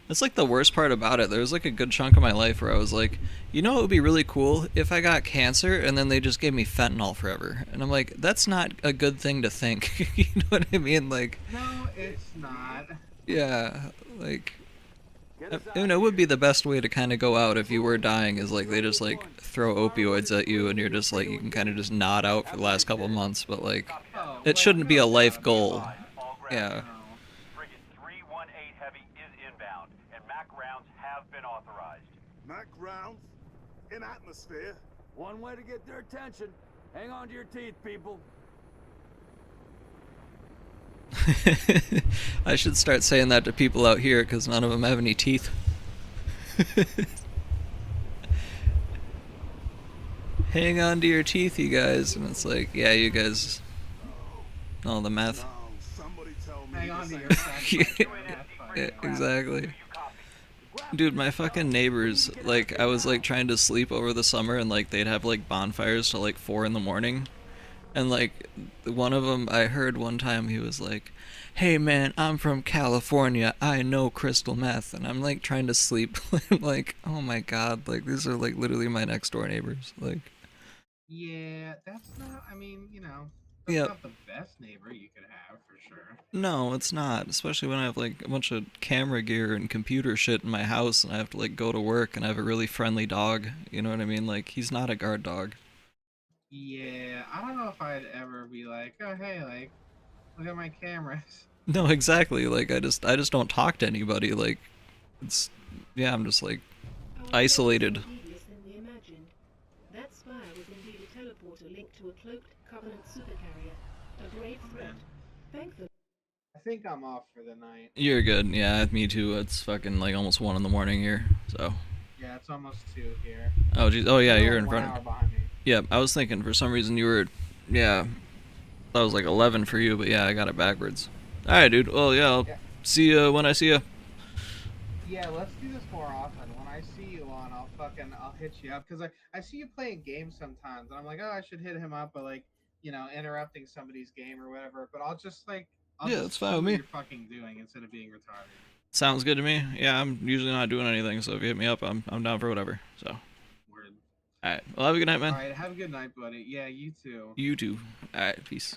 That's like the worst part about it. There was like a good chunk of my life where I was like, you know, it would be really cool if I got cancer and then they just gave me fentanyl forever. And I'm like, that's not a good thing to think. You know what I mean? Like, no, it's not. Yeah, like, you know, it would be the best way to kind of go out if you were dying, is like they just like throw opioids at you and you're just like, you can kind of just nod out for the last couple months, but like, it shouldn't be a life goal. Yeah. Mac rounds in atmosphere. One way to get their attention. Hang on to your teeth, people. I should start saying that to people out here, because none of them have any teeth. Hang on to your teeth, you guys. And it's like, yeah, you guys. Oh, the meth. Hang on to your Yeah, exactly. Dude, my fucking neighbors, like, I was like trying to sleep over the summer, and like they'd have like bonfires till like 4 in the morning. And like, one of them, I heard one time, he was like, hey man, I'm from California, I know crystal meth. And I'm like trying to sleep. I'm like, oh my god, like these are like literally my next door neighbors. Like, yeah, that's not, I mean, you know, that's not the best neighbor you could have, for sure. No, it's not. Especially when I have like a bunch of camera gear and computer shit in my house, and I have to like go to work, and I have a really friendly dog. You know what I mean? Like, he's not a guard dog. Yeah, I don't know if I'd ever be like, oh hey, like, look at my cameras. No, exactly. Like, I just don't talk to anybody. Like, it's, yeah, I'm just like isolated. That spire was indeed a teleporter linked to a cloaked Covenant supercarrier. A grave threat. Thankfully. I think I'm off for the night. You're good. Yeah, me too. It's fucking like almost 1 in the morning here. So. Yeah, it's almost 2 here. Oh geez. Oh yeah, you're in front of me. Behind me. Yeah, I was thinking for some reason you were. Yeah. That was like 11 for you, but yeah, I got it backwards. All right, dude. Well, yeah, I'll see you when I see you. Yeah, let's do this more often. When I see you on, I'll hit you up, because I see you playing games sometimes, and I'm like, oh, I should hit him up, but like, you know, interrupting somebody's game or whatever. But I'll just like, that's fine with me. What you're fucking doing instead of being retarded. Sounds good to me. Yeah, I'm usually not doing anything, so if you hit me up, I'm down for whatever. So. Word. All right. Well, have a good night, man. All right. Have a good night, buddy. Yeah, you too. You too. All right. Peace.